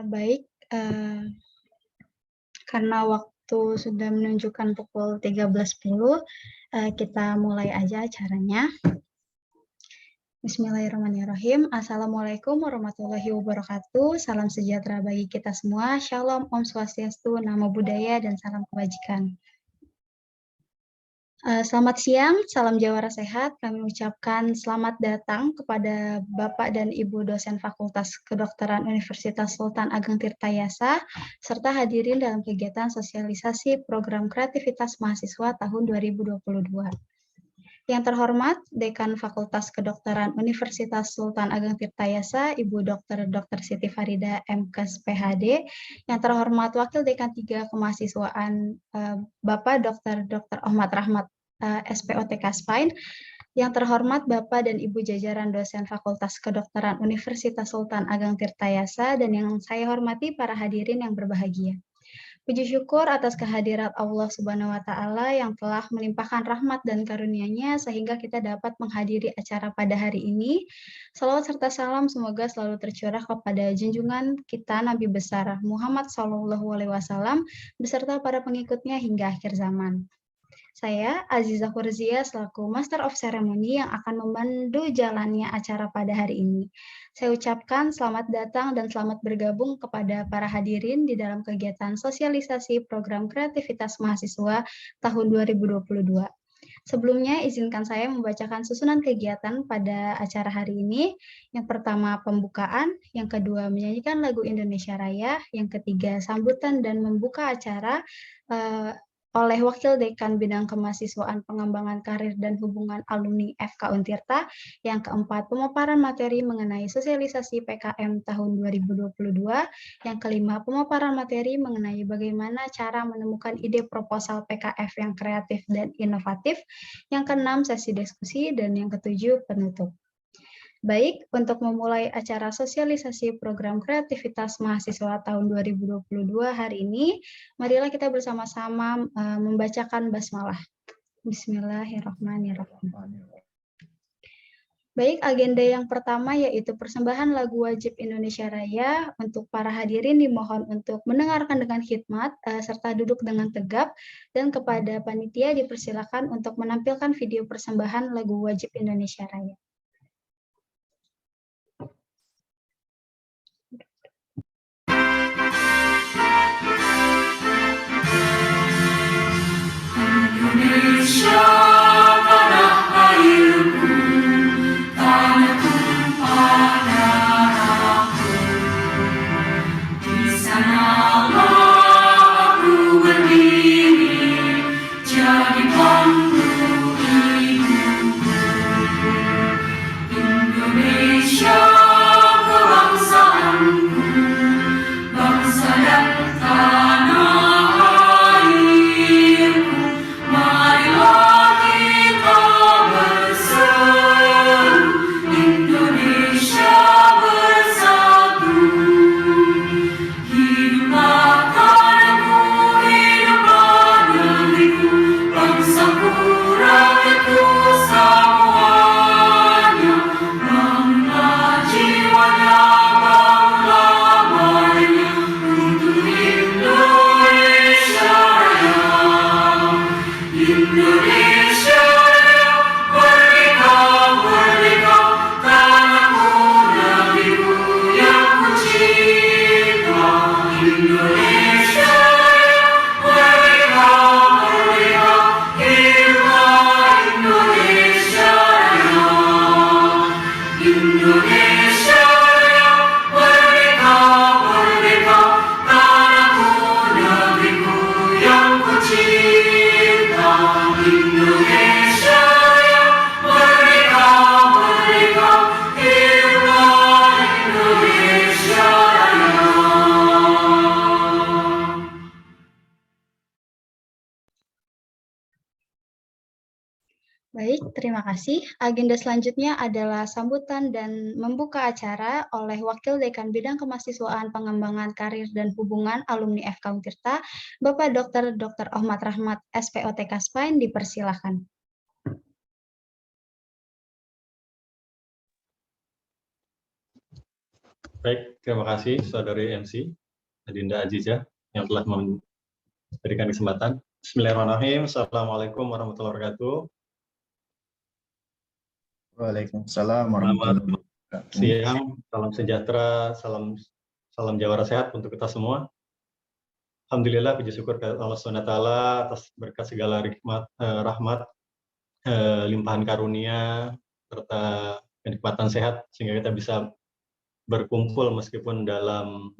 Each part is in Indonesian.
Baik, karena waktu sudah menunjukkan pukul 13.10, kita mulai aja acaranya. Bismillahirrahmanirrahim. Assalamualaikum warahmatullahi wabarakatuh. Salam sejahtera bagi kita semua. Shalom, Om Swastiastu, Namo Buddhaya, dan salam kebajikan. Selamat siang, salam jawara sehat. Kami ucapkan selamat datang kepada Bapak dan Ibu dosen Fakultas Kedokteran Universitas Sultan Ageng Tirtayasa, serta hadirin dalam kegiatan sosialisasi program kreativitas mahasiswa tahun 2022. Yang terhormat, Dekan Fakultas Kedokteran Universitas Sultan Ageng Tirtayasa, Ibu Dr. Siti Farida MKes PhD. Yang terhormat, Wakil Dekan 3 Kemahasiswaan Bapak Dr. Ahmad Rahmat SPOTK Spain. Yang terhormat Bapak dan Ibu jajaran dosen Fakultas Kedokteran Universitas Sultan Ageng Tirtayasa, dan yang saya hormati para hadirin yang berbahagia. Puji syukur atas kehadirat Allah Subhanahu wa Ta'ala yang telah melimpahkan rahmat dan karunia-Nya sehingga kita dapat menghadiri acara pada hari ini. Salawat serta salam semoga selalu tercurah kepada junjungan kita Nabi besar Muhammad SAW beserta para pengikutnya hingga akhir zaman. Saya, Aziza Kurzia, selaku Master of Ceremony yang akan memandu jalannya acara pada hari ini. Saya ucapkan selamat datang dan selamat bergabung kepada para hadirin di dalam kegiatan sosialisasi program kreativitas mahasiswa tahun 2022. Sebelumnya, izinkan saya membacakan susunan kegiatan pada acara hari ini. Yang pertama, pembukaan. Yang kedua, menyanyikan lagu Indonesia Raya. Yang ketiga, sambutan dan membuka acara oleh Wakil Dekan Bidang Kemahasiswaan Pengembangan Karir dan Hubungan Alumni FK Untirta. Yang keempat, pemaparan materi mengenai sosialisasi PKM tahun 2022. Yang kelima, pemaparan materi mengenai bagaimana cara menemukan ide proposal PKF yang kreatif dan inovatif. Yang keenam, sesi diskusi, dan yang ketujuh, penutup. Baik, untuk memulai acara sosialisasi program kreativitas mahasiswa tahun 2022 hari ini, marilah kita bersama-sama membacakan basmalah. Bismillahirrahmanirrahim. Baik, agenda yang pertama yaitu persembahan lagu wajib Indonesia Raya. Untuk para hadirin dimohon untuk mendengarkan dengan khidmat serta duduk dengan tegap, dan kepada panitia dipersilakan untuk menampilkan video persembahan lagu wajib Indonesia Raya. Indonesia tanah airku, tanah tumpah darahku. Di sanalah aku berdiri, jadi pandu hidupku. Indonesia kebangsaanku, bangsa dan tanah. Baik, terima kasih. Agenda selanjutnya adalah sambutan dan membuka acara oleh Wakil Dekan Bidang Kemahasiswaan Pengembangan Karir dan Hubungan Alumni FK Untirta, Bapak Dr. Ahmad Rahmat SPOTK Spain, dipersilakan. Baik, terima kasih Saudari MC Adinda Aziza yang telah memberikan kesempatan. Bismillahirrahmanirrahim. Assalamualaikum warahmatullahi wabarakatuh. Waalaikumsalam Selamat warahmatullahi wabarakatuh. siang, salam sejahtera, salam jawara sehat untuk kita semua. Alhamdulillah, puji syukur ke Allah SWT atas berkat segala rahmat, limpahan karunia, serta kenikmatan sehat, sehingga kita bisa berkumpul meskipun dalam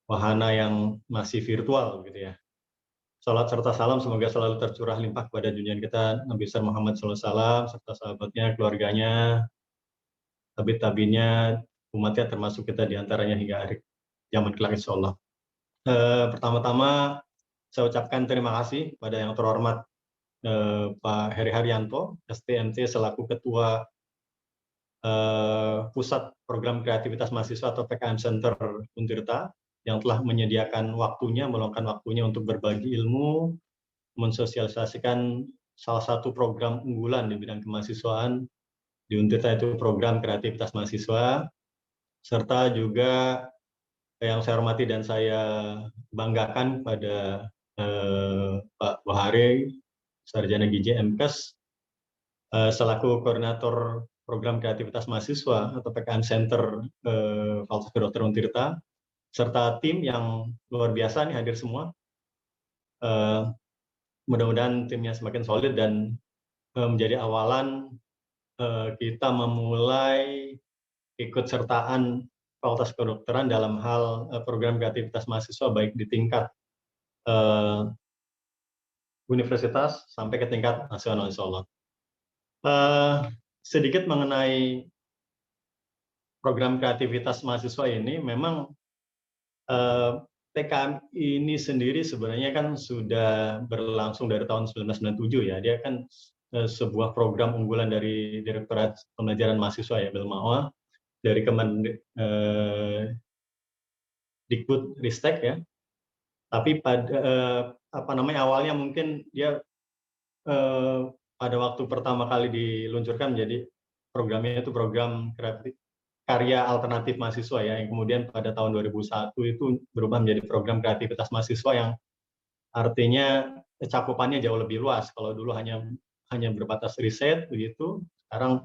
wahana yang masih virtual gitu ya. Salat serta salam semoga selalu tercurah limpah kepada junjungan kita Nabi besar Muhammad SAW serta sahabatnya, keluarganya, tabib-tabibnya, umatnya termasuk kita diantaranya hingga akhir zaman kelak insyaallah. Pertama-tama saya ucapkan terima kasih pada yang terhormat Pak Heri Haryanto, STMT selaku Ketua Pusat Program Kreativitas Mahasiswa atau PKM Center Untirta yang telah menyediakan waktunya, meluangkan waktunya untuk berbagi ilmu, mensosialisasikan salah satu program unggulan di bidang kemahasiswaan di Untirta, itu program kreativitas mahasiswa, serta juga yang saya hormati dan saya banggakan pada Pak Wahare, Sarjana Gizi MKes, selaku koordinator program kreativitas mahasiswa atau PKM Center Fakultas Kedokteran Untirta, serta tim yang luar biasa nih hadir semua. Mudah-mudahan timnya semakin solid dan menjadi awalan kita memulai ikut sertaan Fakultas Kedokteran dalam hal program kreativitas mahasiswa baik di tingkat universitas sampai ke tingkat nasional insyaallah. Sedikit mengenai program kreativitas mahasiswa ini, memang PKM ini sendiri sebenarnya kan sudah berlangsung dari tahun 1997 ya. Dia kan sebuah program unggulan dari Direktorat Pembelajaran Mahasiswa ya, Belmawa, dari Dikbud Ristek ya. Tapi pada awalnya mungkin dia pada waktu pertama kali diluncurkan menjadi programnya itu program karya alternatif mahasiswa ya, yang kemudian pada tahun 2001 itu berubah menjadi program kreativitas mahasiswa yang artinya cakupannya jauh lebih luas. Kalau dulu hanya berbatas riset begitu, sekarang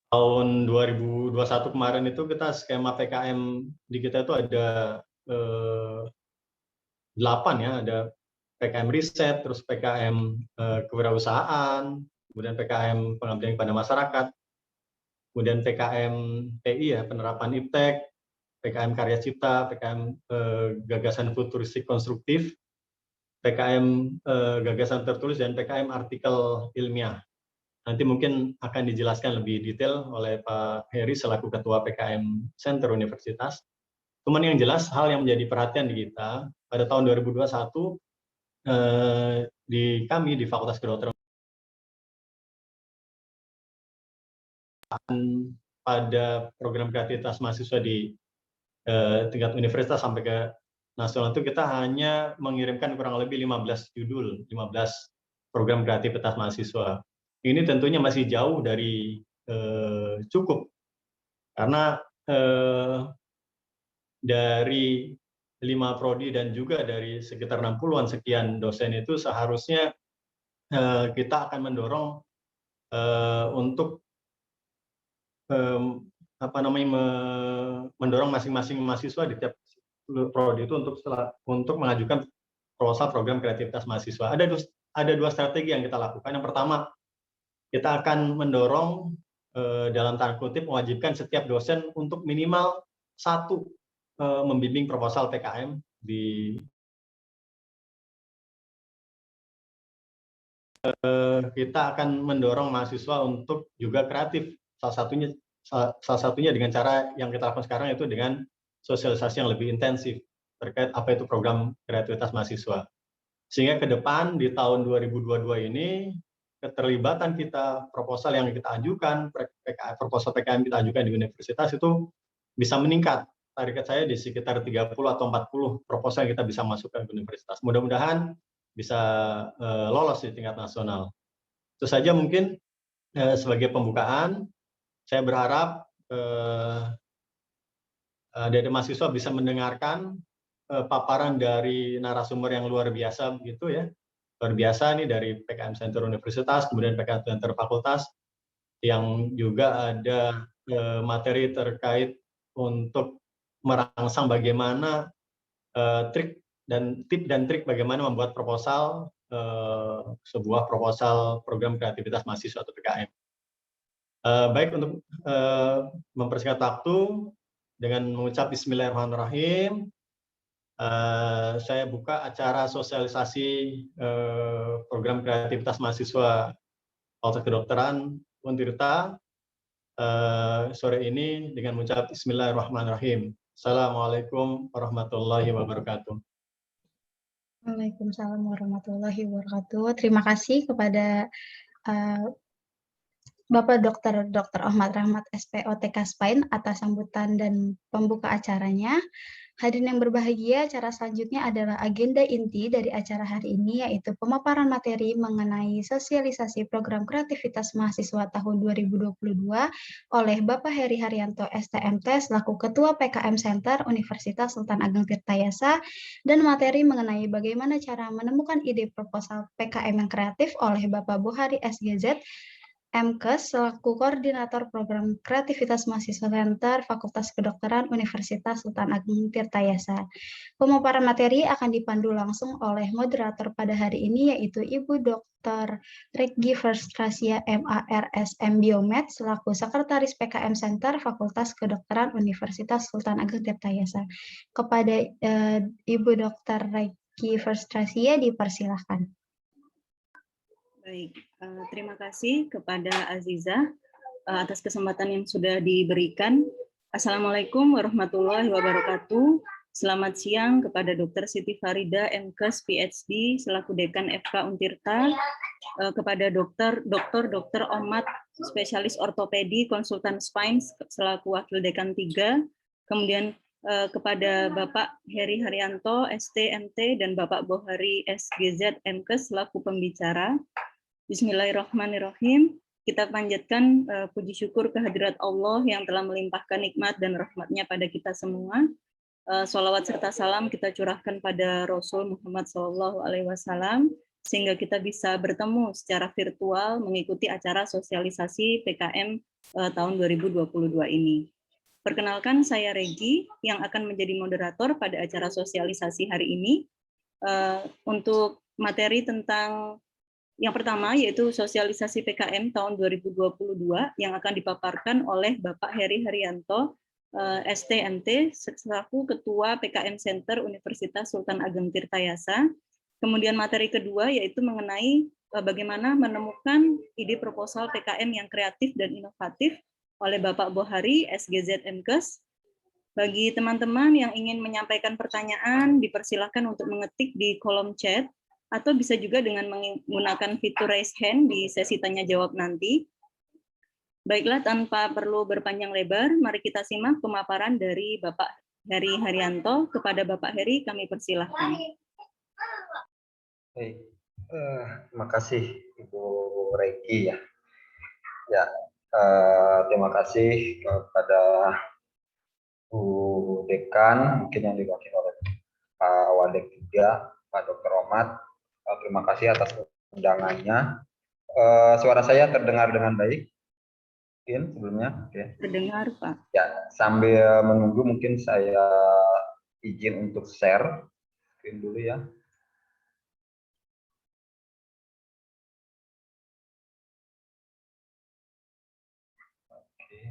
tahun 2021 kemarin itu kita skema PKM di kita itu ada 8 ya, ada PKM riset, terus PKM kewirausahaan, kemudian PKM pengabdian kepada masyarakat, kemudian PKM TI ya, penerapan iptek, PKM karya cipta, PKM gagasan futuristik konstruktif, PKM gagasan tertulis, dan PKM artikel ilmiah. Nanti mungkin akan dijelaskan lebih detail oleh Pak Heri selaku Ketua PKM Center Universitas. Cuman yang jelas hal yang menjadi perhatian di kita pada tahun 2021 di kami di Fakultas Kedokteran pada program kreativitas mahasiswa di tingkat universitas sampai ke nasional itu kita hanya mengirimkan kurang lebih 15 judul, 15 program kreativitas mahasiswa. Ini tentunya masih jauh dari cukup, karena dari 5 prodi dan juga dari sekitar 60-an sekian dosen itu seharusnya kita akan mendorong untuk mendorong masing-masing mahasiswa di tiap prodi itu untuk mengajukan proposal program kreativitas mahasiswa. Ada dua strategi yang kita lakukan. Yang pertama, kita akan mendorong dalam tanda kutip mewajibkan setiap dosen untuk minimal 1 membimbing proposal PKM di kita akan mendorong mahasiswa untuk juga kreatif. Salah satunya dengan cara yang kita lakukan sekarang, yaitu dengan sosialisasi yang lebih intensif terkait apa itu program kreativitas mahasiswa. Sehingga ke depan di tahun 2022 ini keterlibatan kita, proposal yang kita ajukan, proposal PKM kita ajukan di universitas itu bisa meningkat. Target saya di sekitar 30 atau 40 proposal yang kita bisa masukkan ke universitas. Mudah-mudahan bisa lolos di tingkat nasional. Itu saja mungkin sebagai pembukaan. Saya berharap dari mahasiswa bisa mendengarkan paparan dari narasumber yang luar biasa begitu ya. Luar biasa nih dari PKM Center Universitas, kemudian PKM Center Fakultas, yang juga ada materi terkait untuk merangsang bagaimana tip dan trik bagaimana membuat proposal, sebuah proposal program kreativitas mahasiswa atau PKM. Baik, untuk mempersingkat waktu, dengan mengucap Bismillahirrahmanirrahim, saya buka acara sosialisasi program kreativitas mahasiswa Fakultas Kedokteran Untirta sore ini dengan mengucap Bismillahirrahmanirrahim. Assalamualaikum warahmatullahi wabarakatuh. Waalaikumsalam warahmatullahi wabarakatuh. Terima kasih kepada Bapak Dr. Ahmad Rahmat SPOTK SPAIN atas sambutan dan pembuka acaranya. Hadirin yang berbahagia, acara selanjutnya adalah agenda inti dari acara hari ini, yaitu pemaparan materi mengenai sosialisasi program kreativitas mahasiswa tahun 2022 oleh Bapak Heri Haryanto STMT selaku Ketua PKM Center Universitas Sultan Ageng Tirtayasa, dan materi mengenai bagaimana cara menemukan ide proposal PKM yang kreatif oleh Bapak Bohari SGZ MKes selaku Koordinator Program Kreativitas Mahasiswa Center Fakultas Kedokteran Universitas Sultan Ageng Tirtayasa. Pemaparan materi akan dipandu langsung oleh moderator pada hari ini, yaitu Ibu Dr. Regi Verstrasia MARS Biomed selaku Sekretaris PKM Center Fakultas Kedokteran Universitas Sultan Ageng Tirtayasa. Kepada Ibu Dr. Regi Verstrasia dipersilahkan. Baik, terima kasih kepada Aziza atas kesempatan yang sudah diberikan. Assalamualaikum warahmatullahi wabarakatuh. Selamat siang kepada Dr. Siti Farida MKes PhD selaku Dekan FK Untirta, kepada Dr. Ahmad spesialis ortopedi konsultan spine selaku Wakil Dekan 3, kemudian kepada Bapak Heri Haryanto STMT dan Bapak Bohari SGZ MKes selaku pembicara. Bismillahirrahmanirrahim. Kita panjatkan puji syukur kehadirat Allah yang telah melimpahkan nikmat dan rahmatnya pada kita semua. Sholawat serta salam kita curahkan pada Rasul Muhammad SAW, sehingga kita bisa bertemu secara virtual mengikuti acara sosialisasi PKM tahun 2022 ini. Perkenalkan, saya Regi yang akan menjadi moderator pada acara sosialisasi hari ini. Untuk materi tentang yang pertama yaitu sosialisasi PKM tahun 2022 yang akan dipaparkan oleh Bapak Heri Haryanto, STMT, selaku Ketua PKM Center Universitas Sultan Ageng Tirtayasa. Kemudian materi kedua yaitu mengenai bagaimana menemukan ide proposal PKM yang kreatif dan inovatif oleh Bapak Bohari SGZ MKes. Bagi teman-teman yang ingin menyampaikan pertanyaan, dipersilakan untuk mengetik di kolom chat, atau bisa juga dengan menggunakan fitur raise hand di sesi tanya jawab nanti. Baiklah, tanpa perlu berpanjang lebar, mari kita simak pemaparan dari Bapak Heri Haryanto. Kepada Bapak Heri, kami persilahkan. Baik, terima kasih Ibu Regi ya. Ya, terima kasih kepada Bu Dekan, mungkin yang diwakili oleh Pak Wadek juga, Pak Dr. Ahmad. Terima kasih atas undangannya. Suara saya terdengar dengan baik? Mungkin sebelumnya? Oke. Terdengar, Pak. Ya, sambil menunggu mungkin saya izin untuk share screen dulu ya. Oke.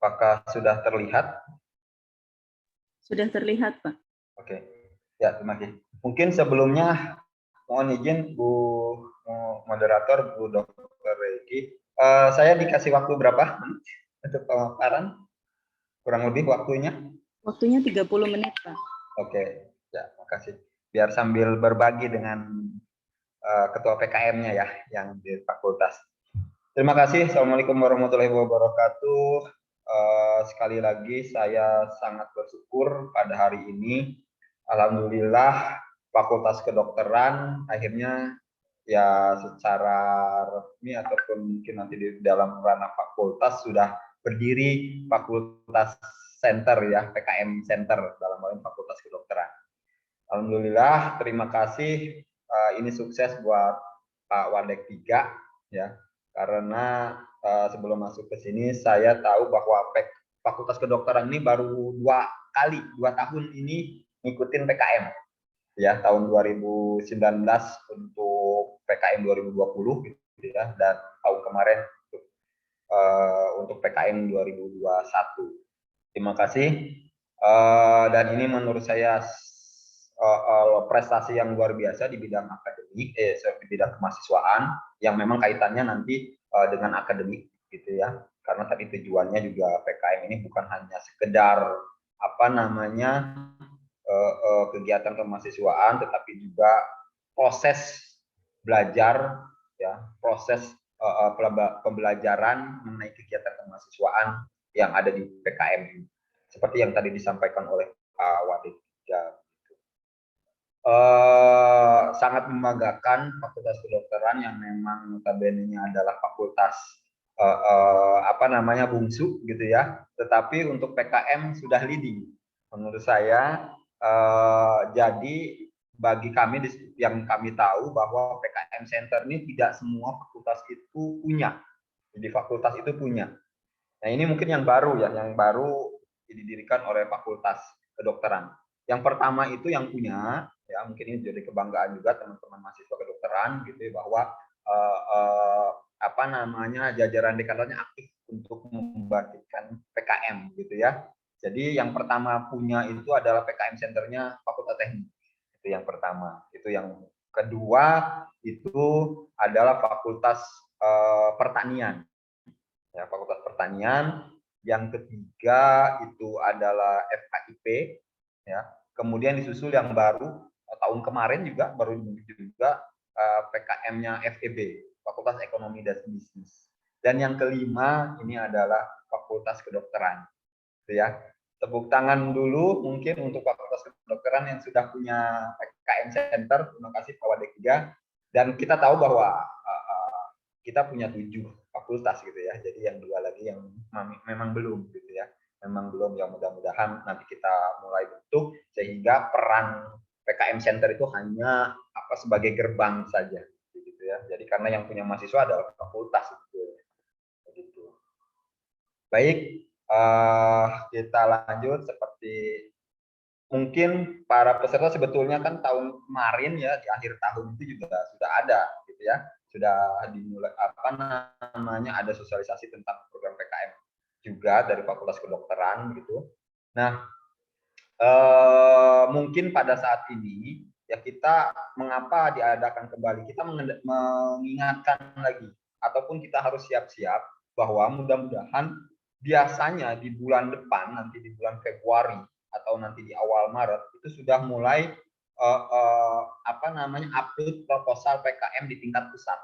Apakah sudah terlihat? Sudah terlihat, Pak. Oke, ya terima kasih. Mungkin sebelumnya mohon izin Bu moderator, Bu Dr. Regi, saya dikasih waktu berapa untuk pemaparan? Kurang lebih waktunya? Waktunya 30 menit, Pak. Oke, ya makasih. Biar sambil berbagi dengan Ketua PKM-nya ya, yang di fakultas. Terima kasih. Assalamualaikum warahmatullahi wabarakatuh. Sekali lagi saya sangat bersyukur pada hari ini alhamdulillah Fakultas Kedokteran akhirnya ya secara resmi ataupun mungkin nanti di dalam ranah fakultas sudah berdiri Fakultas Center ya, PKM Center dalam hal ini Fakultas Kedokteran. Alhamdulillah, terima kasih. Ini sukses buat Pak Wadek 3 ya, karena sebelum masuk ke sini saya tahu bahwa Fakultas Kedokteran ini baru 2 tahun ini ngikutin PKM ya, tahun 2019 untuk PKM 2020 gitu ya, dan tahun kemarin untuk PKM 2021. Terima kasih. Dan ini menurut saya prestasi yang luar biasa di bidang akademik, di bidang kemahasiswaan yang memang kaitannya nanti dengan akademik gitu ya. Karena tadi tujuannya juga PKM ini bukan hanya sekedar apa namanya kegiatan kemahasiswaan, tetapi juga proses belajar ya, proses pembelajaran mengenai kegiatan kemahasiswaan yang ada di PKM ini. Seperti yang tadi disampaikan oleh Pak Wadik. Sangat membanggakan Fakultas Kedokteran yang memang notabene-nya adalah fakultas apa namanya bungsu gitu ya, tetapi untuk PKM sudah leading menurut saya. Jadi bagi kami yang kami tahu bahwa PKM Center ini tidak semua fakultas itu punya, jadi fakultas itu punya. Nah ini mungkin yang baru ya, yang baru didirikan oleh Fakultas Kedokteran. Yang pertama itu yang punya, ya mungkin ini jadi kebanggaan juga teman-teman mahasiswa kedokteran gitu ya, bahwa apa namanya jajaran dekanatnya aktif untuk membangkitkan PKM gitu ya. Jadi yang pertama punya itu adalah PKM Centernya Fakultas Teknik, itu yang pertama. Itu yang kedua itu adalah Fakultas Pertanian, ya Fakultas Pertanian. Yang ketiga itu adalah FKIP, ya. Kemudian disusul yang baru tahun kemarin juga baru juga PKM-nya FEB, Fakultas Ekonomi dan Bisnis. Dan yang kelima ini adalah Fakultas Kedokteran, gitu ya. Tepuk tangan dulu mungkin untuk Fakultas Kedokteran yang sudah punya PKM Center. Terima kasih Pak Wadek 3. Dan kita tahu bahwa kita punya 7 fakultas gitu ya. Jadi yang 2 lagi yang memang belum gitu ya. Memang belum, yang mudah-mudahan nanti kita mulai bentuk sehingga peran PKM Center itu hanya apa sebagai gerbang saja gitu ya. Jadi karena yang punya mahasiswa adalah fakultas gitu. Baik, kita lanjut. Seperti mungkin para peserta sebetulnya kan tahun kemarin ya, di akhir tahun itu juga sudah ada gitu ya, sudah dimulai apa namanya ada sosialisasi tentang program PKM juga dari Fakultas Kedokteran gitu. Nah, mungkin pada saat ini ya kita mengapa diadakan kembali, kita mengingatkan lagi ataupun kita harus siap-siap bahwa mudah-mudahan biasanya di bulan depan, nanti di bulan Februari atau nanti di awal Maret itu sudah mulai apa namanya upload proposal PKM di tingkat pusat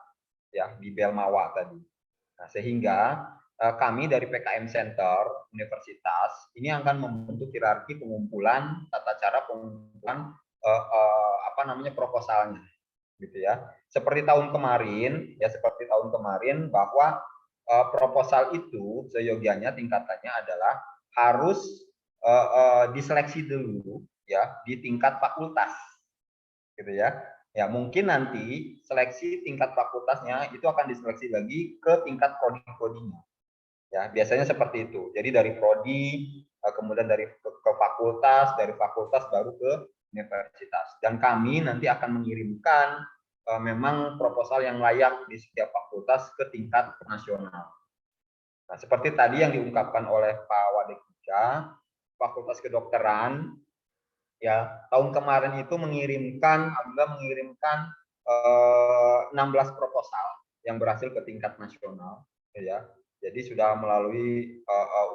ya, di Belmawa tadi. Nah, sehingga kami dari PKM Center Universitas ini akan membentuk hierarki pengumpulan, tata cara pengumpulan apa namanya proposalnya gitu ya. Seperti tahun kemarin ya, seperti tahun kemarin bahwa proposal itu seyogianya tingkatannya adalah harus diseleksi dulu ya di tingkat fakultas gitu ya. Ya mungkin nanti seleksi tingkat fakultasnya itu akan diseleksi lagi ke tingkat prodi-prodinya. Ya biasanya seperti itu. Jadi dari prodi kemudian dari ke fakultas, dari fakultas baru ke universitas. Dan kami nanti akan mengirimkan memang proposal yang layak di setiap fakultas ke tingkat nasional. Nah, seperti tadi yang diungkapkan oleh Pak Wadek 3, Fakultas Kedokteran ya tahun kemarin itu mengirimkan 16 proposal yang berhasil ke tingkat nasional ya. Jadi sudah melalui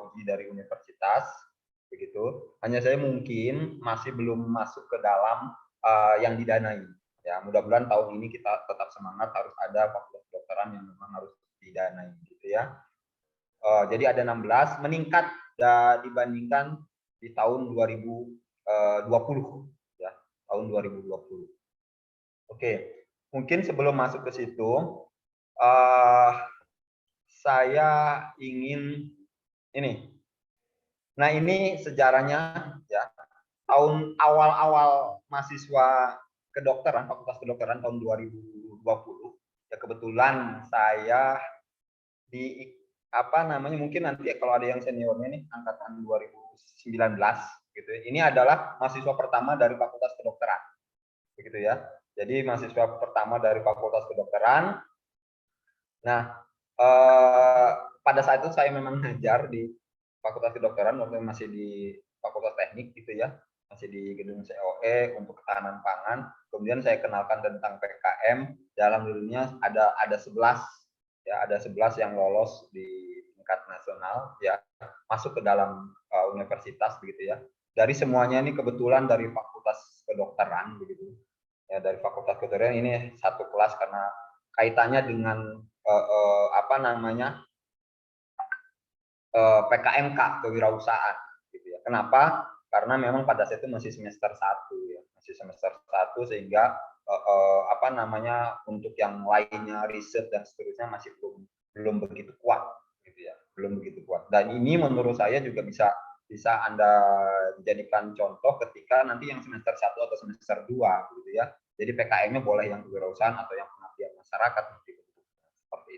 uji dari universitas begitu. Hanya saya mungkin masih belum masuk ke dalam yang didanai. Ya, mudah-mudahan tahun ini kita tetap semangat, harus ada Fakultas Kedokteran yang memang harus didanai gitu ya. Jadi ada 16, meningkat dibandingkan di tahun 2020 ya. tahun 2020. Oke, mungkin sebelum masuk ke situ, saya ingin ini. Nah, ini sejarahnya ya. Tahun awal-awal mahasiswa kedokteran, Fakultas Kedokteran tahun 2020, ya kebetulan saya di mungkin nanti kalau ada yang seniornya nih angkatan 2019 gitu ya. Ini adalah mahasiswa pertama dari Fakultas Kedokteran. Begitu ya. Jadi mahasiswa pertama dari Fakultas Kedokteran. Nah, pada saat itu saya memang ngajar di Fakultas Kedokteran waktu masih di Fakultas Teknik gitu ya, masih di gedung COE untuk ketahanan pangan. Kemudian saya kenalkan tentang PKM. Dalam dirinya ada 11 ya, ada 11 yang lolos di tingkat nasional ya, masuk ke dalam universitas begitu ya. Dari semuanya ini kebetulan dari Fakultas Kedokteran begitu. Ya, dari Fakultas Kedokteran ini satu kelas karena kaitannya dengan PKMK, kewirausahaan gitu ya. Kenapa? Karena memang pada saat itu masih semester 1 ya, masih semester 1 sehingga untuk yang lainnya riset dan seterusnya masih belum begitu kuat gitu ya, belum begitu kuat. Dan ini menurut saya juga bisa Anda jadikan contoh ketika nanti yang semester 1 atau semester 2 gitu ya. Jadi PKM-nya boleh yang kewirausahaan atau yang pengabdian masyarakat seperti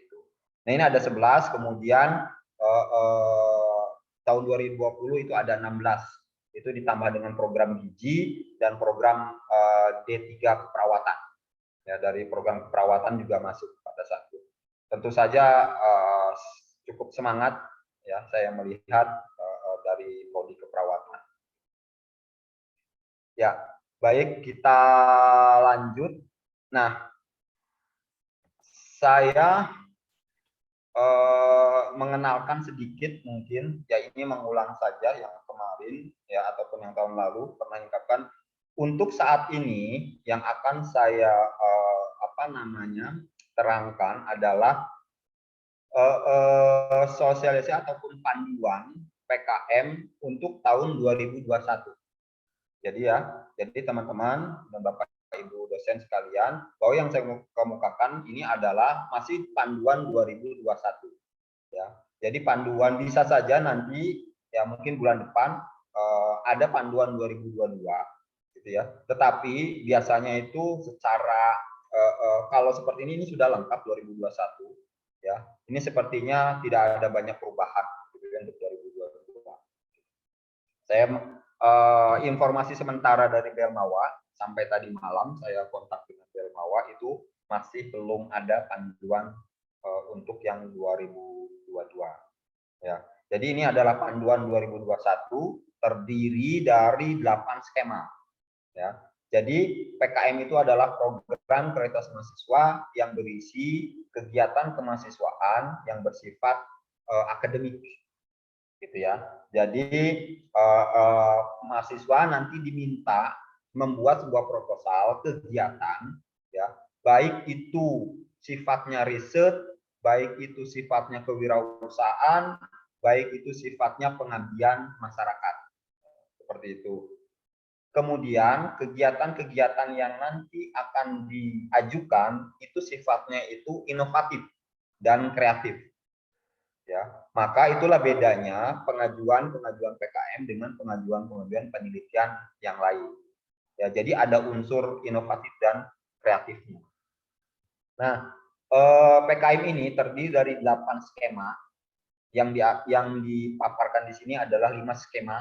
itu. Nah, ini ada 11, kemudian tahun 2020 itu ada 16. Itu ditambah dengan program gizi dan program D3 keperawatan. Ya, dari program keperawatan juga masuk pada saat itu. Tentu saja cukup semangat ya saya melihat dari prodi keperawatan. Ya, baik, kita lanjut. Nah, saya mengenalkan sedikit mungkin, ya ini mengulang saja yang kemarin ya ataupun yang tahun lalu pernah diungkapkan. Untuk saat ini yang akan saya terangkan adalah sosialisasi ataupun panduan PKM untuk tahun 2021. Jadi teman-teman dan Bapak Ibu dosen sekalian, bahwa yang saya kemukakan ini adalah masih panduan 2021 ya. Jadi panduan bisa saja nanti ya mungkin bulan depan ada panduan 2022 gitu ya. Tetapi biasanya itu secara kalau seperti ini sudah lengkap 2021 ya. Ini sepertinya tidak ada banyak perubahan gitu ya untuk 2022. Saya informasi sementara dari Belmawa sampai tadi malam saya kontak dengan Belmawa itu masih belum ada panduan untuk yang 2022 ya. Jadi ini adalah panduan 2021 terdiri dari 8 skema ya. Jadi PKM itu adalah program prioritas mahasiswa yang berisi kegiatan kemahasiswaan yang bersifat akademik gitu ya. Jadi mahasiswa nanti diminta membuat sebuah proposal kegiatan ya, baik itu sifatnya riset, baik itu sifatnya kewirausahaan, baik itu sifatnya pengabdian masyarakat. Seperti itu. Kemudian kegiatan-kegiatan yang nanti akan diajukan itu sifatnya itu inovatif dan kreatif. Ya, maka itulah bedanya pengajuan PKM dengan pengajuan penelitian yang lain. Ya, jadi ada unsur inovatif dan kreatifnya. Nah, PKM ini terdiri dari 8 skema. Yang dipaparkan di sini adalah 5 skema.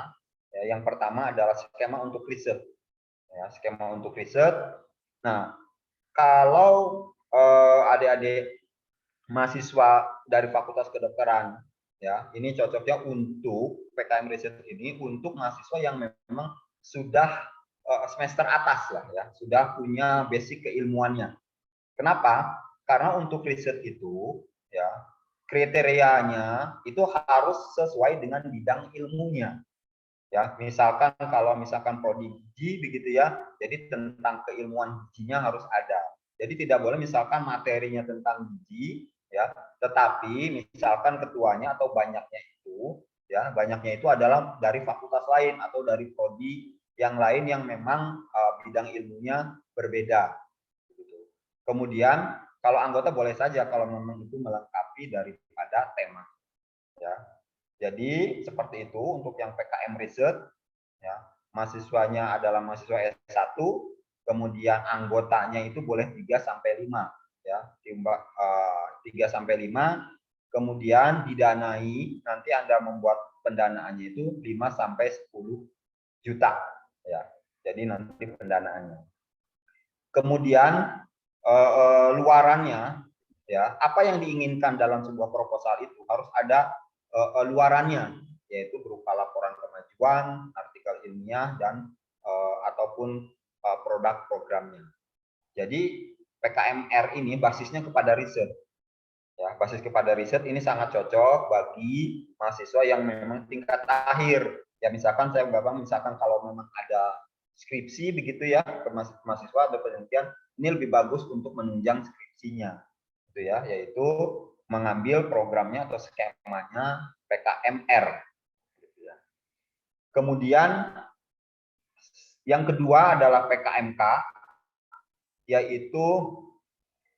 Ya, yang pertama adalah skema untuk riset. Ya, skema untuk riset. Nah, kalau adik-adik mahasiswa dari Fakultas Kedokteran ya, ini cocoknya untuk PKM riset ini untuk mahasiswa yang memang sudah semester atas lah ya, sudah punya basic keilmuannya. Kenapa? Karena untuk riset itu ya kriterianya itu harus sesuai dengan bidang ilmunya. Ya, misalkan kalau prodi gizi begitu ya, jadi tentang keilmuan gizinya harus ada. Jadi tidak boleh misalkan materinya tentang gizi ya, tetapi misalkan ketuanya atau banyaknya itu adalah dari fakultas lain atau dari prodi yang lain yang memang bidang ilmunya berbeda. Kemudian kalau anggota boleh saja kalau memang itu melengkapi daripada tema. Ya. Jadi seperti itu untuk yang PKM Riset, ya, mahasiswanya adalah mahasiswa S1, kemudian anggotanya itu boleh 3 sampai 5, ya, 3 sampai 5, kemudian didanai, nanti Anda membuat pendanaannya itu 5 sampai 10 juta, ya. Jadi nanti pendanaannya. Kemudian luarannya, ya, apa yang diinginkan dalam sebuah proposal itu harus ada luarannya, yaitu berupa laporan kemajuan, artikel ilmiah, dan ataupun produk programnya. Jadi PKMR ini basisnya kepada riset. Ya, basis kepada riset ini sangat cocok bagi mahasiswa yang memang tingkat akhir. Ya, misalkan saya misalkan kalau memang ada skripsi begitu ya ke mahasiswa atau penelitian, ini lebih bagus untuk menunjang skripsinya, gitu ya, yaitu mengambil programnya atau skemanya PKMR. Gitu ya. Kemudian yang kedua adalah PKMK, yaitu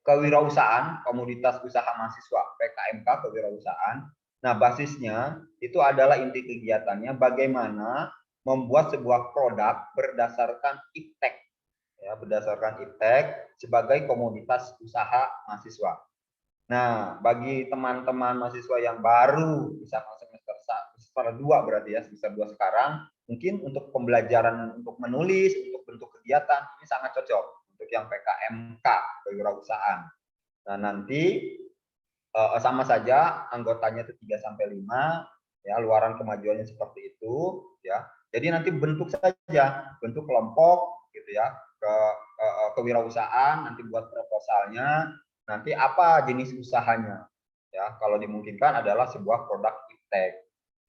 kewirausahaan komoditas usaha mahasiswa, PKMK kewirausahaan. Nah, basisnya itu adalah inti kegiatannya bagaimana membuat sebuah produk berdasarkan iptek, ya, berdasarkan iptek sebagai komoditas usaha mahasiswa. Nah, bagi teman-teman mahasiswa yang baru, misalkan semester 2 berarti ya, semester 2 sekarang, mungkin untuk pembelajaran untuk menulis, untuk bentuk kegiatan, ini sangat cocok untuk yang PKMK, kewirausahaan. Nah, nanti sama saja anggotanya itu 3 sampai 5, ya, luaran kemajuannya seperti itu, ya. Jadi nanti bentuk saja, bentuk kelompok gitu ya, kewirausahaan, nanti buat proposalnya, nanti apa jenis usahanya. Ya, kalau dimungkinkan adalah sebuah produk iptek.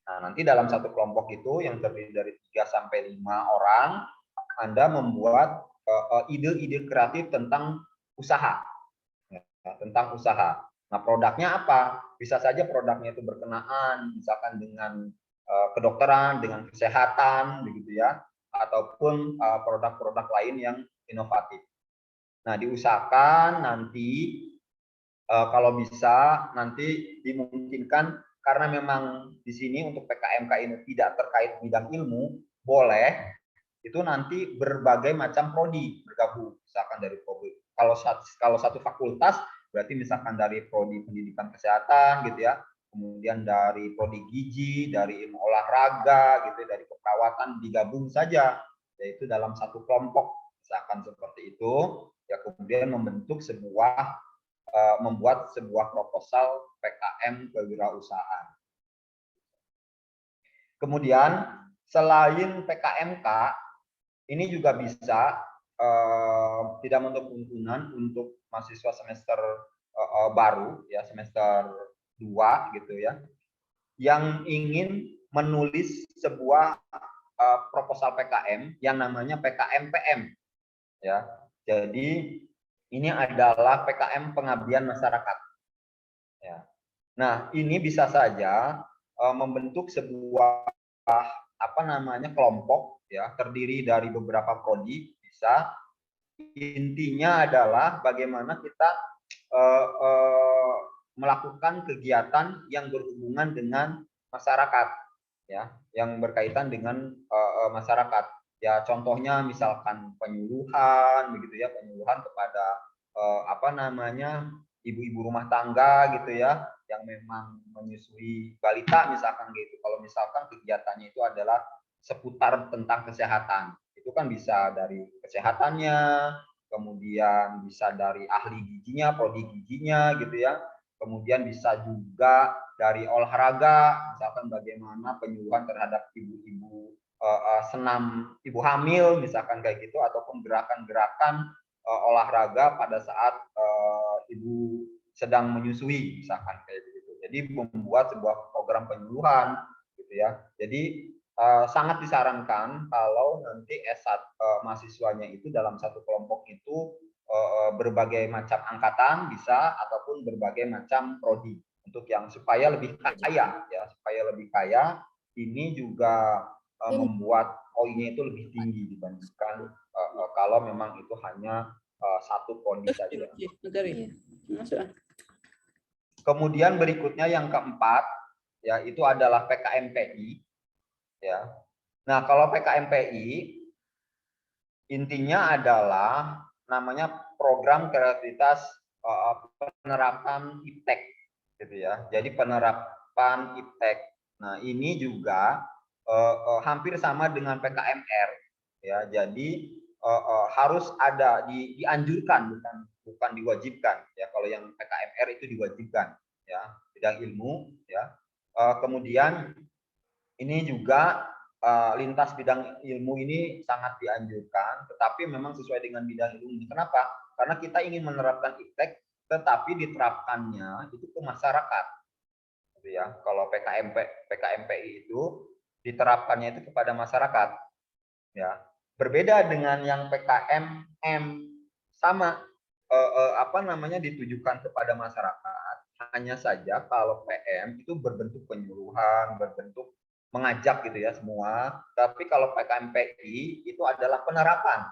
Nah, nanti dalam satu kelompok itu yang terdiri dari 3 sampai 5 orang, Anda membuat ide-ide kreatif tentang usaha. Ya, tentang usaha. Nah, produknya apa? Bisa saja produknya itu berkenaan misalkan dengan kedokteran, dengan kesehatan, begitu ya, ataupun produk-produk lain yang inovatif. Nah, diusahakan nanti kalau bisa nanti dimungkinkan karena memang di sini untuk PKMK ini tidak terkait bidang ilmu, boleh itu nanti berbagai macam prodi bergabung, misalkan dari prodi. Kalau satu fakultas berarti misalkan dari prodi pendidikan kesehatan gitu ya, kemudian dari prodi gizi, dari ilmu olahraga gitu, dari keperawatan digabung saja, yaitu dalam satu kelompok, misalkan seperti itu, ya, kemudian membentuk membuat sebuah proposal PKM kewirausahaan. Kemudian selain PKMK, ini juga bisa tidak menutup kemungkinan untuk mahasiswa semester baru, ya, semester 2 gitu ya, yang ingin menulis sebuah proposal PKM yang namanya PKM-PM, ya. Jadi ini adalah PKM pengabdian masyarakat. Ya. Nah, ini bisa saja membentuk sebuah kelompok, ya, terdiri dari beberapa prodi, bisa. Intinya adalah bagaimana kita melakukan kegiatan yang berhubungan dengan masyarakat, ya, yang berkaitan dengan masyarakat. Ya, contohnya misalkan penyuluhan, begitu ya, penyuluhan kepada ibu-ibu rumah tangga gitu ya, yang memang menyusui balita misalkan gitu. Kalau misalkan kegiatannya itu adalah seputar tentang kesehatan, itu kan bisa dari kesehatannya, kemudian bisa dari ahli gizinya, prodi gizinya gitu ya, kemudian bisa juga dari olahraga, misalkan bagaimana penyuluhan terhadap ibu-ibu senam ibu hamil misalkan kayak gitu, ataupun gerakan-gerakan olahraga pada saat ibu sedang menyusui misalkan kayak gitu. Jadi membuat sebuah program penyuluhan gitu ya. Jadi sangat disarankan kalau nanti S1 mahasiswanya itu dalam satu kelompok itu berbagai macam angkatan bisa, ataupun berbagai macam prodi, untuk yang supaya lebih kaya, ya, supaya lebih kaya. Ini juga membuat poinnya itu lebih tinggi dibandingkan kalau memang itu hanya satu prodi saja. Kemudian berikutnya yang keempat, ya itu adalah PKMPI. Ya. Nah, kalau PKMPI intinya adalah namanya program kreativitas penerapan IPTEK, gitu ya. Jadi penerapan IPTEK. Nah, ini juga hampir sama dengan PKMR, ya. Jadi harus ada dianjurkan, bukan diwajibkan, ya. Kalau yang PKMR itu diwajibkan, ya, bidang ilmu, ya. Kemudian ini juga lintas bidang ilmu ini sangat dianjurkan, tetapi memang sesuai dengan bidang ilmu. Kenapa? Karena kita ingin menerapkan IPTEK, tetapi diterapkannya itu ke masyarakat, gitu ya. Kalau PKMPI itu diterapkannya itu kepada masyarakat, ya. Berbeda dengan yang PKMM, sama ditujukan kepada masyarakat. Hanya saja kalau PM itu berbentuk penyuluhan, berbentuk mengajak gitu ya semua. Tapi kalau PKMPI itu adalah penerapan,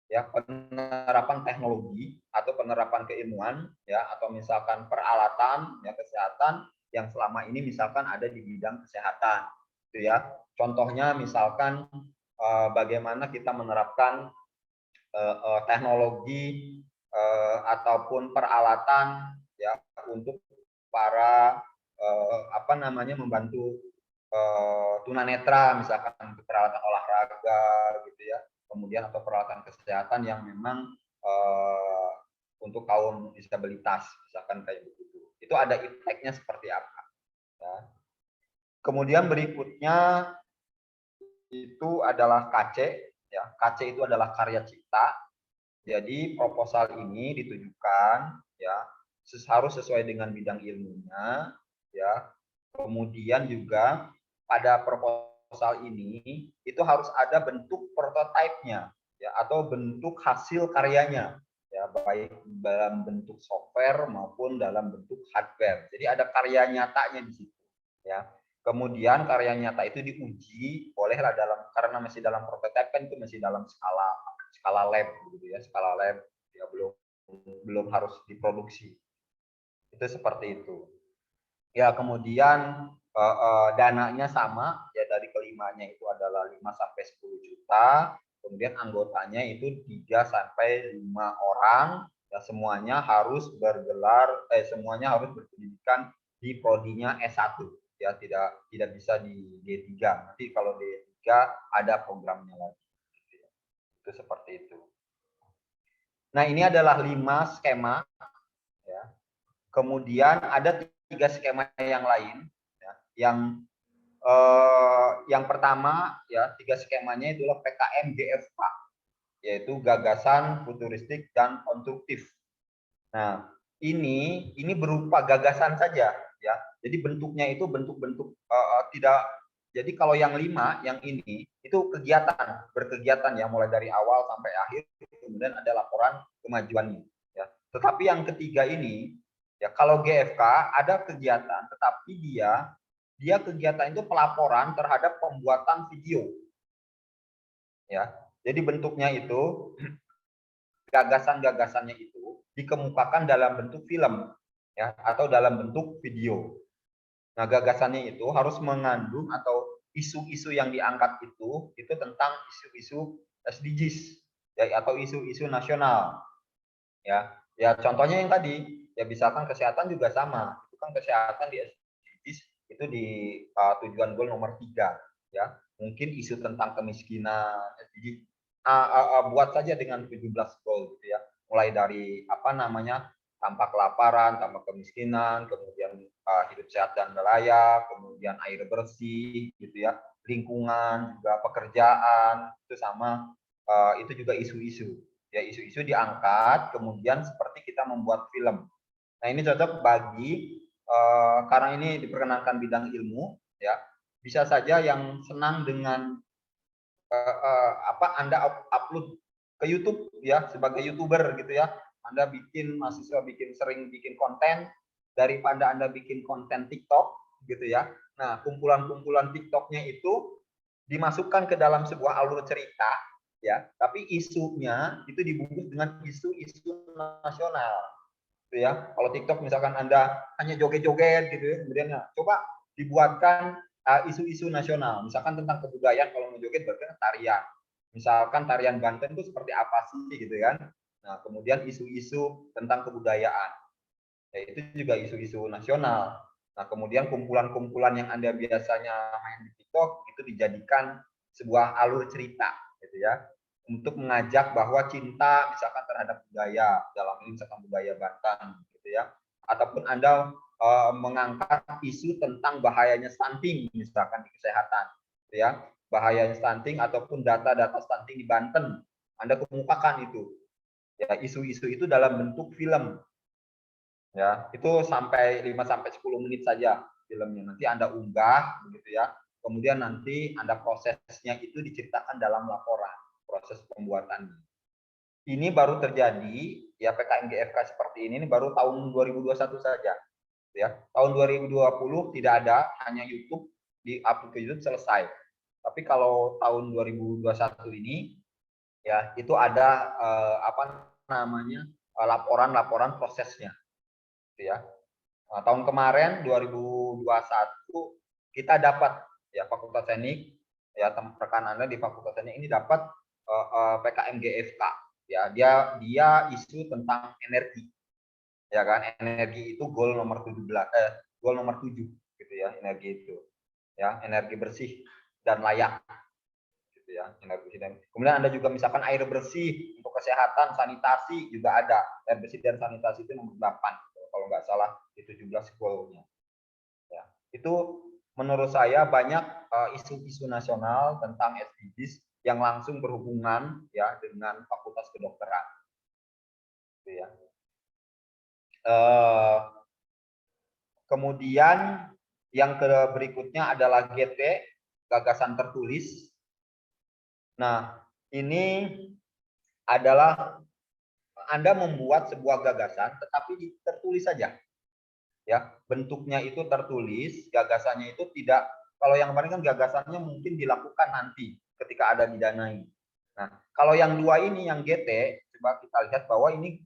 ya, penerapan teknologi atau penerapan keilmuan, ya, atau misalkan peralatan, ya, kesehatan yang selama ini misalkan ada di bidang kesehatan, gitu ya. Contohnya misalkan bagaimana kita menerapkan teknologi ataupun peralatan, ya, untuk para membantu tunanetra, misalkan peralatan olahraga gitu ya, kemudian atau peralatan kesehatan yang memang untuk kaum disabilitas, misalkan kayak begitu. Itu ada IPTEK-nya seperti apa, ya. Kemudian berikutnya itu adalah KC, ya. KC itu adalah karya cipta. Jadi proposal ini ditujukan, ya, harus sesuai dengan bidang ilmunya, ya. Kemudian juga pada proposal ini itu harus ada bentuk prototipenya, ya, atau bentuk hasil karyanya, ya, baik dalam bentuk software maupun dalam bentuk hardware. Jadi ada karya nyatanya di situ, ya. Kemudian karya nyata itu diuji, bolehlah karena masih dalam prototipe, kan itu masih dalam skala lab gitu ya, skala lab, ya, belum harus diproduksi. Itu seperti itu. Ya, kemudian dananya sama, ya, dari kelimanya itu adalah 5 sampai 10 juta. Kemudian anggotanya itu 3 sampai 5 orang, ya, semuanya harus semuanya harus berpendidikan di prodinya S1, ya, tidak bisa di D3. Nanti kalau D3 ada programnya lagi. Itu seperti itu. Nah, ini adalah 5 skema, ya. Kemudian ada 3 skema yang lain, ya. Yang pertama, ya, 3 skemanya itulah PKM GFK, yaitu gagasan, futuristik, dan konstruktif. Nah, ini berupa gagasan saja, ya. Jadi bentuknya itu bentuk-bentuk tidak. Jadi kalau yang 5, yang ini itu berkegiatan, ya, mulai dari awal sampai akhir, kemudian ada laporan kemajuannya, ya. Tetapi yang ketiga ini, ya, kalau GFK ada kegiatan, tetapi dia kegiatan itu pelaporan terhadap pembuatan video, ya. Jadi bentuknya itu gagasan-gagasannya itu dikemukakan dalam bentuk film, ya, atau dalam bentuk video. Nah, gagasannya itu harus mengandung atau isu-isu yang diangkat itu tentang isu-isu SDGs, ya, atau isu-isu nasional, ya. Ya, contohnya yang tadi, ya, misalkan kesehatan juga sama. Itu kan kesehatan di SDGs itu di tujuan goal nomor 3, ya. Mungkin isu tentang kemiskinan, SDGs buat saja dengan 17 goal gitu ya. Mulai dari tanpa kelaparan, tanpa kemiskinan, kemudian hidup sehat dan layak, kemudian air bersih, gitu ya, lingkungan, juga pekerjaan, itu sama, itu juga isu-isu, ya, isu-isu diangkat, kemudian seperti kita membuat film. Nah, ini cocok bagi karena ini diperkenankan bidang ilmu, ya, bisa saja yang senang dengan Anda upload ke YouTube, ya, sebagai YouTuber gitu ya. Anda mahasiswa sering bikin konten daripada Anda bikin konten TikTok gitu ya. Nah, kumpulan-kumpulan TikToknya itu dimasukkan ke dalam sebuah alur cerita, ya, tapi isunya itu dibungkus dengan isu-isu nasional, gitu ya. Kalau TikTok misalkan Anda hanya joget-joget gitu ya, kemudian coba dibuatkan isu-isu nasional, misalkan tentang kebudayaan. Kalau mau joget berarti tarian, misalkan tarian Banten itu seperti apa sih gitu kan. Nah, kemudian isu-isu tentang kebudayaan, ya, itu juga isu-isu nasional. Nah, kemudian kumpulan-kumpulan yang Anda biasanya main di TikTok itu dijadikan sebuah alur cerita, gitu ya, untuk mengajak bahwa cinta misalkan terhadap budaya, dalam ini misalkan budaya Batak, gitu ya, ataupun Anda mengangkat isu tentang bahayanya stunting misalkan di kesehatan, gitu ya, bahayanya stunting ataupun data-data stunting di Banten, Anda kemukakan itu, ya, isu-isu itu dalam bentuk film. Ya, itu sampai 5-10 menit saja filmnya. Nanti Anda unggah begitu ya. Kemudian nanti Anda prosesnya itu diceritakan dalam laporan, proses pembuatannya. Ini baru terjadi ya, PKMGFK seperti ini baru tahun 2021 saja. Ya, tahun 2020 tidak ada, hanya YouTube, di-upload ke YouTube selesai. Tapi kalau tahun 2021 ini ya, itu ada apa namanya? Laporan-laporan prosesnya. Ya. Nah, tahun kemarin 2021 kita dapat ya, Fakultas Teknik, ya, rekan Anda di Fakultas Teknik ini dapat PKMGFK, ya, dia isu tentang energi, ya kan, energi itu goal nomor 7 gitu ya, energi itu ya, energi bersih dan layak gitu ya, energi bersih. Dan kemudian Anda juga misalkan air bersih untuk kesehatan, sanitasi juga ada, air bersih dan sanitasi itu nomor 8 kalau nggak salah di 17 goalnya. Ya, itu menurut saya banyak isu-isu nasional tentang SDGs yang langsung berhubungan ya dengan Fakultas Kedokteran. Gitu ya. Kemudian yang berikutnya adalah GT, gagasan tertulis. Nah, ini adalah Anda membuat sebuah gagasan tetapi tertulis saja. Ya, bentuknya itu tertulis, gagasannya itu tidak, kalau yang kemarin kan gagasannya mungkin dilakukan nanti ketika ada didanai. Nah, kalau yang dua ini, yang GT, coba kita lihat bahwa ini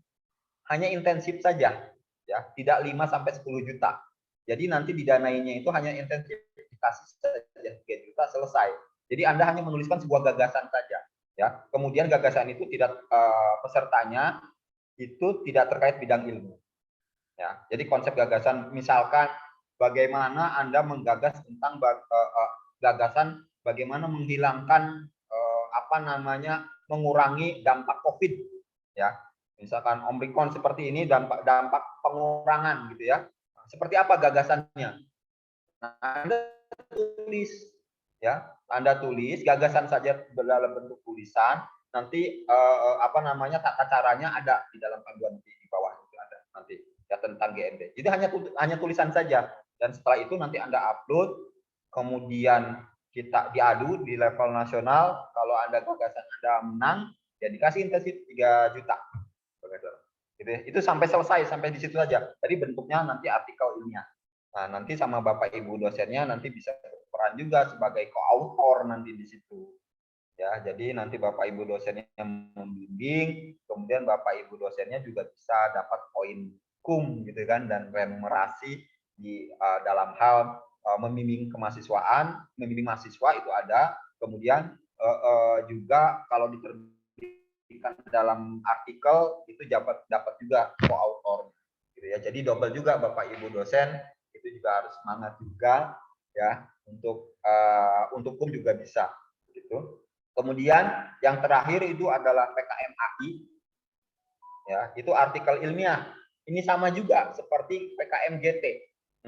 hanya intensif saja, ya, tidak 5-10 juta. Jadi nanti didanainya itu hanya intensifikasi saja, 3 juta selesai. Jadi Anda hanya menuliskan sebuah gagasan saja, ya. Kemudian gagasan itu tidak pesertanya itu tidak terkait bidang ilmu. Ya, jadi konsep gagasan misalkan bagaimana Anda menggagas tentang gagasan bagaimana menghilangkan apa namanya, mengurangi dampak COVID, ya. Misalkan Omikron seperti ini, dampak pengurangan gitu ya. Seperti apa gagasannya? Nah, Anda tulis ya, Anda tulis gagasan saja dalam bentuk tulisan, nanti apa namanya, tata caranya ada di dalam panduan di bawah itu ada nanti ya tentang GMD. Jadi hanya tulisan saja, dan setelah itu nanti Anda upload, kemudian kita diadu di level nasional. Kalau Anda gagasan Anda menang, ya dikasih intensif 3 juta. Gitu ya. Itu sampai selesai, sampai di situ saja. Jadi bentuknya nanti artikel ilmiah. Nah, nanti sama Bapak Ibu dosennya nanti bisa berperan juga sebagai co-author nanti di situ. Ya, jadi nanti Bapak Ibu dosennya membimbing, kemudian Bapak Ibu dosennya juga bisa dapat poin kum gitu kan, dan remunerasi di dalam hal membimbing kemahasiswaan, membimbing mahasiswa itu ada. Kemudian juga kalau diterbitkan dalam artikel itu dapat juga co-author gitu ya. Jadi double juga Bapak Ibu dosen itu juga harus semangat juga ya, untuk kum juga bisa gitu. Kemudian yang terakhir itu adalah PKMAI, ya, itu artikel ilmiah. Ini sama juga seperti PKMGT.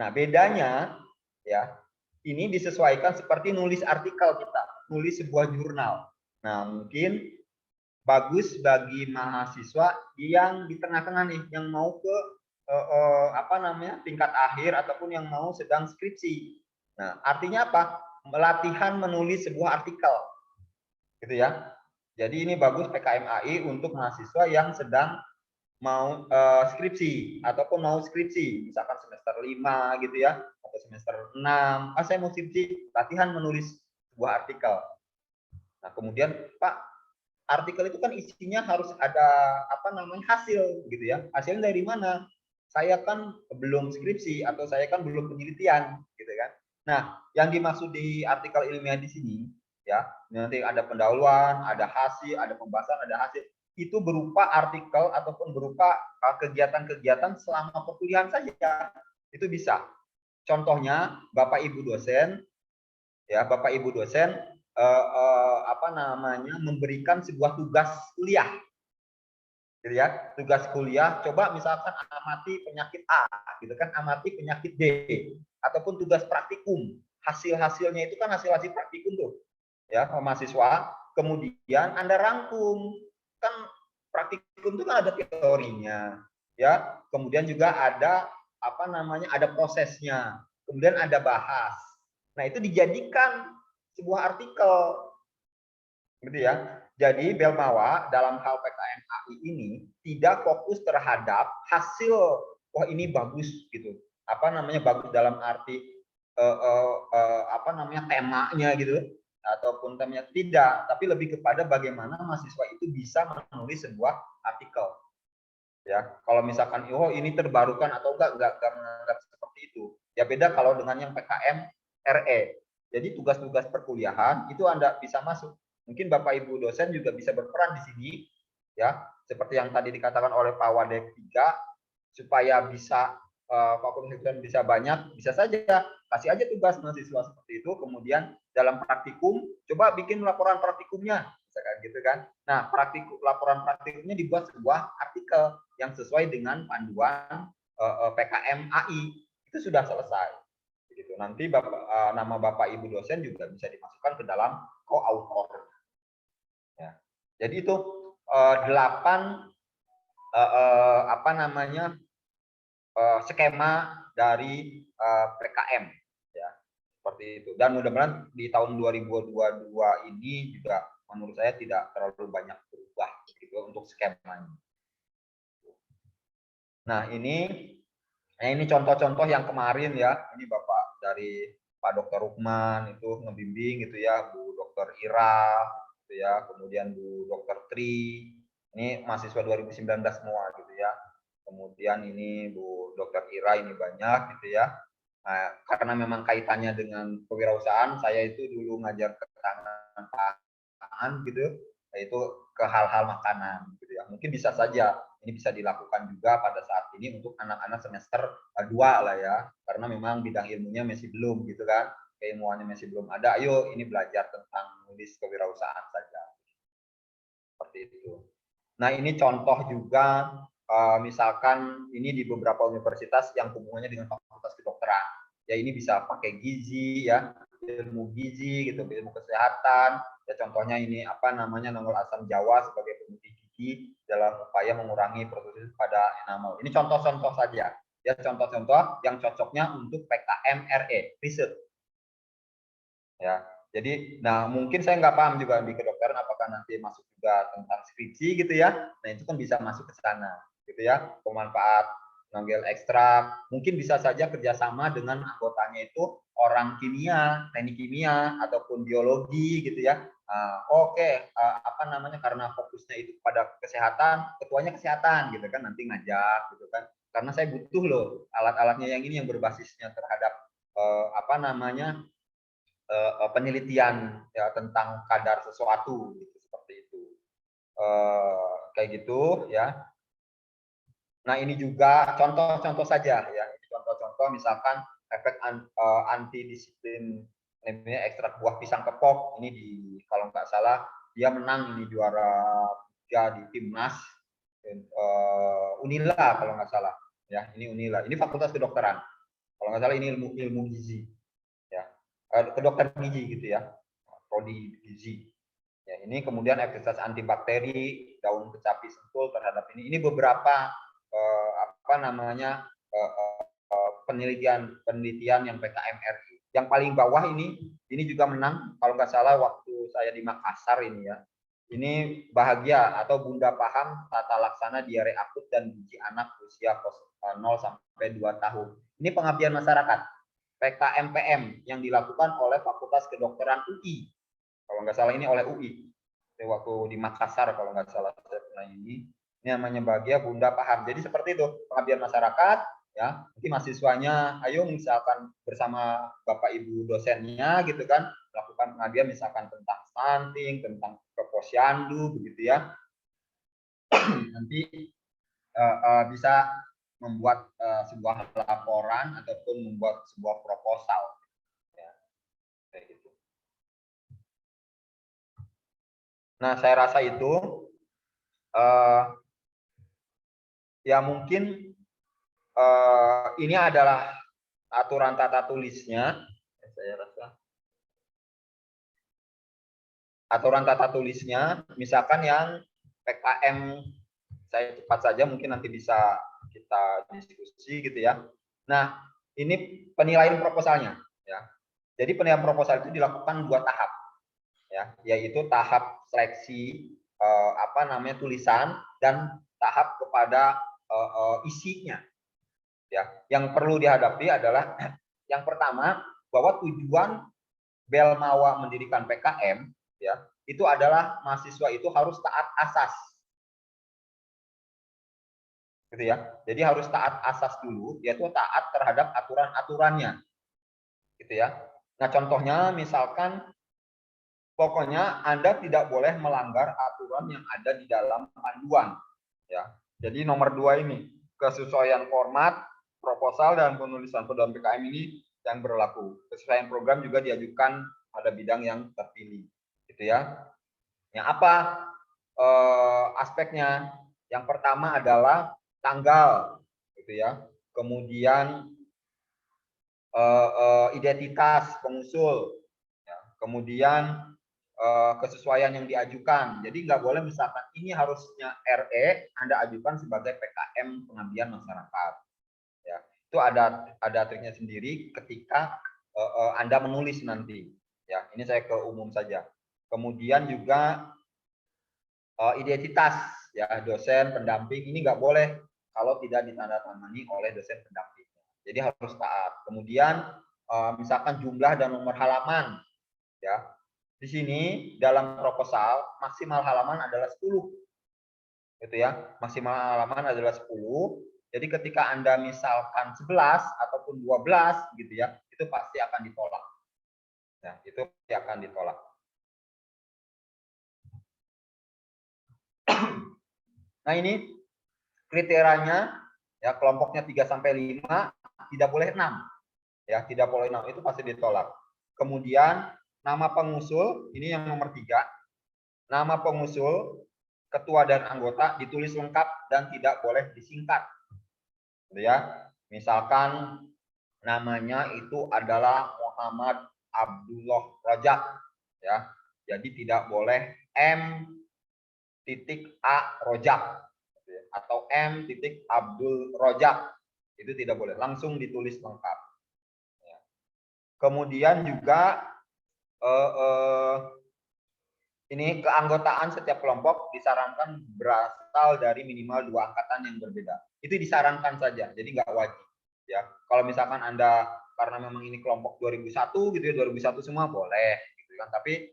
Nah, bedanya ya, ini disesuaikan seperti nulis artikel kita, nulis sebuah jurnal. Nah, mungkin bagus bagi mahasiswa yang di tengah-tengah nih, yang mau ke apa namanya, tingkat akhir ataupun yang mau sedang skripsi. Nah, artinya apa? Latihan menulis sebuah artikel. Gitu ya. Jadi ini bagus PKMAI untuk mahasiswa yang sedang mau skripsi ataupun mau skripsi, misalkan semester 5 gitu ya, atau semester 6. Saya mau skripsi, latihan menulis sebuah artikel. Nah, kemudian Pak, artikel itu kan isinya harus ada apa namanya hasil gitu ya. Hasilnya dari mana? Saya kan belum skripsi atau saya kan belum penelitian gitu kan. Nah, yang dimaksud di artikel ilmiah di sini ya, nanti ada pendahuluan, ada hasil, ada pembahasan, ada hasil. Itu berupa artikel ataupun berupa kegiatan-kegiatan selama perkuliahan saja. Itu bisa. Contohnya Bapak Ibu dosen ya, Bapak Ibu dosen apa namanya memberikan sebuah tugas kuliah gitu ya, tugas kuliah, coba misalkan amati penyakit A gitu kan, amati penyakit D, ataupun tugas praktikum, hasil-hasilnya itu kan hasil-hasil praktikum tuh ya mahasiswa, kemudian Anda rangkum, kan praktikum itu kan ada teorinya ya, kemudian juga ada apa namanya, ada prosesnya, kemudian ada bahas. Nah, itu dijadikan sebuah artikel gitu ya. Jadi Belmawa dalam hal PKM AI ini tidak fokus terhadap hasil, wah ini bagus gitu, apa namanya bagus dalam arti apa namanya temanya gitu, ataupun temanya tidak, tapi lebih kepada bagaimana mahasiswa itu bisa menulis sebuah artikel ya. Kalau misalkan oh ini terbarukan atau enggak menganggap seperti itu ya. Beda kalau dengan yang PKM RE, jadi tugas-tugas perkuliahan itu Anda bisa masuk. Mungkin Bapak Ibu dosen juga bisa berperan di sini ya, seperti yang tadi dikatakan oleh Pak Wadek 3, supaya bisa fakultas kedokteran bisa banyak, bisa saja kasih aja tugas mahasiswa seperti itu, kemudian dalam praktikum coba bikin laporan praktikumnya misalkan gitu kan. Nah, laporan praktikumnya dibuat sebuah artikel yang sesuai dengan panduan PKM AI, itu sudah selesai. Begitu. Nanti nama Bapak Ibu dosen juga bisa dimasukkan ke dalam co-author. Ya. Jadi itu 8 apa namanya skema dari PKM ya, seperti itu. Dan mudah-mudahan di tahun 2022 ini juga menurut saya tidak terlalu banyak berubah gitu untuk skemanya. Nah, ini contoh-contoh yang kemarin ya, ini Bapak dari Pak Dr. Rukman itu ngebimbing gitu ya, Bu Dr. Ira gitu ya, kemudian Bu Dr. Tri, ini mahasiswa 2019 semua gitu ya. Kemudian ini Bu Dr. Ira ini banyak gitu ya. Nah, karena memang kaitannya dengan kewirausahaan, saya itu dulu ngajar ketahanan pangan gitu, yaitu ke hal-hal makanan gitu ya. Mungkin bisa saja ini bisa dilakukan juga pada saat ini untuk anak-anak semester 2 lah ya, karena memang bidang ilmunya masih belum gitu kan, keilmuannya masih belum ada. Ayo ini belajar tentang nulis kewirausahaan saja, seperti itu. Nah, ini contoh juga misalkan ini di beberapa universitas yang hubungannya dengan fakultas kedokteran ya, ini bisa pakai gizi ya, ilmu gizi gitu, ilmu kesehatan ya. Contohnya ini apa namanya, nongol asam jawa sebagai pemutih gigi dalam upaya mengurangi proses pada enamel. Ini contoh-contoh saja ya, contoh-contoh yang cocoknya untuk PKM RE riset ya. Jadi, nah mungkin saya nggak paham juga di kedokteran apakah nanti masuk juga tentang skripsi gitu ya. Nah itu kan bisa masuk ke sana gitu ya. Pemanfaat nonggel ekstrak, mungkin bisa saja kerjasama dengan anggotanya itu orang kimia, teknik kimia ataupun biologi gitu ya. Oke, apa namanya, karena fokusnya itu pada kesehatan, ketuanya kesehatan gitu kan, nanti ngajak gitu kan. Karena saya butuh loh alat-alatnya yang ini yang berbasisnya terhadap apa namanya, penelitian ya tentang kadar sesuatu gitu, seperti itu kayak gitu ya. Nah, ini juga contoh-contoh saja ya, ini contoh-contoh misalkan efek antidisiplin namanya ekstrak buah pisang kepok, ini di kalau nggak salah dia menang, ini juara 3 di timnas Unila kalau nggak salah ya, ini Unila, ini fakultas kedokteran kalau nggak salah, ini ilmu gizi ya, kedokteran gizi gitu ya, prodi gizi ya. Ini kemudian efektivitas antibakteri daun kecapi sentul terhadap ini beberapa apa namanya penelitian yang PKM RI. Yang paling bawah ini juga menang kalau nggak salah waktu saya di Makassar ini ya. Ini bahagia atau Bunda paham tata laksana diare akut dan gizi anak usia 0 sampai 2 tahun. Ini pengabdian masyarakat. PKMPM yang dilakukan oleh Fakultas Kedokteran UI. Kalau nggak salah ini oleh UI. Waktu di Makassar kalau nggak salah saya pernah ini namanya Bahagia Bunda Paham. Jadi seperti itu, pengabdian masyarakat, ya. Nanti mahasiswanya, ayo misalkan bersama Bapak Ibu dosennya gitu kan, melakukan pengabdian misalkan tentang stunting, tentang keposyandu begitu ya. Nanti bisa membuat sebuah laporan ataupun membuat sebuah proposal. Ya, kayak gitu. Nah, saya rasa itu ya mungkin ini adalah aturan tata tulisnya. Saya rasa aturan tata tulisnya, misalkan yang PKM, saya cepat saja mungkin nanti bisa kita diskusi gitu ya. Nah, ini penilaian proposalnya ya. Jadi penilaian proposal itu dilakukan 2 tahap ya, yaitu tahap seleksi tulisan dan tahap kepada isinya ya. Yang perlu dihadapi adalah yang pertama bahwa tujuan Belmawa mendirikan PKM ya, itu adalah mahasiswa itu harus taat asas. Gitu ya. Jadi harus taat asas dulu, yaitu taat terhadap aturan-aturannya. Gitu ya. Nah, contohnya misalkan pokoknya Anda tidak boleh melanggar aturan yang ada di dalam panduan ya. Jadi nomor 2 ini, kesesuaian format, proposal dan penulisan program PKM ini yang berlaku. Kesesuaian program juga diajukan pada bidang yang terpilih. Gitu ya. Yang apa aspeknya? Yang pertama adalah tanggal, gitu ya. Kemudian identitas pengusul, ya. Kemudian kesesuaian yang diajukan. Jadi nggak boleh misalkan ini harusnya RE, Anda ajukan sebagai PKM pengabdian masyarakat. Ya, itu ada triknya sendiri ketika Anda menulis nanti. Ya, ini saya ke umum saja. Kemudian juga identitas ya dosen pendamping ini nggak boleh kalau tidak ditandatangani oleh dosen pendamping. Jadi harus taat. Kemudian misalkan jumlah dan nomor halaman ya. Di sini dalam proposal maksimal halaman adalah 10. Gitu ya. Maksimal halaman adalah 10. Jadi ketika Anda misalkan 11 ataupun 12 gitu ya, itu pasti akan ditolak. Ya, itu pasti akan ditolak. Nah, ini kriterianya ya, kelompoknya 3 sampai 5, tidak boleh 6. Ya, tidak boleh 6, itu pasti ditolak. Kemudian nama pengusul, ini yang nomor 3. Nama pengusul, ketua dan anggota ditulis lengkap dan tidak boleh disingkat. Gitu ya. Misalkan namanya itu adalah Muhammad Abdullah Rojak ya. Jadi tidak boleh M.A. Rojak atau M.Abdul Rojak. Itu tidak boleh, langsung ditulis lengkap. Ya. Kemudian juga ini keanggotaan setiap kelompok disarankan berasal dari minimal 2 angkatan yang berbeda. Itu disarankan saja, jadi nggak wajib. Ya, kalau misalkan Anda karena memang ini kelompok 2001 gitu ya, 2001 semua boleh, gitu kan. Tapi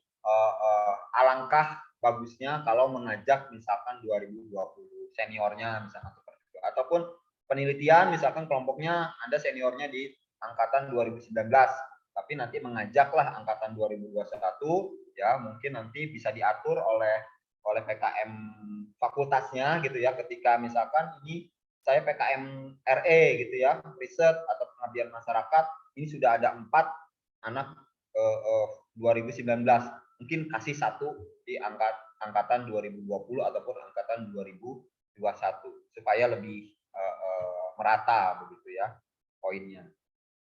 alangkah bagusnya kalau mengajak misalkan 2020 seniornya misalkan seperti itu. Ataupun penelitian misalkan kelompoknya Anda seniornya di angkatan 2019, tapi nanti mengajaklah angkatan 2021 ya, mungkin nanti bisa diatur oleh PKM fakultasnya gitu ya, ketika misalkan ini saya PKM RE gitu ya, riset atau pengabdian masyarakat, ini sudah ada 4 anak 2019, mungkin kasih 1 di angkatan 2020 ataupun angkatan 2021 supaya lebih merata begitu ya poinnya.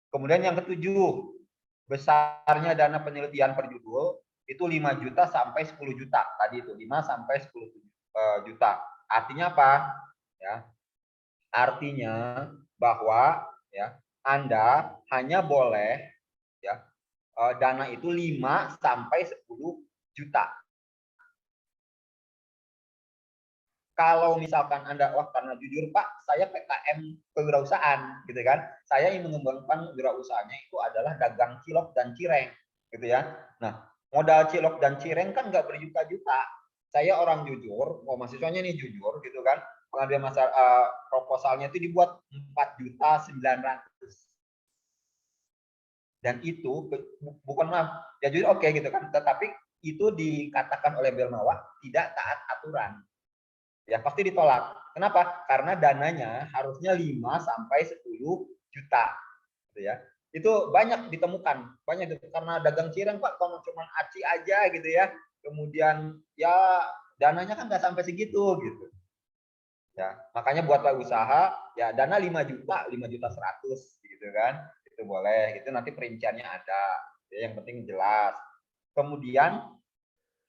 Kemudian yang ketujuh, besarnya dana penelitian per judul itu 5 juta sampai 10 juta. Tadi itu 5 sampai 10 juta. Artinya apa? Ya. Artinya bahwa ya Anda hanya boleh ya dana itu 5 sampai 10 juta. kalau misalkan Anda, wah karena jujur Pak, saya PKM kewirausahaan, gitu kan. Saya yang mengembangkan wirausahanya itu adalah dagang cilok dan cireng, gitu ya. Nah, modal cilok dan cireng kan nggak berjuta-juta. Saya orang jujur, mahasiswanya nih jujur, gitu kan. Pengambil proposalnya itu dibuat 4.900.000. Dan itu bukan maaf, ya jujur oke gitu kan. Tetapi itu dikatakan oleh Belmawa tidak taat aturan. Ya pasti ditolak. Kenapa? Karena dananya harusnya 5 sampai 10 juta, gitu ya. Itu banyak ditemukan, karena dagang cireng Pak, kalau cuma aci aja gitu ya. Kemudian ya dananya kan nggak sampai segitu gitu. Ya, makanya buatlah usaha ya dana 5 juta, 5.100.000 gitu kan. Itu boleh, itu nanti perinciannya ada. Ya, yang penting jelas. Kemudian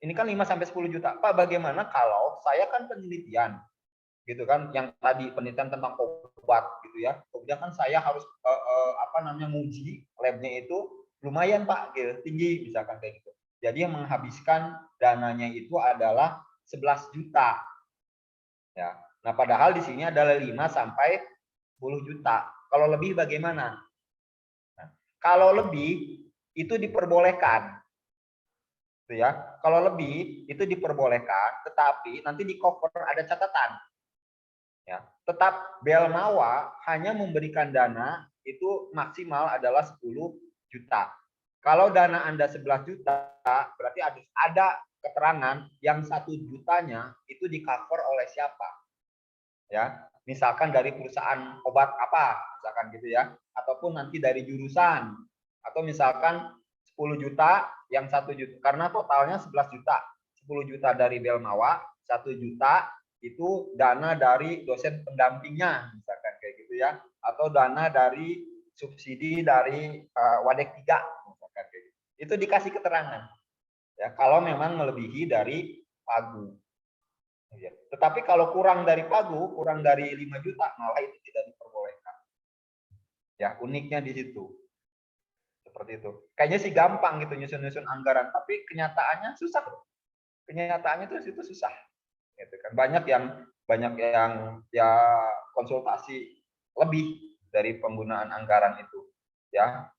ini kan 5 sampai 10 juta. Pak, bagaimana kalau saya kan penelitian gitu kan, yang tadi penelitian tentang obat gitu ya. Kemudian kan saya harus nguji labnya itu lumayan Pak, gitu, tinggi misalkan kayak gitu. Jadi yang menghabiskan dananya itu adalah 11 juta. Ya. Nah, padahal di sini adalah 5 sampai 10 juta. Kalau lebih bagaimana? Nah, kalau lebih itu diperbolehkan. Ya, kalau lebih itu diperbolehkan, tetapi nanti di cover ada catatan. Ya, tetap Belmawa hanya memberikan dana itu maksimal adalah 10 juta. Kalau dana Anda 11 juta, berarti ada keterangan yang 1 jutanya itu di cover oleh siapa? Ya, misalkan dari perusahaan obat apa, misalkan gitu ya, ataupun nanti dari jurusan, atau misalkan 10 juta, yang 1 juta, karena totalnya 11 juta. 10 juta dari Belmawa, 1 juta itu dana dari dosen pendampingnya, misalkan kayak gitu ya, atau dana dari subsidi dari Wadek 3, misalkan kayak gitu. Itu dikasih keterangan. Ya, kalau memang melebihi dari pagu. Ya. Tetapi kalau kurang dari pagu, kurang dari 5 juta, malah itu tidak diperbolehkan. Ya, uniknya di situ. Seperti itu. Kayaknya sih gampang gitu nyusun-nyusun anggaran, tapi kenyataannya susah. Kenyataannya itu susah. Gitu kan. Banyak yang ya konsultasi lebih dari penggunaan anggaran itu. Ya,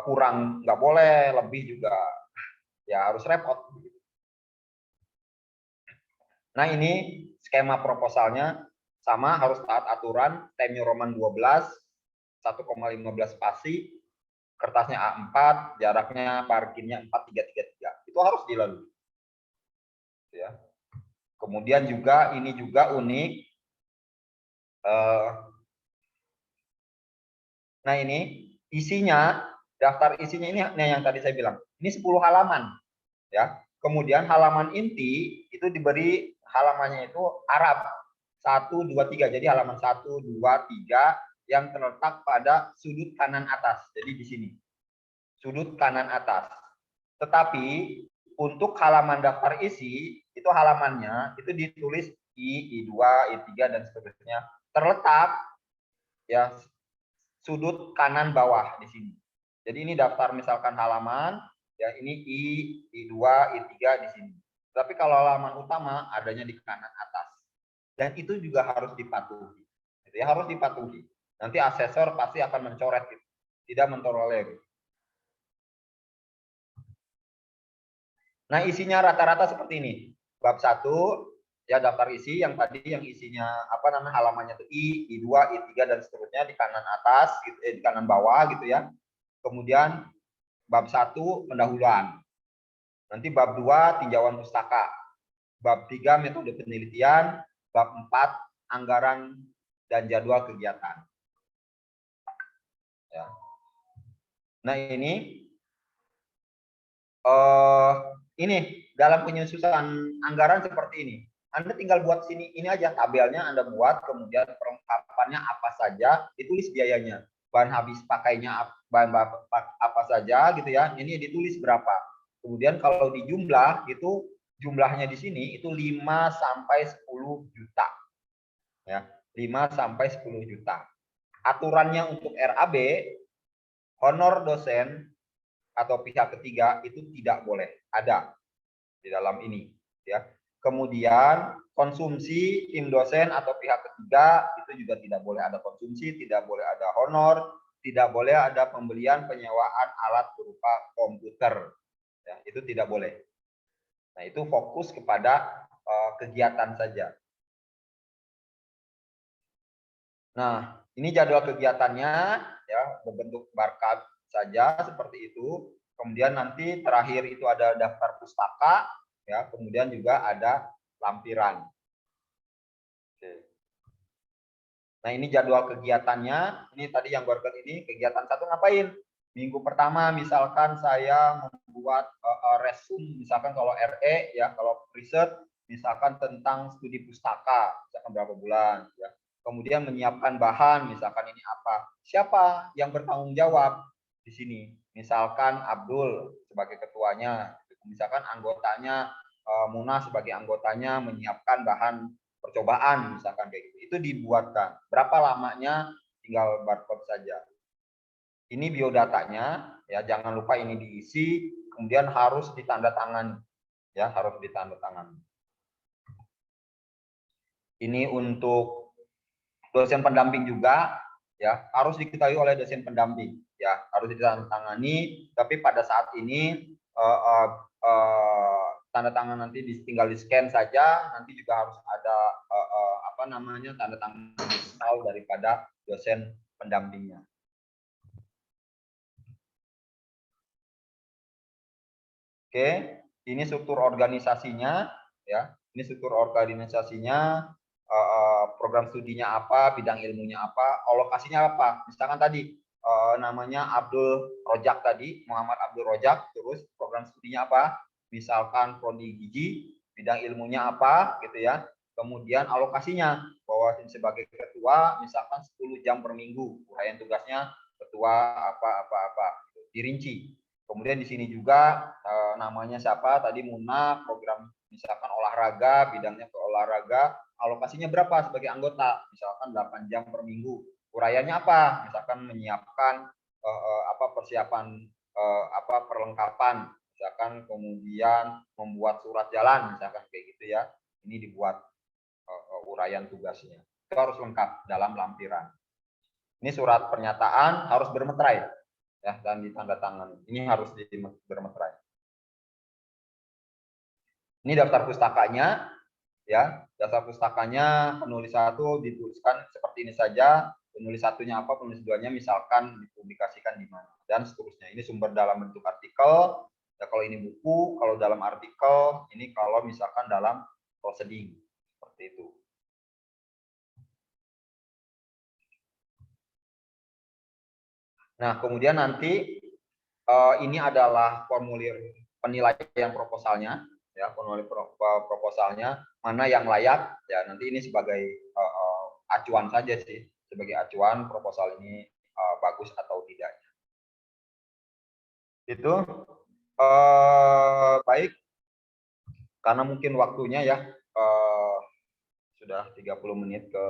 kurang nggak boleh, lebih juga ya harus repot. Nah, ini skema proposalnya sama, harus taat aturan, temnya Roman 12, 1,15 spasi, kertasnya A4, jaraknya parkirnya 4,333. Itu harus dilalui. Ya. Kemudian juga ini juga unik. Nah, ini isinya, daftar isinya ini yang tadi saya bilang. Ini 10 halaman, ya. Kemudian halaman inti itu diberi halamannya itu Arab 1, 2, 3. Jadi halaman 1, 2, 3 yang terletak pada sudut kanan atas. Jadi di sini. Sudut kanan atas. Tetapi untuk halaman daftar isi, itu halamannya itu ditulis I2, I3 dan seterusnya. Terletak ya sudut kanan bawah di sini. Jadi ini daftar misalkan halaman, ya ini I2, I3 di sini. Tapi kalau halaman utama adanya di kanan atas. Dan itu juga harus dipatuhi. Jadi harus dipatuhi. Nanti asesor pasti akan mencoret gitu. Tidak mentolerir. Nah, isinya rata-rata seperti ini. Bab 1 ya daftar isi yang tadi yang isinya halamannya itu I2, I3 dan seterusnya di kanan atas gitu, di kanan bawah gitu ya. Kemudian bab 1 pendahuluan. Nanti bab 2 tinjauan pustaka. Bab 3 metode penelitian, bab 4 anggaran dan jadwal kegiatan. Ya. Nah, ini dalam penyusunan anggaran seperti ini. Anda tinggal buat sini, ini aja tabelnya Anda buat, kemudian perlengkapannya apa saja, ditulis biayanya. Bahan habis pakainya bahan apa saja gitu ya. Ini ditulis berapa. Kemudian kalau di jumlah itu jumlahnya di sini itu 5 sampai 10 juta. Ya, 5 sampai 10 juta. Aturannya untuk RAB, honor dosen atau pihak ketiga itu tidak boleh ada di dalam ini ya. Kemudian konsumsi tim dosen atau pihak ketiga itu juga tidak boleh ada konsumsi, tidak boleh ada honor, tidak boleh ada pembelian penyewaan alat berupa komputer. Ya, itu tidak boleh. Nah, itu fokus kepada kegiatan saja. Nah, ini jadwal kegiatannya ya, berbentuk barcode saja seperti itu. Kemudian nanti terakhir itu ada daftar pustaka, ya, kemudian juga ada lampiran. Oke. Nah, ini jadwal kegiatannya. Ini tadi yang barcode ini, kegiatan satu ngapain? Minggu pertama misalkan saya membuat resume, misalkan kalau RE ya, kalau riset misalkan tentang studi pustaka, misalkan berapa bulan ya. Kemudian menyiapkan bahan, misalkan ini apa? Siapa yang bertanggung jawab di sini? Misalkan Abdul sebagai ketuanya, misalkan anggotanya Muna sebagai anggotanya menyiapkan bahan percobaan, misalkan kayak gitu. Itu dibuatkan. Berapa lamanya? Tinggal barcode saja. Ini biodatanya, ya jangan lupa ini diisi, kemudian harus ditandatangani, ya harus ditandatangani. Ini untuk dosen pendamping juga, ya harus diketahui oleh dosen pendamping, ya harus ditandatangani. Tapi pada saat ini tanda tangan nanti tinggal di scan saja, nanti juga harus ada tanda tangan daripada dosen pendampingnya. Oke, ini struktur organisasinya, ya. Ini struktur organisasinya, program studinya apa, bidang ilmunya apa, alokasinya apa. Misalkan tadi namanya Abdul Rojak tadi, Muhammad Abdul Rojak, terus program studinya apa? Misalkan prodi gizi, bidang ilmunya apa, gitu ya. Kemudian alokasinya, bahwa sebagai ketua, misalkan 10 jam per minggu, uraian tugasnya ketua apa, dirinci. Kemudian di sini juga namanya siapa tadi Muna, program misalkan olahraga, bidangnya ke olahraga, alokasinya berapa sebagai anggota? Misalkan 8 jam per minggu. Uraiannya apa? Misalkan menyiapkan persiapan perlengkapan, misalkan kemudian membuat surat jalan, misalkan kayak gitu ya. Ini dibuat uraian tugasnya. Itu harus lengkap dalam lampiran. Ini surat pernyataan harus bermeterai. Ya, dan ditandatangani. Ini harus bermeterai. Ini daftar pustakanya, ya. Daftar pustakanya penulis 1 dituliskan seperti ini saja. Penulis 1-nya apa, penulis 2-nya misalkan dipublikasikan di mana dan seterusnya. Ini sumber dalam bentuk artikel. Ya, kalau ini buku, kalau dalam artikel, ini kalau misalkan dalam proceeding seperti itu. Nah, kemudian nanti ini adalah formulir penilaian proposalnya, ya formulir proposalnya mana yang layak, ya nanti ini sebagai acuan saja sih, sebagai acuan proposal ini bagus atau tidaknya. Itu baik, karena mungkin waktunya ya sudah 30 menit ke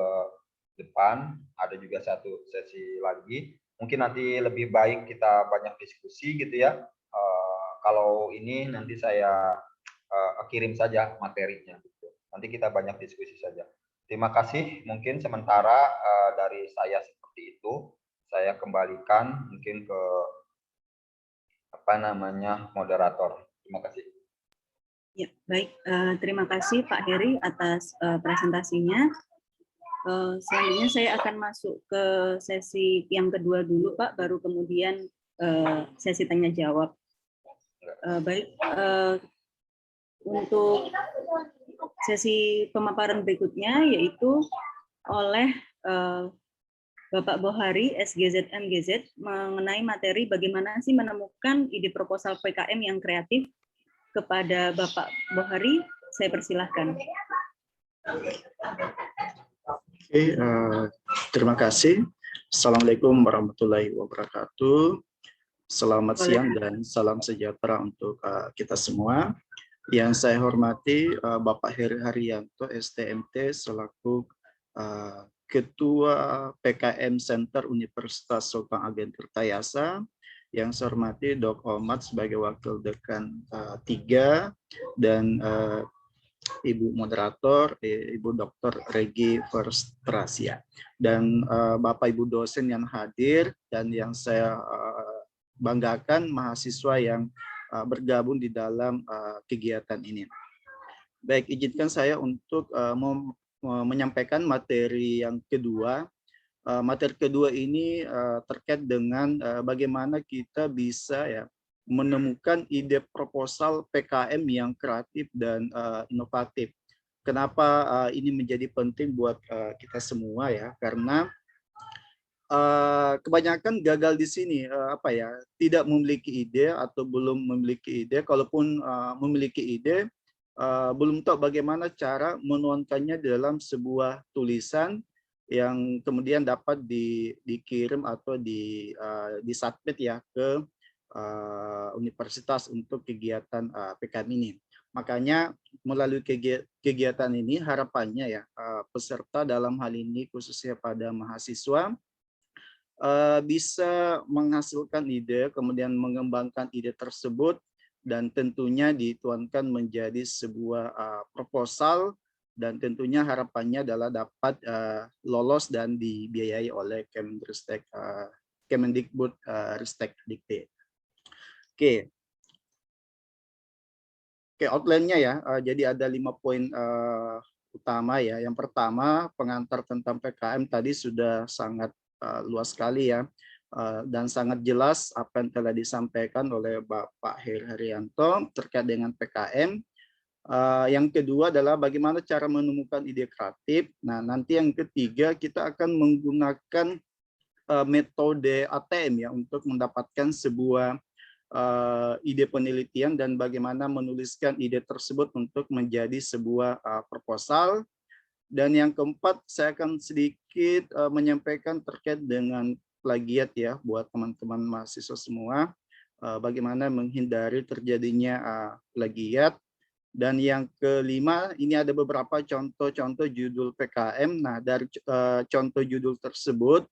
depan, ada juga satu sesi lagi. Mungkin nanti lebih baik kita banyak diskusi gitu ya. Kalau ini nanti saya kirim saja materinya. Gitu. Nanti kita banyak diskusi saja. Terima kasih. Mungkin sementara dari saya seperti itu. Saya kembalikan mungkin ke moderator. Terima kasih. Ya, baik. Terima kasih Pak Heri atas presentasinya. Selanjutnya saya akan masuk ke sesi yang kedua dulu, Pak, baru kemudian sesi tanya jawab. Baik, untuk sesi pemaparan berikutnya yaitu oleh Bapak Bohari, SGZ MGZ, mengenai materi bagaimana sih menemukan ide proposal PKM yang kreatif. Kepada Bapak Bohari, saya persilahkan. Oke, terima kasih. Assalamualaikum warahmatullahi wabarakatuh. Selamat siang dan salam sejahtera untuk kita semua. Yang saya hormati Bapak Heri Haryanto, STMT, selaku Ketua PKM Center Universitas Sultan Ageng Tirtayasa. Yang saya hormati Dok Omat sebagai Wakil Dekan 3 dan Ibu moderator, Ibu Dr. Regi Verstrasia, dan Bapak Ibu dosen yang hadir, dan yang saya banggakan mahasiswa yang bergabung di dalam kegiatan ini. Baik, izinkan saya untuk menyampaikan materi yang kedua. Materi kedua ini terkait dengan bagaimana kita bisa ya menemukan ide proposal PKM yang kreatif dan inovatif. Kenapa ini menjadi penting buat kita semua ya? Karena kebanyakan gagal di sini tidak memiliki ide atau belum memiliki ide. Kalaupun memiliki ide, belum tahu bagaimana cara menuangkannya dalam sebuah tulisan yang kemudian dapat dikirim atau disubmit ya ke universitas untuk kegiatan PKM ini. Makanya melalui kegiatan ini harapannya ya peserta dalam hal ini khususnya pada mahasiswa bisa menghasilkan ide, kemudian mengembangkan ide tersebut, dan tentunya dituangkan menjadi sebuah proposal, dan tentunya harapannya adalah dapat lolos dan dibiayai oleh Kemendikbud Ristek Dikti. Oke, outline-nya ya. Jadi ada 5 poin utama ya. Yang pertama, pengantar tentang PKM tadi sudah sangat luas sekali ya. Dan sangat jelas apa yang telah disampaikan oleh Bapak Heri Haryanto terkait dengan PKM. Yang kedua adalah bagaimana cara menemukan ide kreatif. Nah, nanti yang ketiga kita akan menggunakan metode ATM ya untuk mendapatkan sebuah ide penelitian dan bagaimana menuliskan ide tersebut untuk menjadi sebuah proposal. Dan yang keempat, saya akan sedikit menyampaikan terkait dengan plagiat ya buat teman-teman mahasiswa semua, bagaimana menghindari terjadinya plagiat. Dan yang kelima, ini ada beberapa contoh-contoh judul PKM. Nah, dari contoh judul tersebut,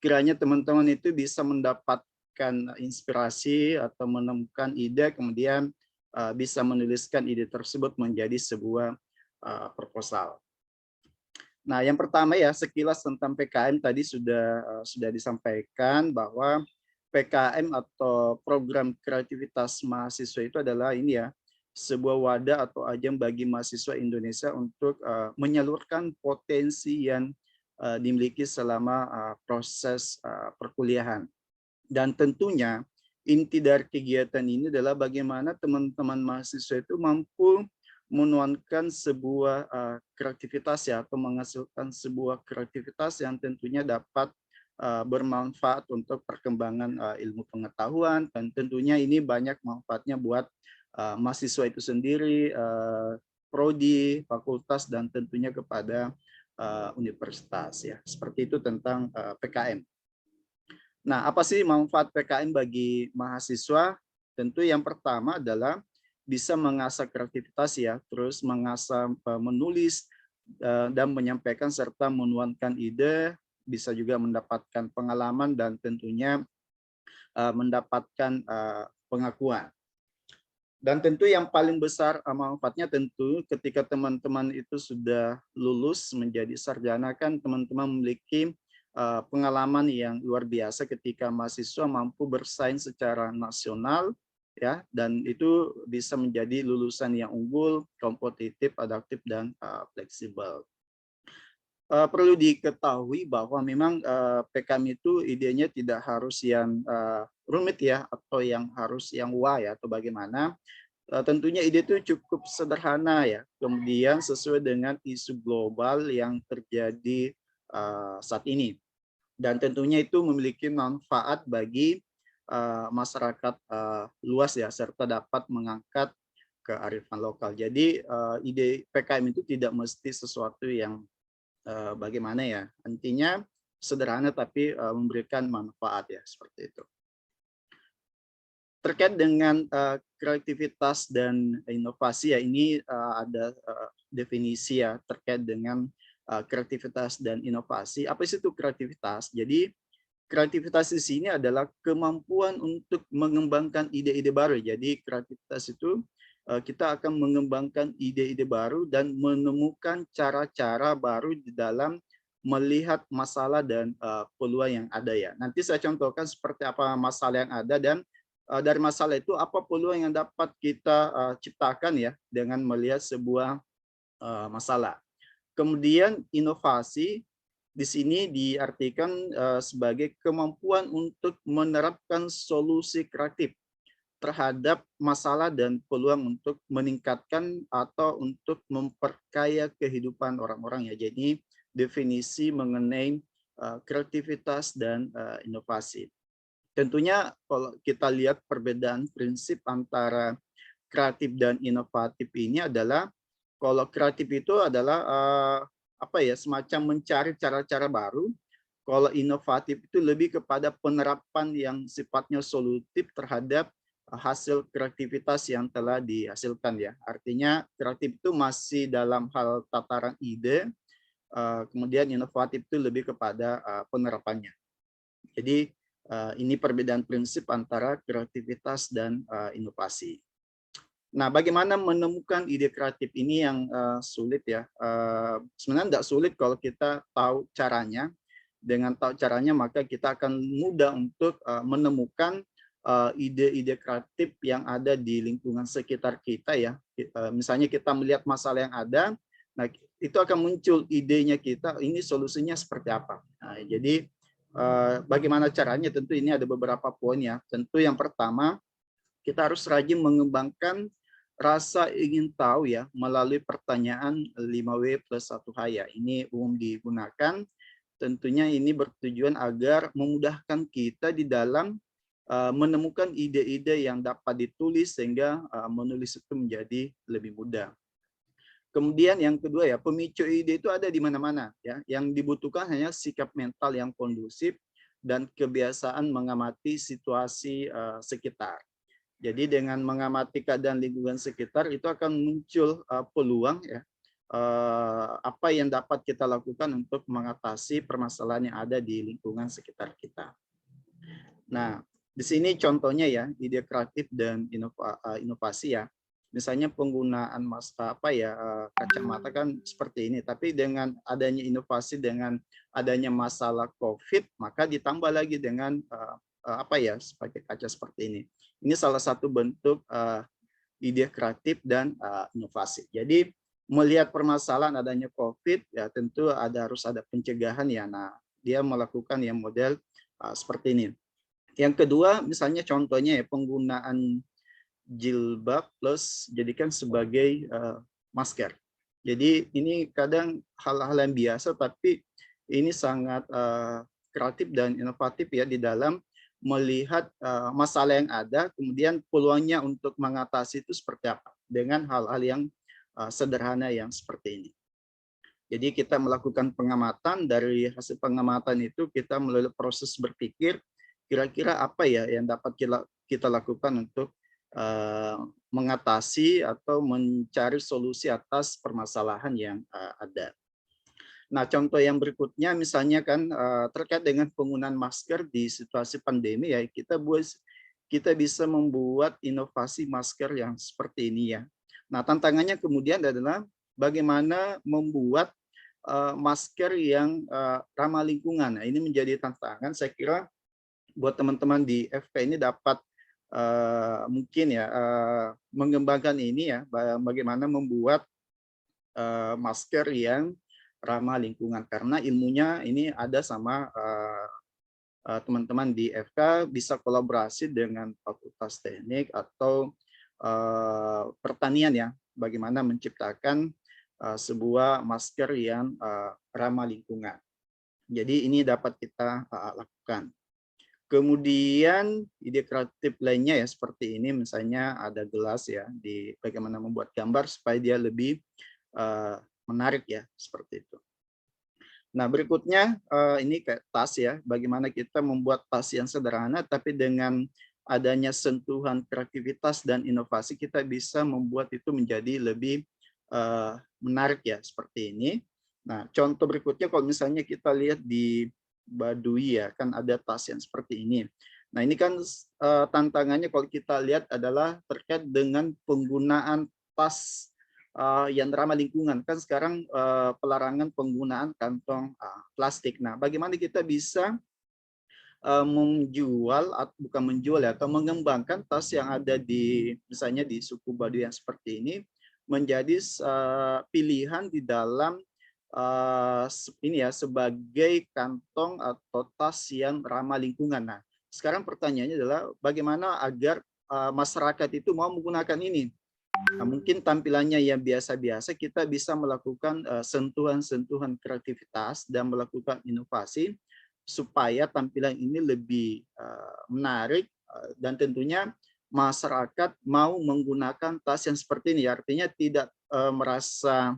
kiranya teman-teman itu bisa mendapatkan inspirasi atau menemukan ide, kemudian bisa menuliskan ide tersebut menjadi sebuah proposal. Nah, yang pertama ya sekilas tentang PKM tadi sudah disampaikan bahwa PKM atau program kreativitas mahasiswa itu adalah ini ya, sebuah wadah atau ajang bagi mahasiswa Indonesia untuk menyalurkan potensi yang dimiliki selama proses perkuliahan. Dan tentunya inti dari kegiatan ini adalah bagaimana teman-teman mahasiswa itu mampu menuangkan sebuah kreativitas ya, atau menghasilkan sebuah kreativitas yang tentunya dapat bermanfaat untuk perkembangan ilmu pengetahuan, dan tentunya ini banyak manfaatnya buat mahasiswa itu sendiri, prodi, fakultas, dan tentunya kepada universitas ya. Seperti itu tentang PKM. Nah, apa sih manfaat PKM bagi mahasiswa? Tentu yang pertama adalah bisa mengasah kreativitas ya, terus mengasah menulis dan menyampaikan serta menuangkan ide, bisa juga mendapatkan pengalaman dan tentunya mendapatkan pengakuan. Dan tentu yang paling besar manfaatnya tentu ketika teman-teman itu sudah lulus menjadi sarjana, kan teman-teman memiliki pengalaman yang luar biasa ketika mahasiswa mampu bersaing secara nasional ya, dan itu bisa menjadi lulusan yang unggul, kompetitif, adaptif, dan fleksibel. Perlu diketahui bahwa memang PKM itu idenya tidak harus yang rumit ya, atau yang harus yang wah ya, atau bagaimana. Tentunya ide itu cukup sederhana ya, kemudian sesuai dengan isu global yang terjadi saat ini. Dan tentunya itu memiliki manfaat bagi masyarakat luas ya, serta dapat mengangkat kearifan lokal. Jadi ide PKM itu tidak mesti sesuatu yang bagaimana ya, intinya sederhana tapi memberikan manfaat ya, seperti itu. Terkait dengan kreativitas dan inovasi ya, ini ada definisi ya terkait dengan kreativitas dan inovasi. Apa sih itu kreativitas? Jadi kreativitas di sini adalah kemampuan untuk mengembangkan ide-ide baru. Jadi kreativitas itu kita akan mengembangkan ide-ide baru dan menemukan cara-cara baru di dalam melihat masalah dan peluang yang ada ya. Nanti saya contohkan seperti apa masalah yang ada dan dari masalah itu apa peluang yang dapat kita ciptakan ya dengan melihat sebuah masalah. Kemudian inovasi di sini diartikan sebagai kemampuan untuk menerapkan solusi kreatif terhadap masalah dan peluang untuk meningkatkan atau untuk memperkaya kehidupan orang-orang ya. Jadi definisi mengenai kreativitas dan inovasi. Tentunya kalau kita lihat perbedaan prinsip antara kreatif dan inovatif ini adalah kalau kreatif itu adalah semacam mencari cara-cara baru. Kalau inovatif itu lebih kepada penerapan yang sifatnya solutif terhadap hasil kreativitas yang telah dihasilkan ya. Artinya kreatif itu masih dalam hal tataran ide, kemudian inovatif itu lebih kepada penerapannya. Jadi ini perbedaan prinsip antara kreativitas dan inovasi. Nah, bagaimana menemukan ide kreatif ini yang sulit ya? Sebenarnya tidak sulit kalau kita tahu caranya. Dengan tahu caranya, maka kita akan mudah untuk menemukan ide-ide kreatif yang ada di lingkungan sekitar kita ya. Misalnya kita melihat masalah yang ada, nah itu akan muncul idenya kita, ini solusinya seperti apa. Nah, jadi bagaimana caranya? Tentu ini ada beberapa poin ya. Tentu yang pertama, kita harus rajin mengembangkan rasa ingin tahu ya melalui pertanyaan 5W plus 1H ya. Ini umum digunakan. Tentunya ini bertujuan agar memudahkan kita di dalam menemukan ide-ide yang dapat ditulis sehingga menulis itu menjadi lebih mudah. Kemudian yang kedua ya, pemicu ide itu ada di mana-mana ya. Yang dibutuhkan hanya sikap mental yang kondusif dan kebiasaan mengamati situasi sekitar. Jadi dengan mengamati keadaan lingkungan sekitar itu akan muncul peluang ya. Apa yang dapat kita lakukan untuk mengatasi permasalahan yang ada di lingkungan sekitar kita. Nah, di sini contohnya ya, ide kreatif dan inovasi ya. Misalnya penggunaan kacamata kan seperti ini, tapi dengan adanya inovasi dengan adanya masalah COVID, maka ditambah lagi dengan sebagai kaca seperti ini. Ini salah satu bentuk ide kreatif dan inovasi. Jadi melihat permasalahan adanya COVID ya tentu harus ada pencegahan ya. Nah, dia melakukan yang model seperti ini. Yang kedua, misalnya contohnya ya penggunaan jilbab plus jadikan sebagai masker. Jadi ini kadang hal-hal yang biasa, tapi ini sangat kreatif dan inovatif ya di dalam melihat masalah yang ada, kemudian peluangnya untuk mengatasi itu seperti apa dengan hal-hal yang sederhana yang seperti ini. Jadi kita melakukan pengamatan, dari hasil pengamatan itu kita melalui proses berpikir kira-kira apa ya yang dapat kita lakukan untuk mengatasi atau mencari solusi atas permasalahan yang ada. Nah, contoh yang berikutnya misalnya kan terkait dengan penggunaan masker di situasi pandemi ya, kita bisa membuat inovasi masker yang seperti ini ya. Nah, tantangannya kemudian adalah bagaimana membuat masker yang ramah lingkungan. Nah, ini menjadi tantangan saya kira buat teman-teman di FK ini dapat mungkin ya mengembangkan ini ya, bagaimana membuat masker yang ramah lingkungan, karena ilmunya ini ada sama teman-teman di FK, bisa kolaborasi dengan Fakultas Teknik atau pertanian ya, bagaimana menciptakan sebuah masker yang ramah lingkungan. Jadi ini dapat kita lakukan. Kemudian ide kreatif lainnya ya seperti ini, misalnya ada gelas ya, di bagaimana membuat gambar supaya dia lebih menarik ya, seperti itu. Nah, berikutnya ini kayak tas ya, bagaimana kita membuat tas yang sederhana tapi dengan adanya sentuhan kreativitas dan inovasi kita bisa membuat itu menjadi lebih menarik ya, seperti ini. Nah, contoh berikutnya kalau misalnya kita lihat di Baduy ya, kan ada tas yang seperti ini. Nah, ini kan tantangannya kalau kita lihat adalah terkait dengan penggunaan tas yang ramah lingkungan. Kan sekarang pelarangan penggunaan kantong plastik. Nah, bagaimana kita bisa menjual, bukan menjual ya, atau mengembangkan tas yang ada di misalnya di suku Baduy yang seperti ini menjadi pilihan di dalam ini ya sebagai kantong atau tas yang ramah lingkungan. Nah, sekarang pertanyaannya adalah bagaimana agar masyarakat itu mau menggunakan ini. Nah, mungkin tampilannya yang biasa-biasa, kita bisa melakukan sentuhan-sentuhan kreativitas dan melakukan inovasi supaya tampilan ini lebih menarik dan tentunya masyarakat mau menggunakan tas yang seperti ini. Artinya tidak merasa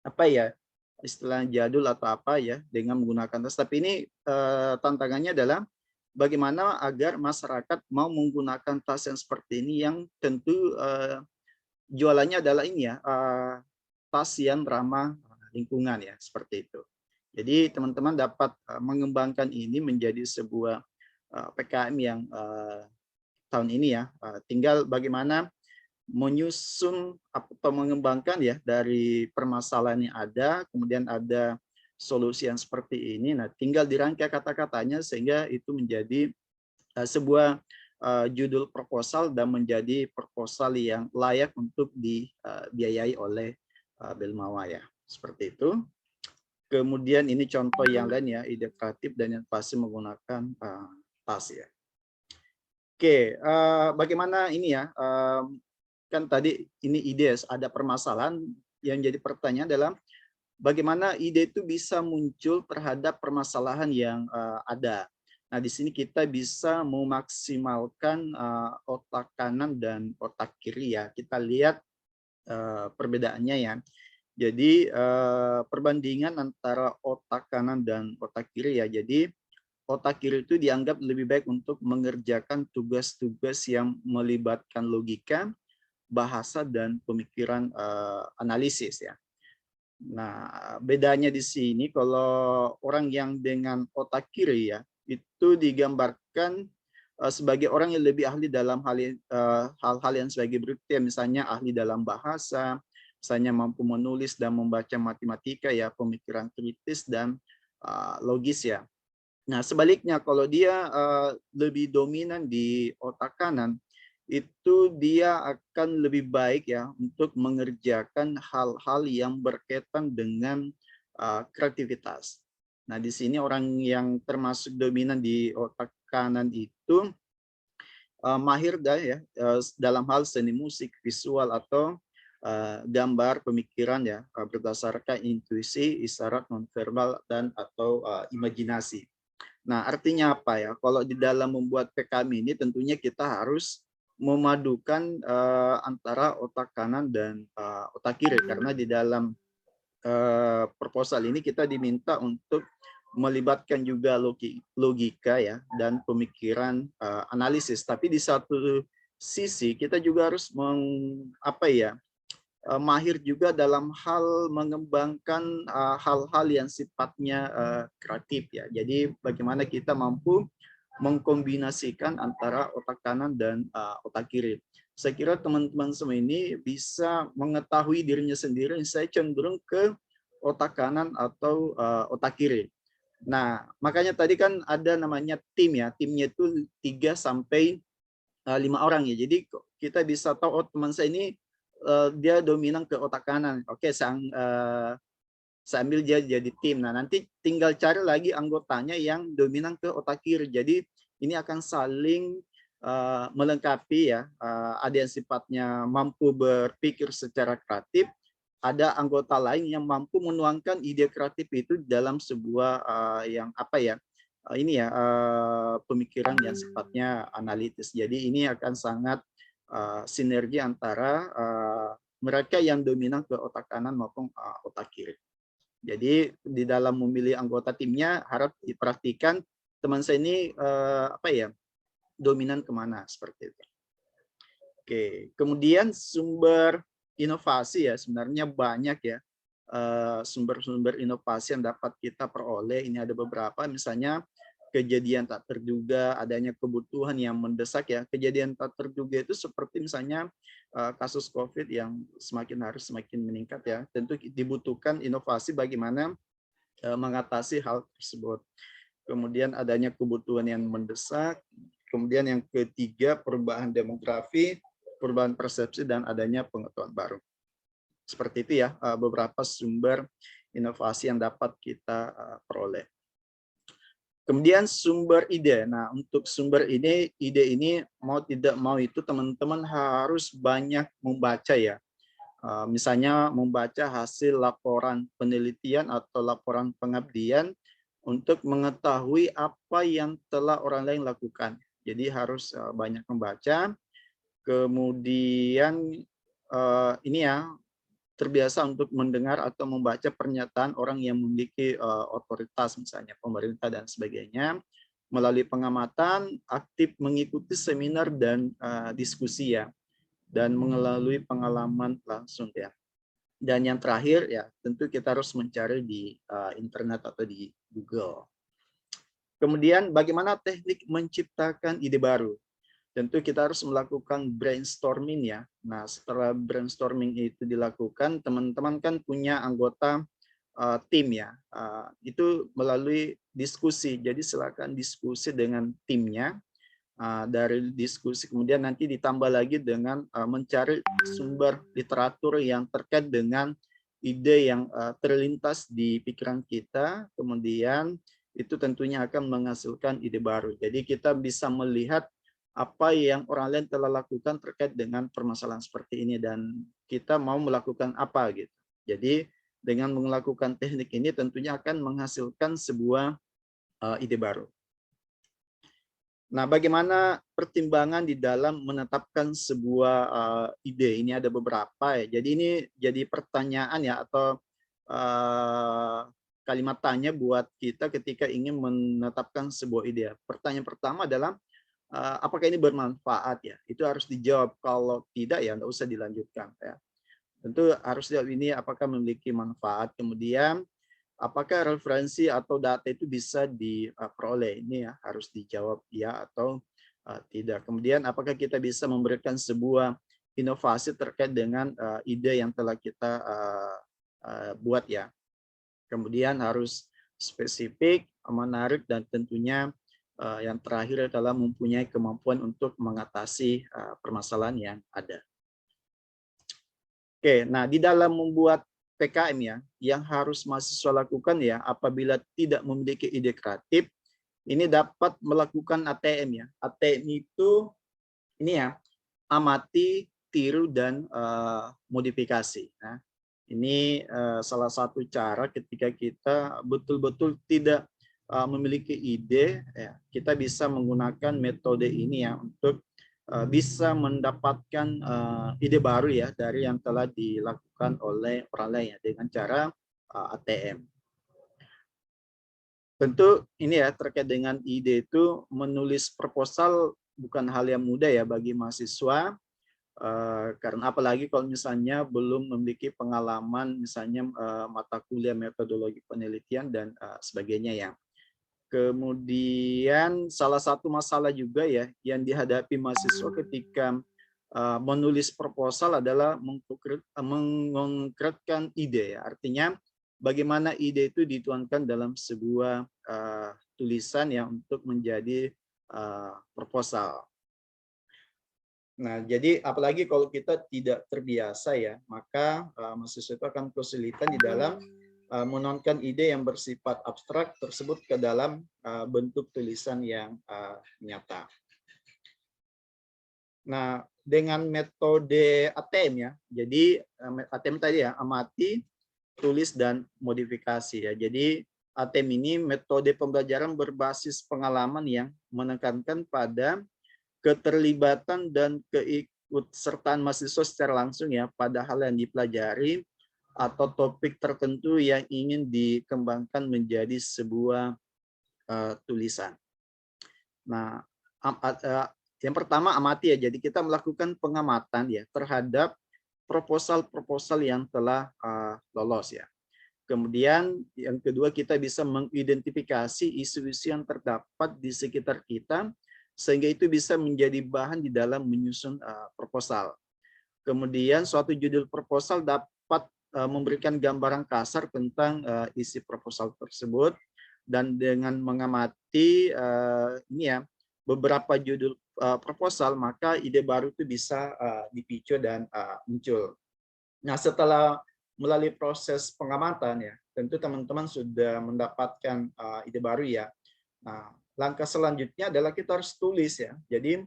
apa ya istilah jadul atau apa ya dengan menggunakan tas. Tapi ini tantangannya adalah bagaimana agar masyarakat mau menggunakan tas yang seperti ini yang tentu jualannya adalah ini ya tas yang ramah lingkungan ya seperti itu. Jadi teman-teman dapat mengembangkan ini menjadi sebuah PKM yang tahun ini ya. Tinggal bagaimana menyusun atau mengembangkan ya dari permasalahan yang ada, kemudian ada solusi yang seperti ini. Nah, tinggal dirangkai kata-katanya sehingga itu menjadi sebuah judul proposal dan menjadi proposal yang layak untuk dibiayai oleh Belmawa ya. Seperti itu. Kemudian ini contoh yang lain ya, ide kreatif dan inovasi menggunakan tas ya. Oke, bagaimana ini ya? Kan tadi ini ide, ada permasalahan yang jadi pertanyaan adalah bagaimana ide itu bisa muncul terhadap permasalahan yang ada. Nah, di sini kita bisa memaksimalkan otak kanan dan otak kiri ya. Kita lihat perbedaannya ya. Jadi perbandingan antara otak kanan dan otak kiri ya. Jadi otak kiri itu dianggap lebih baik untuk mengerjakan tugas-tugas yang melibatkan logika, bahasa, dan pemikiran analisis ya. Nah, bedanya di sini kalau orang yang dengan otak kiri ya, itu digambarkan sebagai orang yang lebih ahli dalam hal-hal yang sebagai berikut ya, misalnya ahli dalam bahasa, misalnya mampu menulis dan membaca matematika ya, pemikiran kritis dan logis ya. Nah, sebaliknya kalau dia lebih dominan di otak kanan, itu dia akan lebih baik ya untuk mengerjakan hal-hal yang berkaitan dengan kreativitas. Nah, di sini orang yang termasuk dominan di otak kanan itu mahir ya dalam hal seni musik, visual atau gambar, pemikiran ya berdasarkan intuisi, isyarat nonverbal dan atau imajinasi. Nah, artinya apa ya? Kalau di dalam membuat PKM ini tentunya kita harus memadukan antara otak kanan dan otak kiri, karena di dalam proposal ini kita diminta untuk melibatkan juga logika ya dan pemikiran analisis. Tapi di satu sisi kita juga harus mahir juga dalam hal mengembangkan hal-hal yang sifatnya kreatif ya. Jadi bagaimana kita mampu mengkombinasikan antara otak kanan dan otak kiri. Saya kira teman-teman semua ini bisa mengetahui dirinya sendiri, saya cenderung ke otak kanan atau otak kiri. Nah, makanya tadi kan ada namanya tim ya. Timnya itu 3 sampai 5 orang ya. Jadi kita bisa tahu oh teman saya ini dia dominan ke otak kanan. Oke, saya ambil dia jadi tim. Nah, nanti tinggal cari lagi anggotanya yang dominan ke otak kiri. Jadi ini akan saling melengkapi ya. Ada yang sifatnya mampu berpikir secara kreatif, ada anggota lain yang mampu menuangkan ide kreatif itu dalam sebuah pemikiran yang sifatnya analitis. Jadi ini akan sangat sinergi antara mereka yang dominan ke otak kanan maupun otak kiri. Jadi di dalam memilih anggota timnya harap diperhatikan teman saya ini dominan kemana seperti itu. Oke, kemudian sumber inovasi ya sebenarnya banyak ya sumber-sumber inovasi yang dapat kita peroleh. Ini ada beberapa, misalnya kejadian tak terduga, adanya kebutuhan yang mendesak ya. Kejadian tak terduga itu seperti misalnya kasus COVID yang semakin meningkat ya. Tentu dibutuhkan inovasi bagaimana mengatasi hal tersebut. Kemudian adanya kebutuhan yang mendesak. Kemudian yang ketiga, perubahan demografi, perubahan persepsi, dan adanya pengetahuan baru. Seperti itu ya beberapa sumber inovasi yang dapat kita peroleh. Kemudian sumber ide. Nah, untuk sumber ide ini mau tidak mau itu teman-teman harus banyak membaca ya. Misalnya membaca hasil laporan penelitian atau laporan pengabdian untuk mengetahui apa yang telah orang lain lakukan. Jadi harus banyak membaca. Kemudian ini ya, terbiasa untuk mendengar atau membaca pernyataan orang yang memiliki otoritas, misalnya pemerintah dan sebagainya. Melalui pengamatan, aktif mengikuti seminar dan diskusi ya, dan melalui pengalaman langsung ya. Dan yang terakhir ya, tentu kita harus mencari di internet atau di Google. Kemudian bagaimana teknik menciptakan ide baru? Tentu kita harus melakukan brainstorming ya. Nah, setelah brainstorming itu dilakukan, teman-teman kan punya anggota tim ya. Itu melalui diskusi. Jadi silakan diskusi dengan timnya. Dari diskusi kemudian nanti ditambah lagi dengan mencari sumber literatur yang terkait dengan ide yang terlintas di pikiran kita. Kemudian itu tentunya akan menghasilkan ide baru. Jadi kita bisa melihat apa yang orang lain telah lakukan terkait dengan permasalahan seperti ini dan kita mau melakukan apa gitu. Jadi dengan melakukan teknik ini tentunya akan menghasilkan sebuah ide baru. Nah, bagaimana pertimbangan di dalam menetapkan sebuah ide? Ini ada beberapa ya. Jadi ini jadi pertanyaan ya atau kalimat tanya buat kita ketika ingin menetapkan sebuah ide. Pertanyaan pertama adalah apakah ini bermanfaat ya? Itu harus dijawab. Kalau tidak ya nggak usah dilanjutkan ya. Tentu harus jawab ini apakah memiliki manfaat. Kemudian apakah referensi atau data itu bisa diperoleh? Ini ya harus dijawab ya atau tidak. Kemudian apakah kita bisa memberikan sebuah inovasi terkait dengan ide yang telah kita buat ya. Kemudian harus spesifik, menarik, dan tentunya yang terakhir adalah mempunyai kemampuan untuk mengatasi permasalahan yang ada. Oke, nah di dalam membuat PKM ya, yang harus mahasiswa lakukan ya, apabila tidak memiliki ide kreatif, ini dapat melakukan ATM ya. ATM itu ini ya, amati, tiru, dan modifikasi. Nah, ini salah satu cara ketika kita betul-betul tidak memiliki ide, ya, kita bisa menggunakan metode ini ya untuk bisa mendapatkan ide baru ya dari yang telah dilakukan oleh orang lain ya, dengan cara ATM. Tentu ini ya terkait dengan ide itu menulis proposal bukan hal yang mudah ya bagi mahasiswa. Karena apalagi kalau misalnya belum memiliki pengalaman misalnya mata kuliah metodologi penelitian dan sebagainya ya. Kemudian salah satu masalah juga ya yang dihadapi mahasiswa ketika menulis proposal adalah mengkonkretkan ide ya. Artinya bagaimana ide itu dituangkan dalam sebuah tulisan ya untuk menjadi proposal. Nah, jadi apalagi kalau kita tidak terbiasa ya, maka mahasiswa itu akan kesulitan di dalam menuangkan ide yang bersifat abstrak tersebut ke dalam bentuk tulisan yang nyata. Nah, dengan metode ATM ya, jadi ATM tadi ya, amati, tulis, dan modifikasi ya. Jadi ATM ini metode pembelajaran berbasis pengalaman yang menekankan pada keterlibatan dan keikutsertaan mahasiswa secara langsung ya pada hal yang dipelajari atau topik tertentu yang ingin dikembangkan menjadi sebuah tulisan. Nah, yang pertama amati ya. Jadi kita melakukan pengamatan ya terhadap proposal-proposal yang telah lolos ya. Kemudian yang kedua, kita bisa mengidentifikasi isu-isu yang terdapat di sekitar kita, sehingga itu bisa menjadi bahan di dalam menyusun proposal. Kemudian suatu judul proposal dapat memberikan gambaran kasar tentang isi proposal tersebut, dan dengan mengamati ini ya beberapa judul proposal, maka ide baru itu bisa dipicu dan muncul. Nah, setelah melalui proses pengamatan ya, tentu teman-teman sudah mendapatkan ide baru ya. Nah, langkah selanjutnya adalah kita harus tulis ya. Jadi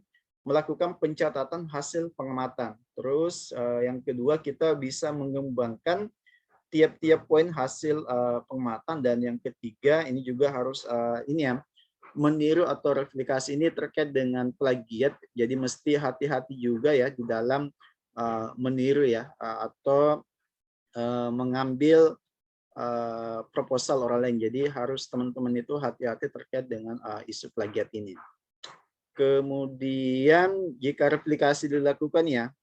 melakukan pencatatan hasil pengamatan. Terus yang kedua, kita bisa mengembangkan tiap-tiap poin hasil pengamatan, dan yang ketiga ini juga harus ini ya, meniru atau replikasi ini terkait dengan plagiat. Jadi mesti hati-hati juga ya di dalam meniru ya, atau mengambil proposal orang lain. Jadi harus teman-teman itu hati-hati terkait dengan isu plagiat ini. Kemudian jika replikasi dilakukan ya,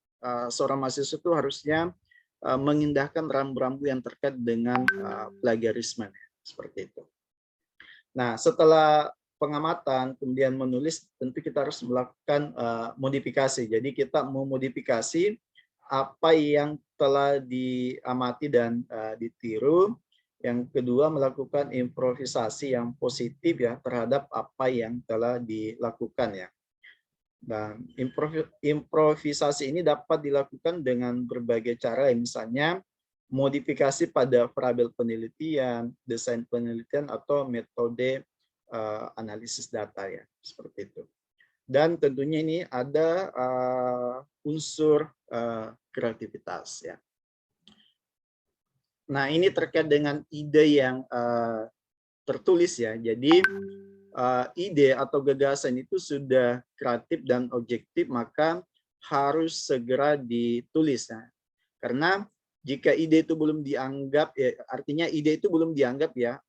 seorang mahasiswa itu harusnya mengindahkan rambu-rambu yang terkait dengan plagiarisme, seperti itu. Nah, setelah pengamatan kemudian menulis, tentu kita harus melakukan modifikasi. Jadi kita memodifikasi apa yang telah diamati dan ditiru. Yang kedua, melakukan improvisasi yang positif ya terhadap apa yang telah dilakukan ya. Dan improvisasi ini dapat dilakukan dengan berbagai cara, misalnya modifikasi pada variabel penelitian, desain penelitian, atau metode analisis data ya, seperti itu. Dan tentunya ini ada unsur kreativitas ya. Nah, ini terkait dengan ide yang tertulis ya. Jadi ide atau gagasan itu sudah kreatif dan objektif, maka harus segera ditulis. Nah, karena jika ide itu belum dianggap, ya, artinya ide itu belum dianggap ya,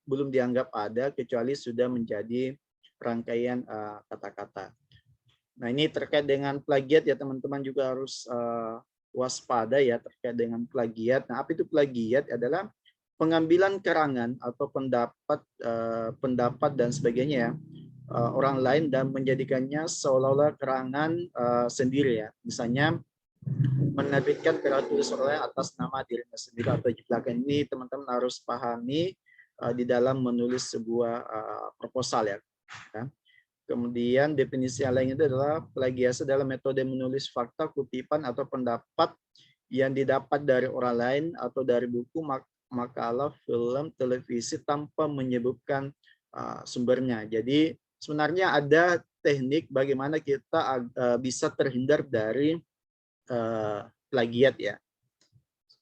belum dianggap ada kecuali sudah menjadi rangkaian kata-kata. Nah, ini terkait dengan plagiat ya, teman-teman juga harus waspada ya terkait dengan plagiat. Nah, apa itu plagiat? Adalah pengambilan karangan atau pendapat dan sebagainya ya, orang lain dan menjadikannya seolah-olah karangan sendiri ya. Misalnya menerbitkan karya tulis orang lain atas nama dirinya sendiri atau jiplakan. Ini teman-teman harus pahami di dalam menulis sebuah proposal ya. Kemudian definisi yang lain itu adalah plagiasi dalam metode menulis fakta, kutipan, atau pendapat yang didapat dari orang lain atau dari buku, makalah, film, televisi tanpa menyebutkan sumbernya. Jadi sebenarnya ada teknik bagaimana kita bisa terhindar dari plagiat ya.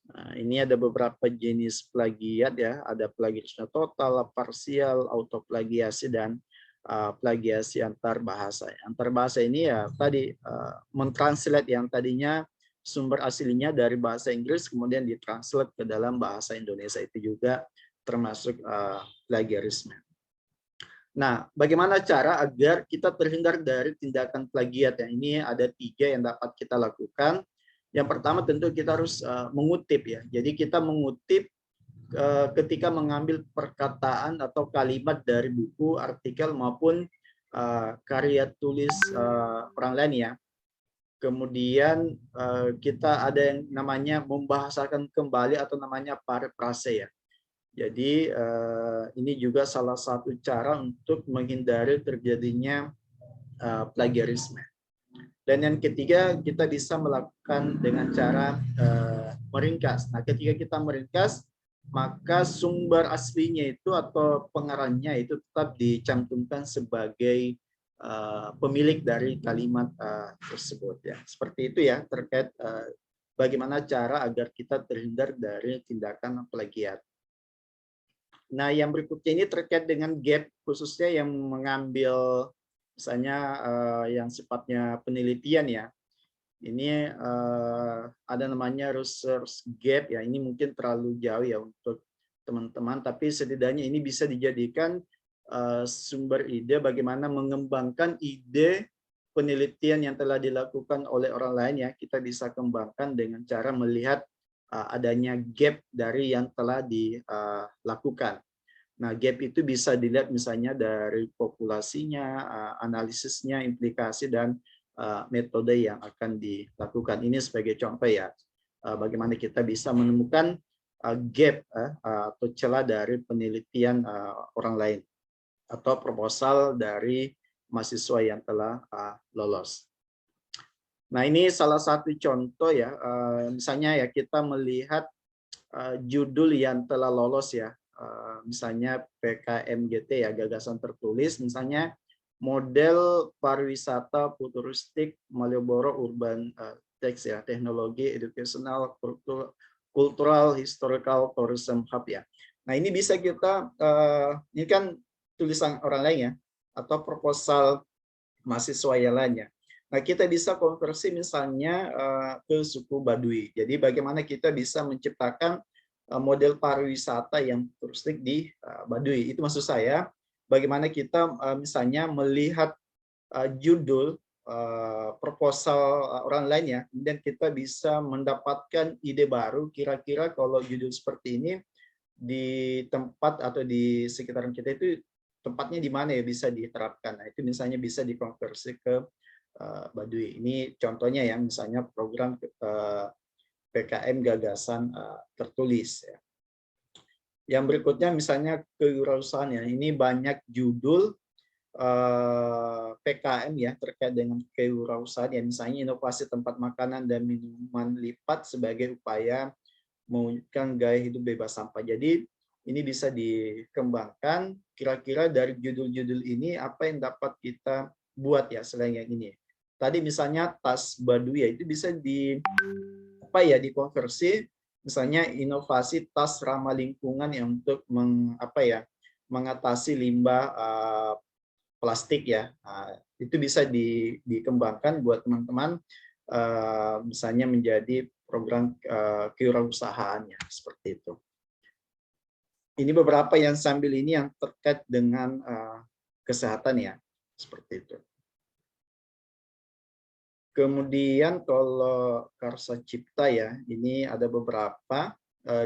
Nah, ini ada beberapa jenis plagiat ya, ada plagiarisme total, parsial, autoplagiasi, dan plagiasi antar bahasa. Antar bahasa ini ya tadi mentranslate yang tadinya sumber aslinya dari bahasa Inggris kemudian ditranslate ke dalam bahasa Indonesia, itu juga termasuk plagiarisme. Nah, bagaimana cara agar kita terhindar dari tindakan plagiat? Yang ini ada 3 yang dapat kita lakukan. Yang pertama tentu kita harus mengutip ya. Jadi kita mengutip ketika mengambil perkataan atau kalimat dari buku, artikel, maupun karya tulis orang lain ya. Kemudian kita ada yang namanya membahasakan kembali atau namanya parafrase ya. Jadi ini juga salah satu cara untuk menghindari terjadinya plagiarisme. Dan yang ketiga, kita bisa melakukan dengan cara meringkas. Nah, ketika kita meringkas, maka sumber aslinya itu atau pengarangnya itu tetap dicantumkan sebagai pemilik dari kalimat tersebut ya. Seperti itu ya terkait bagaimana cara agar kita terhindar dari tindakan plagiat. Nah, yang berikutnya ini terkait dengan gap, khususnya yang mengambil misalnya yang sifatnya penelitian ya. Ini ada namanya research gap ya. Ini mungkin terlalu jauh ya untuk teman-teman, tapi setidaknya ini bisa dijadikan sumber ide bagaimana mengembangkan ide penelitian yang telah dilakukan oleh orang lain ya. Kita bisa kembangkan dengan cara melihat adanya gap dari yang telah dilakukan. Nah, gap itu bisa dilihat misalnya dari populasinya, analisisnya, implikasi, dan metode yang akan dilakukan. Ini sebagai contoh ya, bagaimana kita bisa menemukan gap atau celah dari penelitian orang lain atau proposal dari mahasiswa yang telah lolos. Nah, ini salah satu contoh ya, misalnya ya kita melihat judul yang telah lolos ya, misalnya PKMGT ya, gagasan tertulis, misalnya model pariwisata futuristik Malioboro Urban Text ya, teknologi educational, cultural, historical, tourism hub ya. Nah, ini bisa kita, ini kan tulisan orang lain ya, atau proposal mahasiswa yang lainnya. Nah, kita bisa konversi misalnya ke suku Baduy. Jadi bagaimana kita bisa menciptakan model pariwisata yang turistik di Baduy. Itu maksud saya, bagaimana kita misalnya melihat judul proposal orang lain ya, kemudian kita bisa mendapatkan ide baru, kira-kira kalau judul seperti ini di tempat atau di sekitaran kita itu tempatnya di mana ya bisa diterapkan. Nah, itu misalnya bisa dikonversi ke Baduy. Ini contohnya ya, misalnya program PKM gagasan tertulis ya. Yang berikutnya misalnya kewirausahaan ya. Ini banyak judul PKM ya terkait dengan kewirausahaan ya, misalnya inovasi tempat makanan dan minuman lipat sebagai upaya mewujudkan gaya hidup bebas sampah. Jadi ini bisa dikembangkan, kira-kira dari judul-judul ini apa yang dapat kita buat ya selain yang ini. Tadi misalnya tas Baduy ya, itu bisa dikonversi misalnya inovasi tas ramah lingkungan yang untuk mengatasi limbah plastik ya. Itu bisa dikembangkan buat teman-teman misalnya menjadi program kewirausahaannya seperti itu. Ini beberapa yang sambil ini yang terkait dengan kesehatan ya, seperti itu. Kemudian kalau Karsa Cipta ya, ini ada beberapa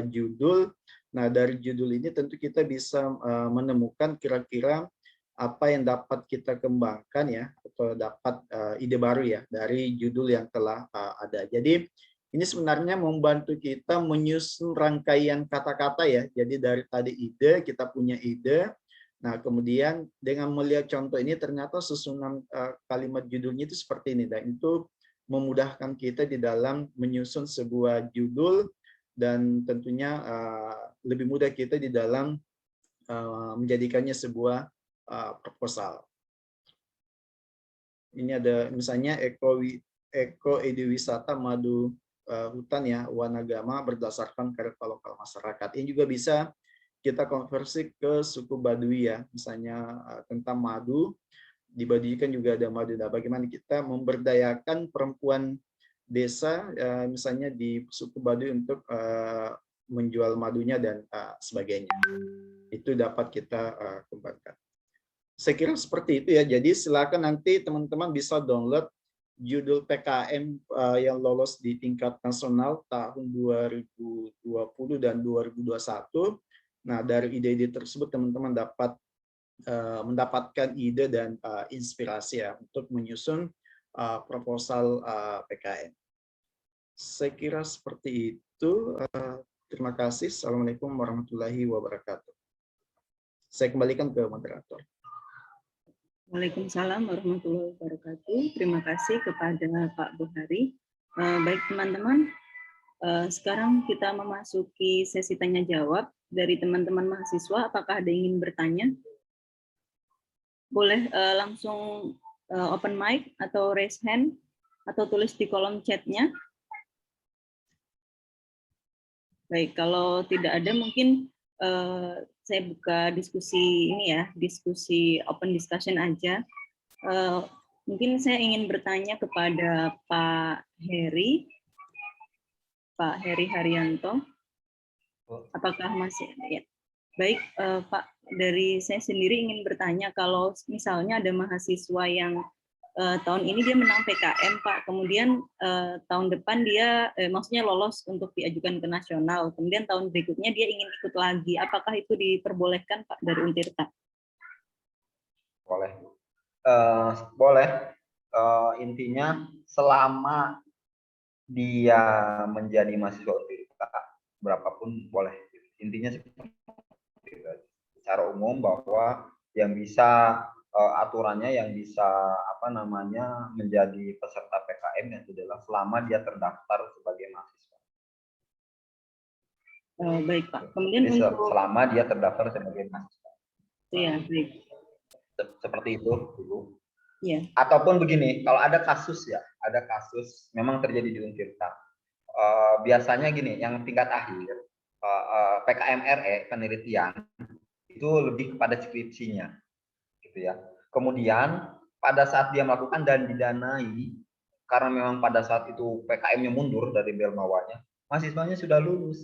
judul. Nah, dari judul ini tentu kita bisa menemukan kira-kira apa yang dapat kita kembangkan ya, atau dapat ide baru ya dari judul yang telah ada. Jadi ini sebenarnya membantu kita menyusun rangkaian kata-kata ya. Jadi dari tadi ide, kita punya ide. Nah, kemudian dengan melihat contoh ini ternyata susunan kalimat judulnya itu seperti ini, dan itu memudahkan kita di dalam menyusun sebuah judul, dan tentunya lebih mudah kita di dalam menjadikannya sebuah proposal. Ini ada misalnya eko eduwisata madu hutan ya, Wanagama berdasarkan karya lokal masyarakat. Ini juga bisa kita konversi ke suku Baduy ya, misalnya tentang madu. Di Baduy kan juga ada madu. Nah, bagaimana kita memberdayakan perempuan desa misalnya di suku Baduy untuk menjual madunya dan sebagainya. Itu dapat kita kembangkan. Saya kira seperti itu ya. Jadi silakan nanti teman-teman bisa download judul PKM yang lolos di tingkat nasional tahun 2020 dan 2021. Nah, dari ide-ide tersebut teman-teman dapat mendapatkan ide dan inspirasi ya untuk menyusun proposal PKM. Saya kira seperti itu. Terima kasih. Assalamualaikum warahmatullahi wabarakatuh. Saya kembalikan ke moderator. Waalaikumsalam warahmatullahi wabarakatuh. Terima kasih kepada Pak Buhari. Baik teman-teman, sekarang kita memasuki sesi tanya jawab dari teman-teman mahasiswa. Apakah ada yang ingin bertanya? Boleh langsung open mic atau raise hand atau tulis di kolom chatnya. Baik, kalau tidak ada mungkin saya buka diskusi ini ya, diskusi open discussion aja. Mungkin saya ingin bertanya kepada Pak Heri Haryanto. Apakah masih ya? Baik, Pak, dari saya sendiri ingin bertanya, kalau misalnya ada mahasiswa yang tahun ini dia menang PKM, Pak. Kemudian tahun depan dia maksudnya lolos untuk diajukan ke nasional. Kemudian tahun berikutnya dia ingin ikut lagi. Apakah itu diperbolehkan, Pak, dari Untirta? Boleh. Boleh. Intinya selama dia menjadi mahasiswa Untirta, berapapun boleh. Intinya seperti itu. Secara umum bahwa yang bisa aturannya yang bisa menjadi peserta PKM itu adalah selama dia terdaftar sebagai mahasiswa. Baik, Pak. Kemudian jadi untuk selama dia terdaftar sebagai mahasiswa. ya, baik. Seperti itu dulu. Ya. Ataupun begini, kalau ada kasus memang terjadi di Untirta. Biasanya gini, yang tingkat akhir PKM RE penelitian itu lebih kepada skripsinya, gitu ya. Kemudian pada saat dia melakukan dan didanai, karena memang pada saat itu PKM-nya mundur dari Belmawanya, mahasiswanya sudah lulus.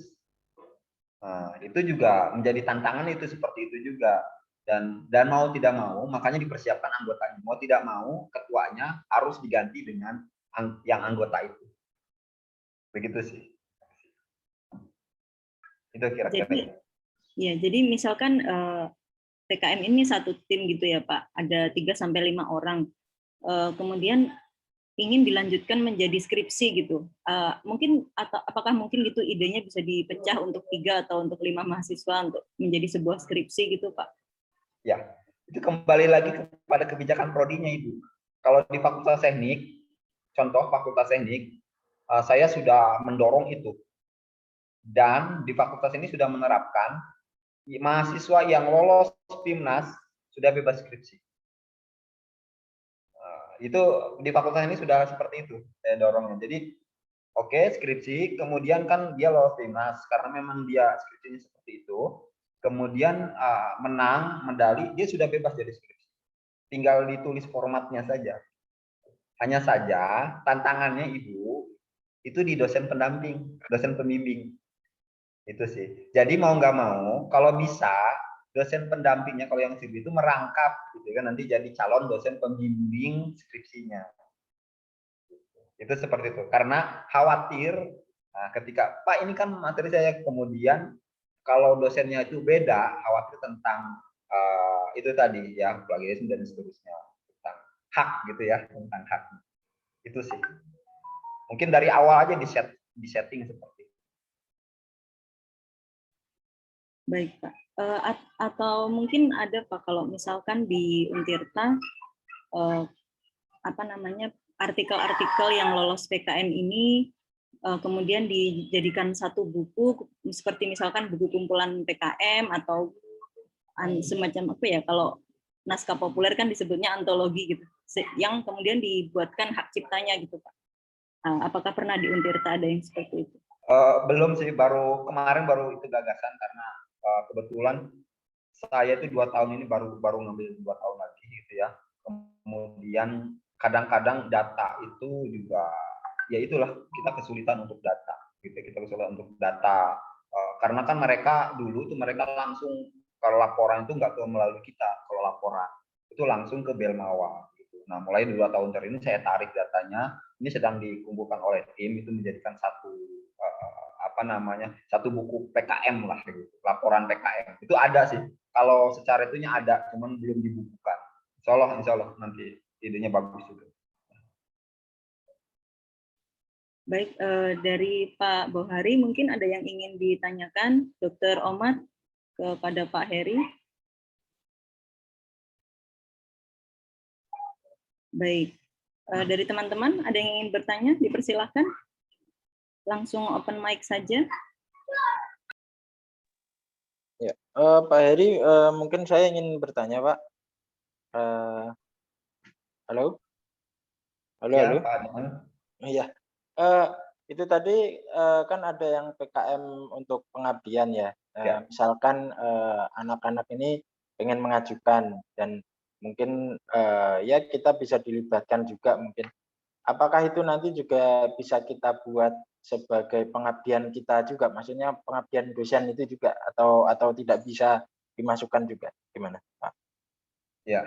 Nah, itu juga menjadi tantangan itu seperti itu juga. Dan mau tidak mau, makanya dipersiapkan anggotanya. Mau tidak mau, ketuanya harus diganti dengan yang anggota itu. Begitu sih. Itu kira-kira. Jadi misalkan PKM ini satu tim gitu ya Pak, ada 3-5 orang. Kemudian ingin dilanjutkan menjadi skripsi gitu. Mungkin atau apakah mungkin gitu idenya bisa dipecah untuk 3 atau untuk 5 mahasiswa untuk menjadi sebuah skripsi gitu Pak? Ya, itu kembali lagi kepada kebijakan prodinya Ibu. Kalau di Fakultas Teknik, contoh Fakultas Teknik, saya sudah mendorong itu. Dan di fakultas ini sudah menerapkan mahasiswa yang lolos PIMNAS sudah bebas skripsi. Itu di fakultas ini sudah seperti itu saya dorongnya. Jadi oke, skripsi, kemudian kan dia lolos PIMNAS karena memang dia skripsinya seperti itu. Kemudian menang medali, dia sudah bebas dari skripsi. Tinggal ditulis formatnya saja. Hanya saja tantangannya Ibu itu di dosen pendamping, dosen pembimbing. Itu sih. Jadi mau nggak mau, kalau bisa dosen pendampingnya kalau yang skripsi itu merangkap, gitu kan, nanti jadi calon dosen pembimbing skripsinya. Itu seperti itu. Karena khawatir, ketika Pak ini kan materi saya, kemudian kalau dosennya itu beda, khawatir tentang itu tadi ya, plagiarisme dan seterusnya, tentang hak gitu ya, tentang hak. Itu sih. Mungkin dari awal aja di setting seperti itu. Baik Pak. Atau mungkin ada Pak kalau misalkan di Untirta artikel-artikel yang lolos PKM ini kemudian dijadikan satu buku seperti misalkan buku kumpulan PKM atau semacam apa ya, kalau naskah populer kan disebutnya antologi gitu, yang kemudian dibuatkan hak ciptanya gitu Pak. Apakah pernah di Untirta ada yang seperti itu? Belum sih, kemarin baru itu gagasan karena kebetulan saya itu 2 tahun ini baru ngambil 2 tahun lagi gitu ya. Kemudian kadang-kadang data itu juga ya itulah, kita kesulitan untuk data gitu. Kita kesulitan untuk data karena kan mereka dulu tuh mereka langsung kalau laporan itu nggak melalui kita, kalau laporan itu langsung ke Belmawa gitu. Nah, mulai 2 tahun terakhir ini saya tarik datanya, ini sedang dikumpulkan oleh tim itu menjadikan satu buku PKM lah gitu, laporan PKM itu ada sih, kalau secara itunya ada, cuman belum dibukukan. Insya Allah nanti idenya bagus juga. Baik, dari Pak Bohari mungkin ada yang ingin ditanyakan Dr. Omat kepada Pak Heri. Baik, dari teman-teman ada yang ingin bertanya, dipersilahkan. Langsung open mic saja. Ya, Pak Heri, mungkin saya ingin bertanya, Pak. Halo? Halo, ya, halo? Pak Adnan. Iya. Itu tadi kan ada yang PKM untuk pengabdian ya. Ya. Misalkan anak-anak ini pengen mengajukan dan mungkin ya kita bisa dilibatkan juga mungkin. Apakah itu nanti juga bisa kita buat sebagai pengabdian kita juga, maksudnya pengabdian dosen itu juga, atau tidak bisa dimasukkan juga, gimana Pak? Ya,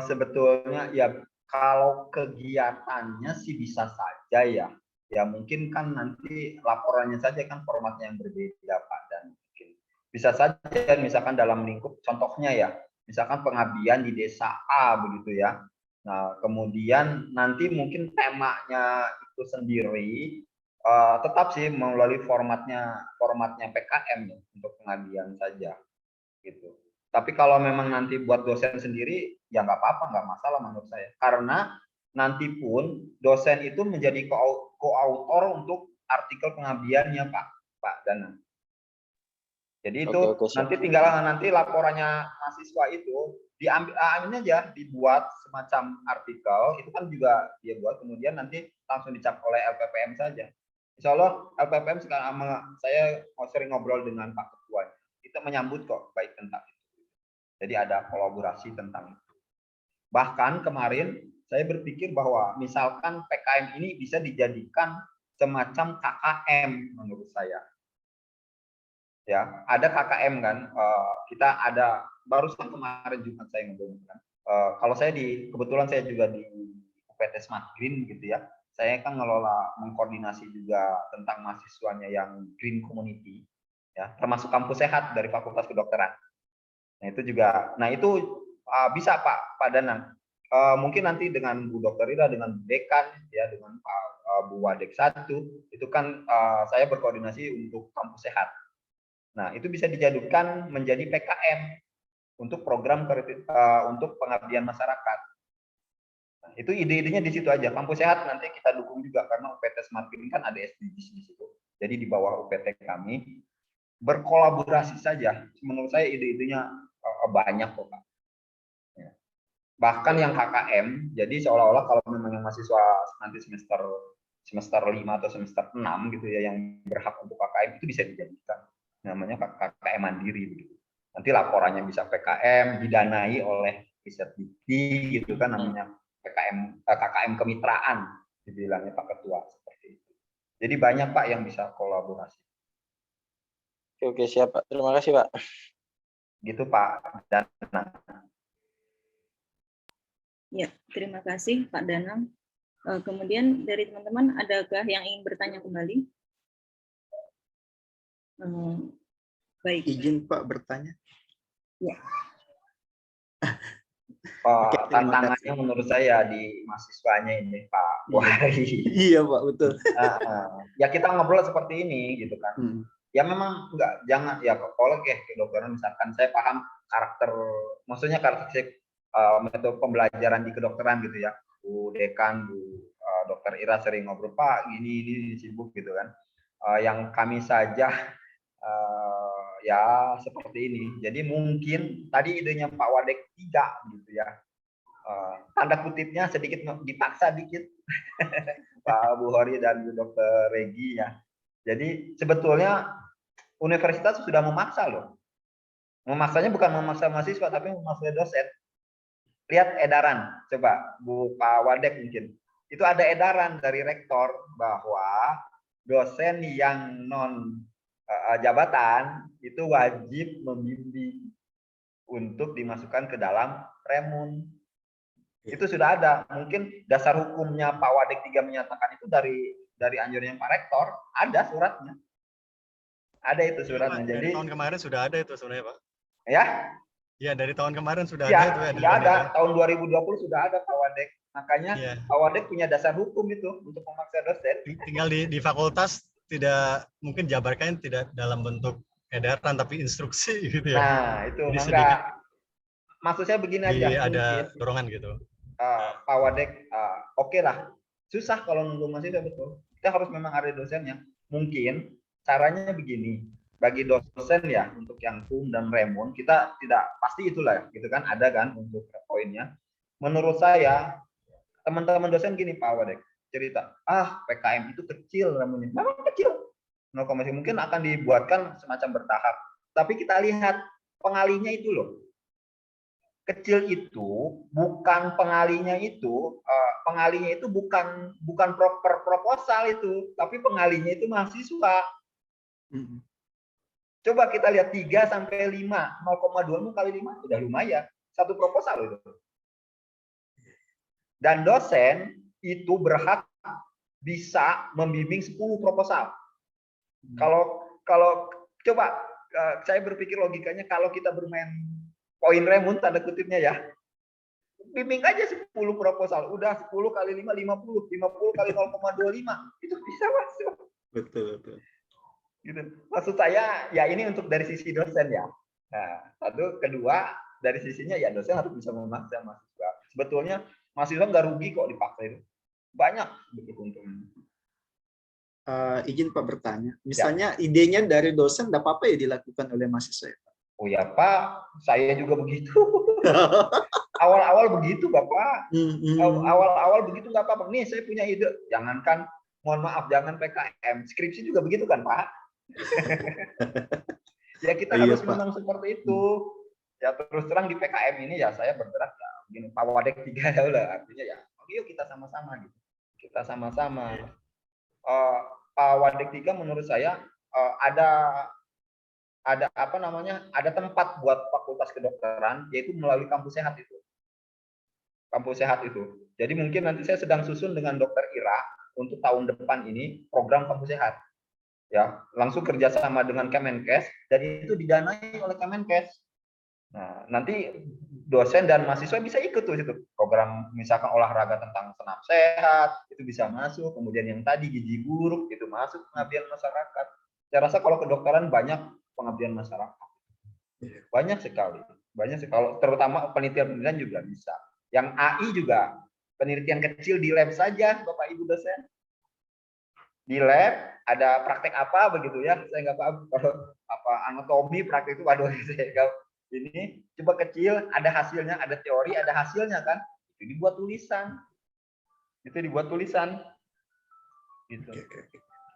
Sebetulnya ya kalau kegiatannya sih bisa saja ya. Ya mungkin kan nanti laporannya saja kan formatnya yang berbeda Pak, dan mungkin bisa saja misalkan dalam lingkup contohnya ya, misalkan pengabdian di desa A begitu ya. Nah, kemudian nanti mungkin temanya itu sendiri tetap sih melalui formatnya PKM ya, untuk pengabdian saja gitu. Tapi kalau memang nanti buat dosen sendiri, ya nggak apa-apa, nggak masalah menurut saya. Karena nanti pun dosen itu menjadi co-author untuk artikel pengabdiannya, Pak Dana. Jadi itu Oke, siap. nanti tinggal nanti laporannya mahasiswa itu diambil aja, dibuat semacam artikel, itu kan juga dia buat, kemudian nanti langsung dicap oleh LPPM saja. Insya Allah LPPM sekarang saya sering ngobrol dengan Pak Ketuanya, kita menyambut kok baik tentang itu. Jadi ada kolaborasi tentang itu. Bahkan kemarin saya berpikir bahwa misalkan PKM ini bisa dijadikan semacam KKM menurut saya. Ya, ada KKM kan. Kita ada barusan kemarin Jumat saya ngobrol kan. Kalau saya kebetulan saya juga di UPT Smart Green gitu ya. Saya kan mengkoordinasi juga tentang mahasiswanya yang green community ya, termasuk kampus sehat dari Fakultas Kedokteran. Nah itu juga, bisa Pak Danang. Mungkin nanti dengan Bu Dr. Ira, dengan Dekan, ya dengan Bu Wadek 1, itu kan saya berkoordinasi untuk kampus sehat. Nah itu bisa dijadikan menjadi PKM untuk program untuk pengabdian masyarakat. Nah, itu ide-idenya di situ aja. Kampus sehat nanti kita dukung juga karena UPT Smart Green kan ada SDGs di situ. Jadi di bawah UPT kami berkolaborasi saja. Menurut saya ide-idenya banyak kok Pak. Ya. Bahkan yang KKM, jadi seolah-olah kalau memang yang mahasiswa nanti semester 5 atau semester 6 gitu ya yang berhak untuk KKM itu bisa dijadikan namanya KKM mandiri begitu. Nanti laporannya bisa PKM didanai oleh riset dikti gitu kan, namanya KKM kemitraan dibilangnya Pak Ketua seperti itu. Jadi banyak Pak yang bisa kolaborasi. Oke, siap Pak. Terima kasih Pak. Gitu Pak Danang. Ya, terima kasih Pak Danang. Kemudian dari teman-teman, adakah yang ingin bertanya kembali? Baik. Izin Pak bertanya. Ya. Tantangannya menurut saya di mahasiswanya ini Pak Wahri. Iya Pak, betul. Ya kita ngobrol seperti ini gitu kan. Ya memang jangan ya kalau kedokteran misalkan saya paham maksudnya karakteristik metode pembelajaran di kedokteran gitu ya. Bu Dekan, Bu Dokter Ira sering ngobrol Pak ini sibuk gitu kan. Yang kami saja ya seperti ini. Jadi mungkin tadi idenya Pak Wadek 3 gitu ya. Tanda kutipnya sedikit dipaksa dikit Pak Bu Hori dan Bu Dr. Regi ya. Jadi sebetulnya universitas sudah memaksa loh. Memaksanya bukan memaksa mahasiswa tapi memaksa dosen. Lihat edaran, coba Bu Pak Wadek mungkin. Itu ada edaran dari rektor bahwa dosen yang non jabatan itu wajib membimbing untuk dimasukkan ke dalam remun. Itu sudah ada. Mungkin dasar hukumnya Pak Wadek 3 menyatakan itu dari anjuran Pak Rektor, ada suratnya. Ada itu suratnya. Ya, Pak, jadi tahun kemarin sudah ada itu sebenarnya Pak. Ya? Ya, dari tahun kemarin sudah Ya, ada itu ya. sudah ada. Tahun 2020 sudah ada Pak Wadek. Makanya ya. Pak Wadek punya dasar hukum itu untuk memaksa dosen. Tinggal di fakultas tidak mungkin jabarkan tidak dalam bentuk edaran tapi instruksi gitu ya. Nah, itu maksud saya begini aja. Ada dorongan gitu. Pak Wadek, oke lah. Susah kalau nunggu mahasiswa betul. Kita harus memang ada dosennya. Mungkin caranya begini. Bagi dosen ya untuk yang HUM dan remun kita tidak pasti itulah gitu kan, ada kan untuk poinnya. Menurut saya teman-teman dosen gini Pak Wadek cerita, PKM itu kecil remunnya. Memang kecil. 0, mungkin akan dibuatkan semacam bertahap. Tapi kita lihat pengalinya itu loh. Kecil itu bukan pengalinya itu bukan proposal itu, tapi pengalinya itu mahasiswa. Coba kita lihat 3 sampai 5, 0,2 kali 5 sudah lumayan. Satu proposal itu. Dan dosen itu berhak bisa membimbing 10 proposal. Kalau coba saya berpikir logikanya, kalau kita bermain koin remun tanda kutipnya ya, bimbing aja 10 proposal, udah 10 kali 5 50, 50 kali 0,25 itu bisa masuk. Betul. Gitu. Maksud saya ya ini untuk dari sisi dosen ya. Nah, satu, kedua dari sisinya ya dosen harus bisa memaksa mahasiswa. Sebetulnya mahasiswa nggak rugi kok dipaksa itu. Banyak begitu untungnya. Izin Pak bertanya, misalnya idenya dari dosen, tidak apa-apa ya dilakukan oleh mahasiswa ya, Pak? Oh ya Pak, saya juga begitu. Awal-awal begitu Bapak. Awal-awal begitu nggak apa-apa. Nih saya punya ide. Jangankan, mohon maaf, jangan PKM. Skripsi juga begitu kan Pak? Ya kita harus memang seperti itu. Ya terus terang di PKM ini ya saya bergerak ya begini, Pak Wadek 3 ya udah, artinya ya yuk kita sama-sama gitu. Kita sama-sama. Pak Wadek 3 menurut saya ada apa namanya, ada tempat buat fakultas kedokteran, yaitu melalui kampus sehat itu. Kampus sehat itu. Jadi mungkin nanti saya sedang susun dengan Dokter Ira untuk tahun depan ini program kampus sehat. Ya, langsung kerjasama dengan Kemenkes dan itu didanai oleh Kemenkes. Nah, nanti dosen dan mahasiswa bisa ikut tuh situ. Program misalkan olahraga tentang senam sehat itu bisa masuk. Kemudian yang tadi gizi buruk itu masuk, pengabdian masyarakat. Saya rasa kalau kedokteran banyak pengabdian masyarakat. Banyak sekali. Kalau terutama penelitian juga bisa. Yang AI juga penelitian kecil di lab saja, Bapak Ibu dosen. Di lab ada praktek apa begitu ya, saya nggak paham. Kalau apa anatomi praktek itu, waduh saya nggak. Ini coba kecil, ada hasilnya, ada teori, ada hasilnya kan, itu dibuat tulisan. Gitu.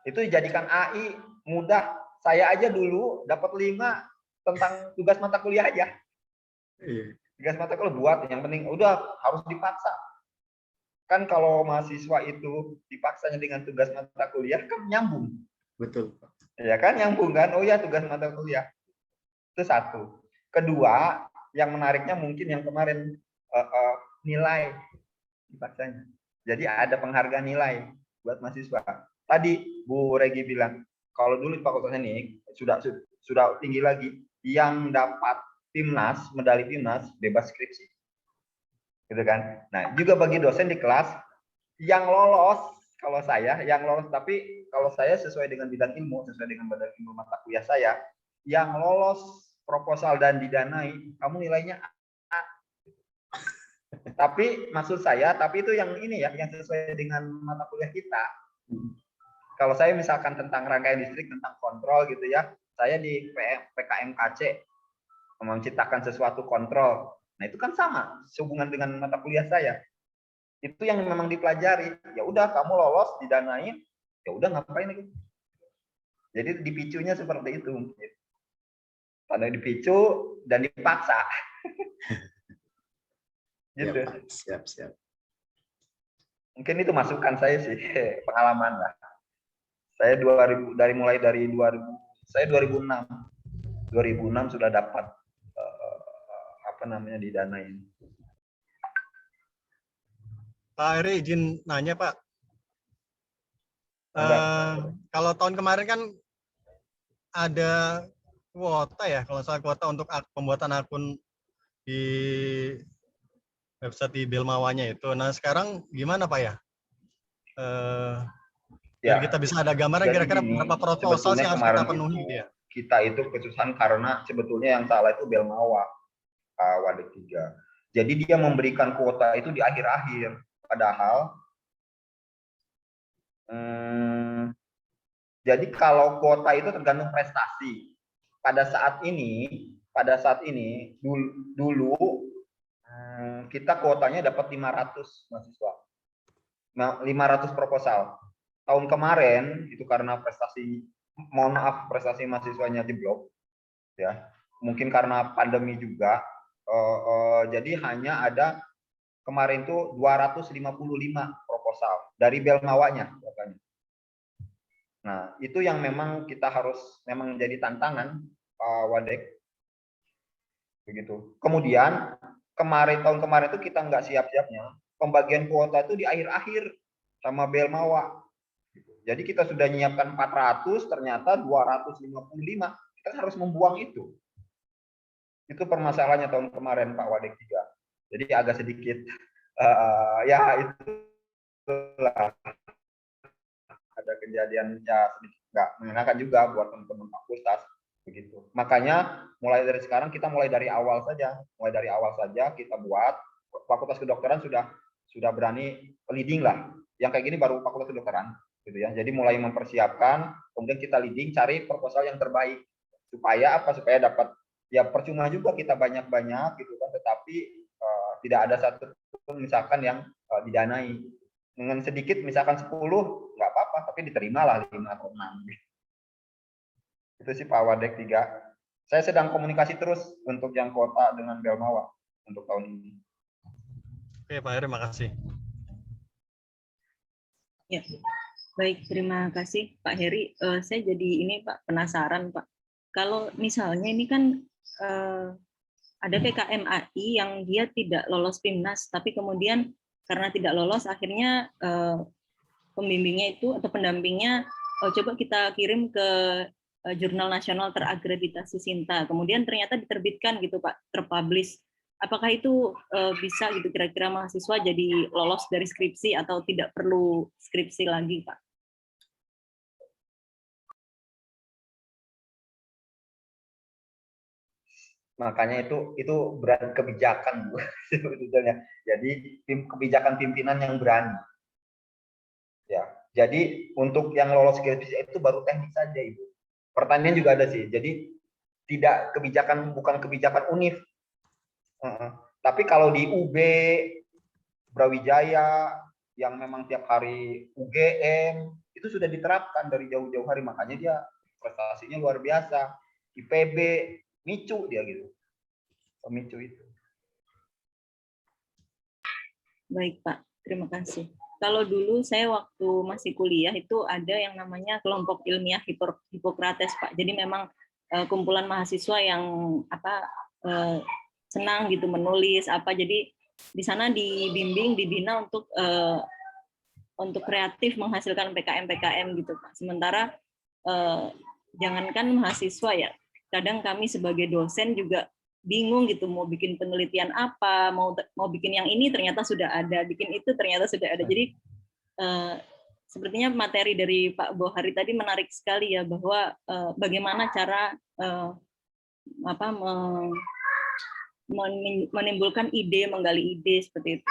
Itu dijadikan AI mudah. Saya aja dulu dapat 5 tentang tugas mata kuliah aja. Tugas mata kuliah buat, yang penting udah harus dipaksa. Kan kalau mahasiswa itu dipaksanya dengan tugas mata kuliah kan nyambung. Betul, Pak. Ya kan nyambung kan? Oh ya, tugas mata kuliah. Itu satu. Kedua, yang menariknya mungkin yang kemarin nilai dipaksanya. Jadi ada penghargaan nilai buat mahasiswa. Tadi Bu Regi bilang, kalau dulu di Fakultas Teknik sudah tinggi lagi, yang dapat timnas, medali timnas bebas skripsi. Gitu kan. Nah, juga bagi dosen di kelas yang lolos, kalau saya yang lolos, tapi kalau saya sesuai dengan bidang ilmu, sesuai dengan bidang ilmu mata kuliah saya, yang lolos proposal dan didanai, kamu nilainya A. Tapi maksud saya, tapi itu yang ini ya, yang sesuai dengan mata kuliah kita. Kalau saya misalkan tentang rangkaian listrik, tentang kontrol gitu ya, saya di PKMKC menciptakan sesuatu kontrol. Nah itu kan sama sehubungan dengan mata kuliah saya. Itu yang memang dipelajari. Ya udah kamu lolos didanain, ya udah ngapain lagi. Jadi dipicunya seperti itu mungkin. Karena dipicu dan dipaksa. Gitu. Siap. Mungkin itu masukan saya sih, pengalaman lah. Saya 2006. Saya 2006 sudah dapat didanain. Pak Heri izin nanya Pak. Kalau tahun kemarin kan ada kuota ya, kalau soal kuota untuk pembuatan akun di website di Belmawanya itu. Nah sekarang gimana Pak ya? Biar kita bisa ada gambaran kira-kira berapa proposal yang harus kita penuhi gitu ya. Kita itu kesusahan karena sebetulnya yang salah itu Belmawa, Pak Wadek 3. Jadi dia memberikan kuota itu di akhir-akhir. Padahal jadi kalau kuota itu tergantung prestasi. Pada saat ini dulu kita kuotanya dapat 500 mahasiswa. Nah, 500 proposal. Tahun kemarin itu karena prestasi mahasiswanya jeblok ya. Mungkin karena pandemi juga. Jadi hanya ada kemarin tuh 255 proposal dari Belmawanya katanya. Nah, itu yang memang kita harus memang menjadi tantangan Pak Wadek. Begitu. Kemudian tahun kemarin itu kita nggak siap-siapnya, pembagian kuota itu di akhir-akhir sama Belmawa. Jadi kita sudah menyiapkan 400, ternyata 255. Kita harus membuang itu. Itu permasalahannya tahun kemarin Pak Wadek 3. Jadi agak sedikit ya itulah ada kejadian ya sedikit nggak mengenakan juga buat teman-teman fakultas begitu. Makanya mulai dari sekarang kita mulai dari awal saja kita buat fakultas kedokteran sudah berani leading lah. Yang kayak gini baru fakultas kedokteran gitu ya. Jadi mulai mempersiapkan, kemudian kita leading cari proposal yang terbaik supaya apa? Supaya dapat ya percuma juga kita banyak-banyak gitu kan, tetapi tidak ada satu pun misalkan yang didanai. Dengan sedikit misalkan 10 nggak apa-apa, tapi diterima lah 5 atau 6. Itu sih Pak Wadek 3. Saya sedang komunikasi terus untuk yang kota dengan Belmawa untuk tahun ini. Oke Pak Heri, makasih. Ya, baik, terima kasih Pak Heri. Saya jadi ini Pak penasaran Pak. Kalau misalnya ini kan ada PKMAI yang dia tidak lolos PIMNAS, tapi kemudian karena tidak lolos akhirnya pembimbingnya itu atau pendampingnya coba kita kirim ke jurnal nasional terakreditasi Sinta, kemudian ternyata diterbitkan gitu Pak, terpublish. Apakah itu bisa gitu kira-kira mahasiswa jadi lolos dari skripsi atau tidak perlu skripsi lagi Pak? Makanya itu berat kebijakan Bu sebetulnya. Jadi kebijakan pimpinan yang berani. Ya, jadi untuk yang lolos skripsi itu baru teknik saja Ibu. Pertanyaan juga ada sih. Jadi tidak bukan kebijakan UNIF. Tapi kalau di UB Brawijaya yang memang tiap hari UGM itu sudah diterapkan dari jauh-jauh hari, makanya dia prestasinya luar biasa. IPB micu dia gitu, pemicu itu. Baik Pak, terima kasih. Kalau dulu saya waktu masih kuliah itu ada yang namanya kelompok ilmiah Hipokrates Pak. Jadi memang kumpulan mahasiswa yang senang gitu menulis apa. Jadi di sana dibimbing, dibina untuk kreatif menghasilkan PKM gitu Pak. Sementara jangankan mahasiswa ya, kadang kami sebagai dosen juga bingung gitu mau bikin penelitian apa, mau bikin yang ini ternyata sudah ada, bikin itu ternyata sudah ada. Jadi sepertinya materi dari Pak Bohari tadi menarik sekali ya, bahwa bagaimana cara menimbulkan ide, menggali ide seperti itu.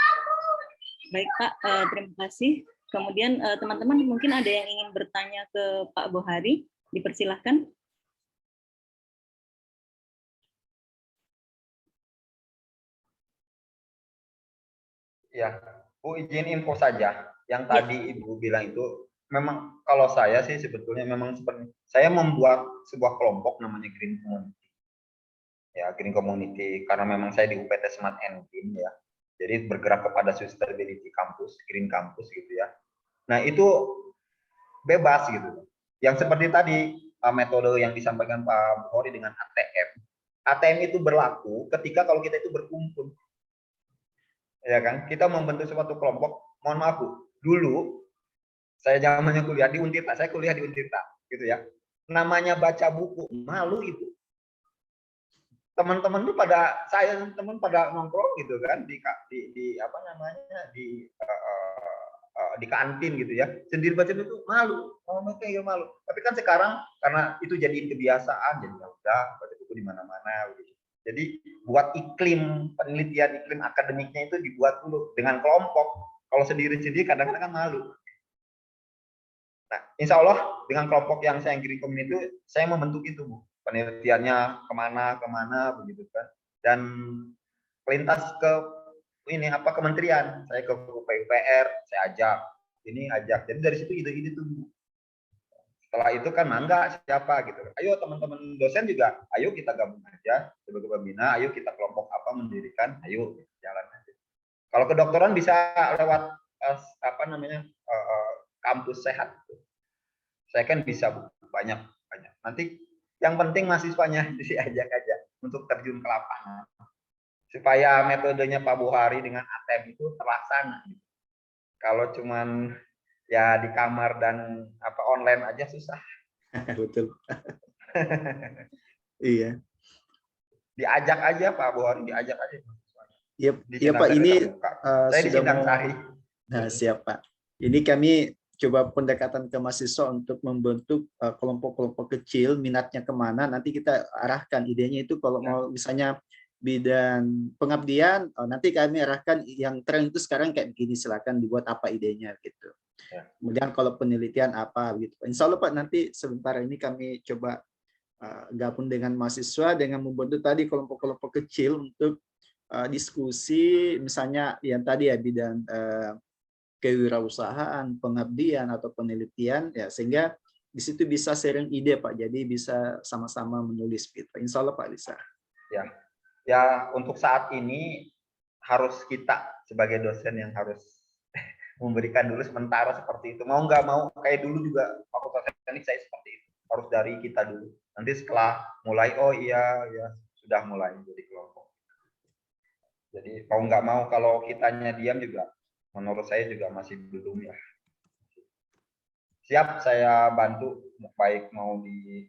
Baik Pak, terima kasih. Kemudian teman-teman mungkin ada yang ingin bertanya ke Pak Bohari, dipersilahkan. Ya, Bu izin info saja. Yang tadi Ibu bilang itu memang kalau saya sih sebetulnya memang seperti saya membuat sebuah kelompok namanya Green Community. Ya, Green Community karena memang saya di UPT Smart and Green ya. Jadi bergerak kepada sustainability campus, green campus gitu ya. Nah, itu bebas gitu. Yang seperti tadi metode yang disampaikan Pak Bukhari dengan ATM. ATM itu berlaku ketika kalau kita itu berkumpul. Ya kan? Kita membentuk suatu kelompok. Mohon maaf Bu, dulu saya zamannya kuliah di Untirta, saya kuliah di Untirta gitu ya. Namanya baca buku, malu itu. Teman-teman tuh pada teman pada nongkrong gitu kan di apa namanya di kantin gitu ya, sendiri baca itu malu, kayak malu. Tapi kan sekarang karena itu jadiin kebiasaan, jadi ya udah baca buku di mana-mana gitu. Jadi buat iklim penelitian, iklim akademiknya itu dibuat dulu dengan kelompok. Kalau sendiri-sendiri kadang-kadang kan malu. Nah, insya Allah dengan kelompok yang saya Green Community itu saya membentuk itu Bu. Penelitiannya kemana begitu kan. Dan pelintas ke ini kementerian, saya ke PUPR, saya ajak, jadi dari situ ide-ide tuh. Setelah itu kan mangga siapa gitu, ayo teman-teman dosen juga, ayo kita gabung aja sebagai pembina, ayo kita kelompok apa mendirikan, ayo jalan aja. Kalau kedokteran bisa lewat kampus sehat, saya kan bisa banyak. Nanti yang penting mahasiswanya diajak aja untuk terjun ke lapangan. supaya metodenya Pak Buhari dengan ATM itu terlaksana. Kalau cuman ya di kamar dan online aja susah. Betul. Iya. Diajak aja Pak Buhari, diajak aja. Iya, iya Pak, ini saya di sudah Sindang mau. Sari. Nah, siap Pak. Ini kami coba pendekatan ke mahasiswa untuk membentuk kelompok-kelompok kecil, minatnya kemana, nanti kita arahkan idenya itu kalau mau misalnya bidang pengabdian, nanti kami arahkan yang tren itu sekarang kayak begini, silakan dibuat apa idenya gitu. Kemudian kalau penelitian apa gitu. Insya Allah Pak, nanti sebentar ini kami coba gabung dengan mahasiswa dengan membentuk tadi kelompok-kelompok kecil untuk diskusi, misalnya yang tadi ya bidang kewirausahaan, pengabdian atau penelitian, ya sehingga di situ bisa sharing ide Pak, jadi bisa sama-sama menulis gitu. Insya Allah Pak Lisa. Ya untuk saat ini harus kita sebagai dosen yang harus memberikan dulu sementara seperti itu. Mau nggak mau kayak dulu juga Fakultas Teknik saya seperti itu. Harus dari kita dulu. Nanti setelah mulai, oh iya ya sudah mulai jadi kelompok. Jadi mau nggak mau kalau kitanya diam juga, menurut saya juga masih belum ya. Siap saya bantu, baik mau di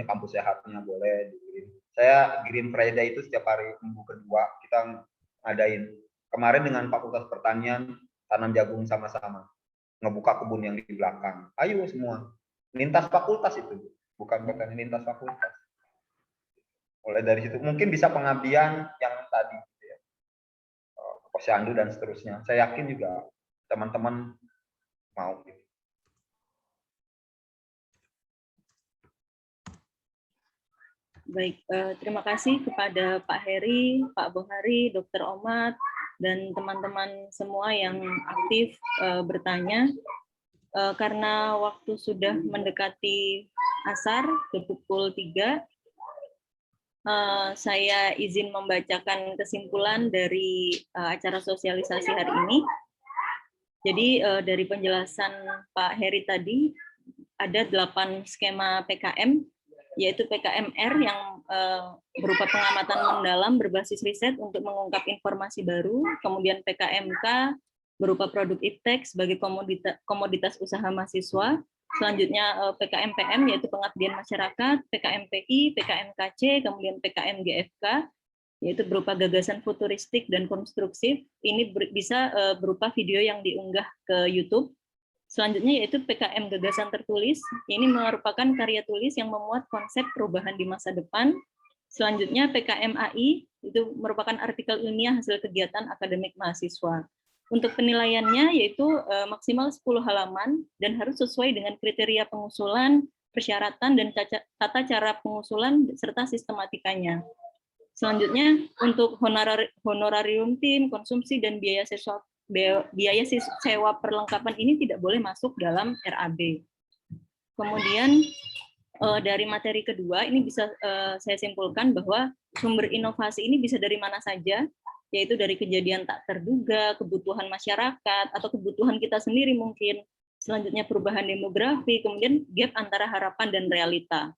kampus sehatnya boleh di Green. Saya Green Friday itu setiap hari Minggu kedua kita ngadain. Kemarin dengan Fakultas Pertanian tanam jagung sama-sama, ngebuka kebun yang di belakang. Ayo semua, lintas fakultas itu, bukan lintas fakultas. Mulai dari situ mungkin bisa pengabdian yang tadi ya, posyandu dan seterusnya. Saya yakin juga teman-teman mau gitu. Baik, terima kasih kepada Pak Heri, Pak Buhari, Dr. Omat, dan teman-teman semua yang aktif bertanya. Karena waktu sudah mendekati asar ke pukul 3, saya izin membacakan kesimpulan dari acara sosialisasi hari ini. Jadi dari penjelasan Pak Heri tadi, ada 8 skema PKM, yaitu PKMR yang berupa pengamatan mendalam berbasis riset untuk mengungkap informasi baru, kemudian PKMK berupa produk iptek sebagai komoditas usaha mahasiswa, selanjutnya PKMPM yaitu pengabdian masyarakat, PKMPI, PKMKC, kemudian PKMGFK yaitu berupa gagasan futuristik dan konstruksif, ini bisa berupa video yang diunggah ke YouTube. Selanjutnya yaitu PKM Gagasan Tertulis, ini merupakan karya tulis yang memuat konsep perubahan di masa depan. Selanjutnya PKM AI, itu merupakan artikel ilmiah hasil kegiatan akademik mahasiswa. Untuk penilaiannya yaitu maksimal 10 halaman dan harus sesuai dengan kriteria pengusulan, persyaratan, dan tata cara pengusulan serta sistematikanya. Selanjutnya untuk honorarium tim, konsumsi, dan biaya sewa perlengkapan ini tidak boleh masuk dalam RAB. Kemudian dari materi kedua ini bisa saya simpulkan bahwa sumber inovasi ini bisa dari mana saja, yaitu dari kejadian tak terduga, kebutuhan masyarakat, atau kebutuhan kita sendiri mungkin. Selanjutnya perubahan demografi, kemudian gap antara harapan dan realita.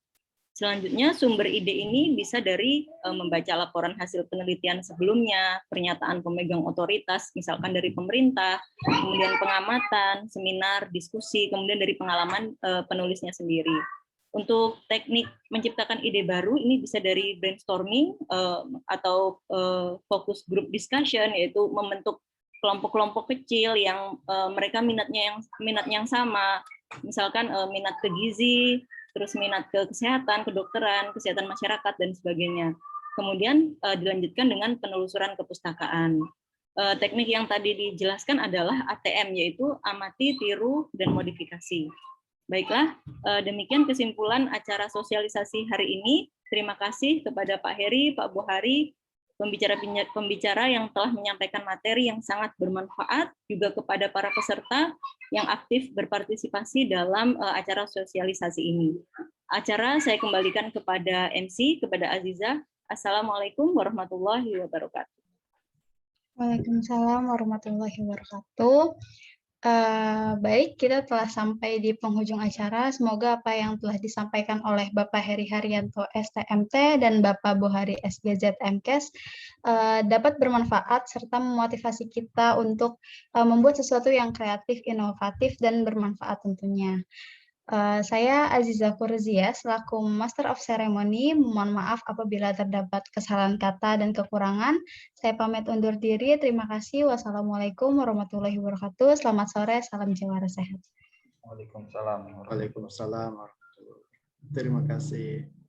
Selanjutnya sumber ide ini bisa dari membaca laporan hasil penelitian sebelumnya, pernyataan pemegang otoritas, misalkan dari pemerintah, kemudian pengamatan, seminar, diskusi, kemudian dari pengalaman penulisnya sendiri. Untuk teknik menciptakan ide baru ini bisa dari brainstorming atau focus group discussion, yaitu membentuk kelompok-kelompok kecil yang mereka minatnya yang sama, misalkan minat ke gizi, terus minat ke kesehatan, kedokteran, kesehatan masyarakat, dan sebagainya. Kemudian dilanjutkan dengan penelusuran kepustakaan. Teknik yang tadi dijelaskan adalah ATM, yaitu amati, tiru, dan modifikasi. Baiklah, demikian kesimpulan acara sosialisasi hari ini. Terima kasih kepada Pak Heri, Pak Buhari, pembicara yang telah menyampaikan materi yang sangat bermanfaat, juga kepada para peserta yang aktif berpartisipasi dalam acara sosialisasi ini. Acara saya kembalikan kepada MC, kepada Aziza. Assalamualaikum warahmatullahi wabarakatuh. Waalaikumsalam warahmatullahi wabarakatuh. Baik, kita telah sampai di penghujung acara. Semoga apa yang telah disampaikan oleh Bapak Heri Haryanto STMT dan Bapak Bohari SGZ MKes dapat bermanfaat serta memotivasi kita untuk membuat sesuatu yang kreatif, inovatif, dan bermanfaat tentunya. Saya Aziza Kurzia selaku Master of Ceremony. Mohon maaf apabila terdapat kesalahan kata dan kekurangan. Saya pamit undur diri. Terima kasih. Wassalamualaikum warahmatullahi wabarakatuh. Selamat sore. Salam Jawara Sehat. Waalaikumsalam. Waalaikumsalam. Terima kasih.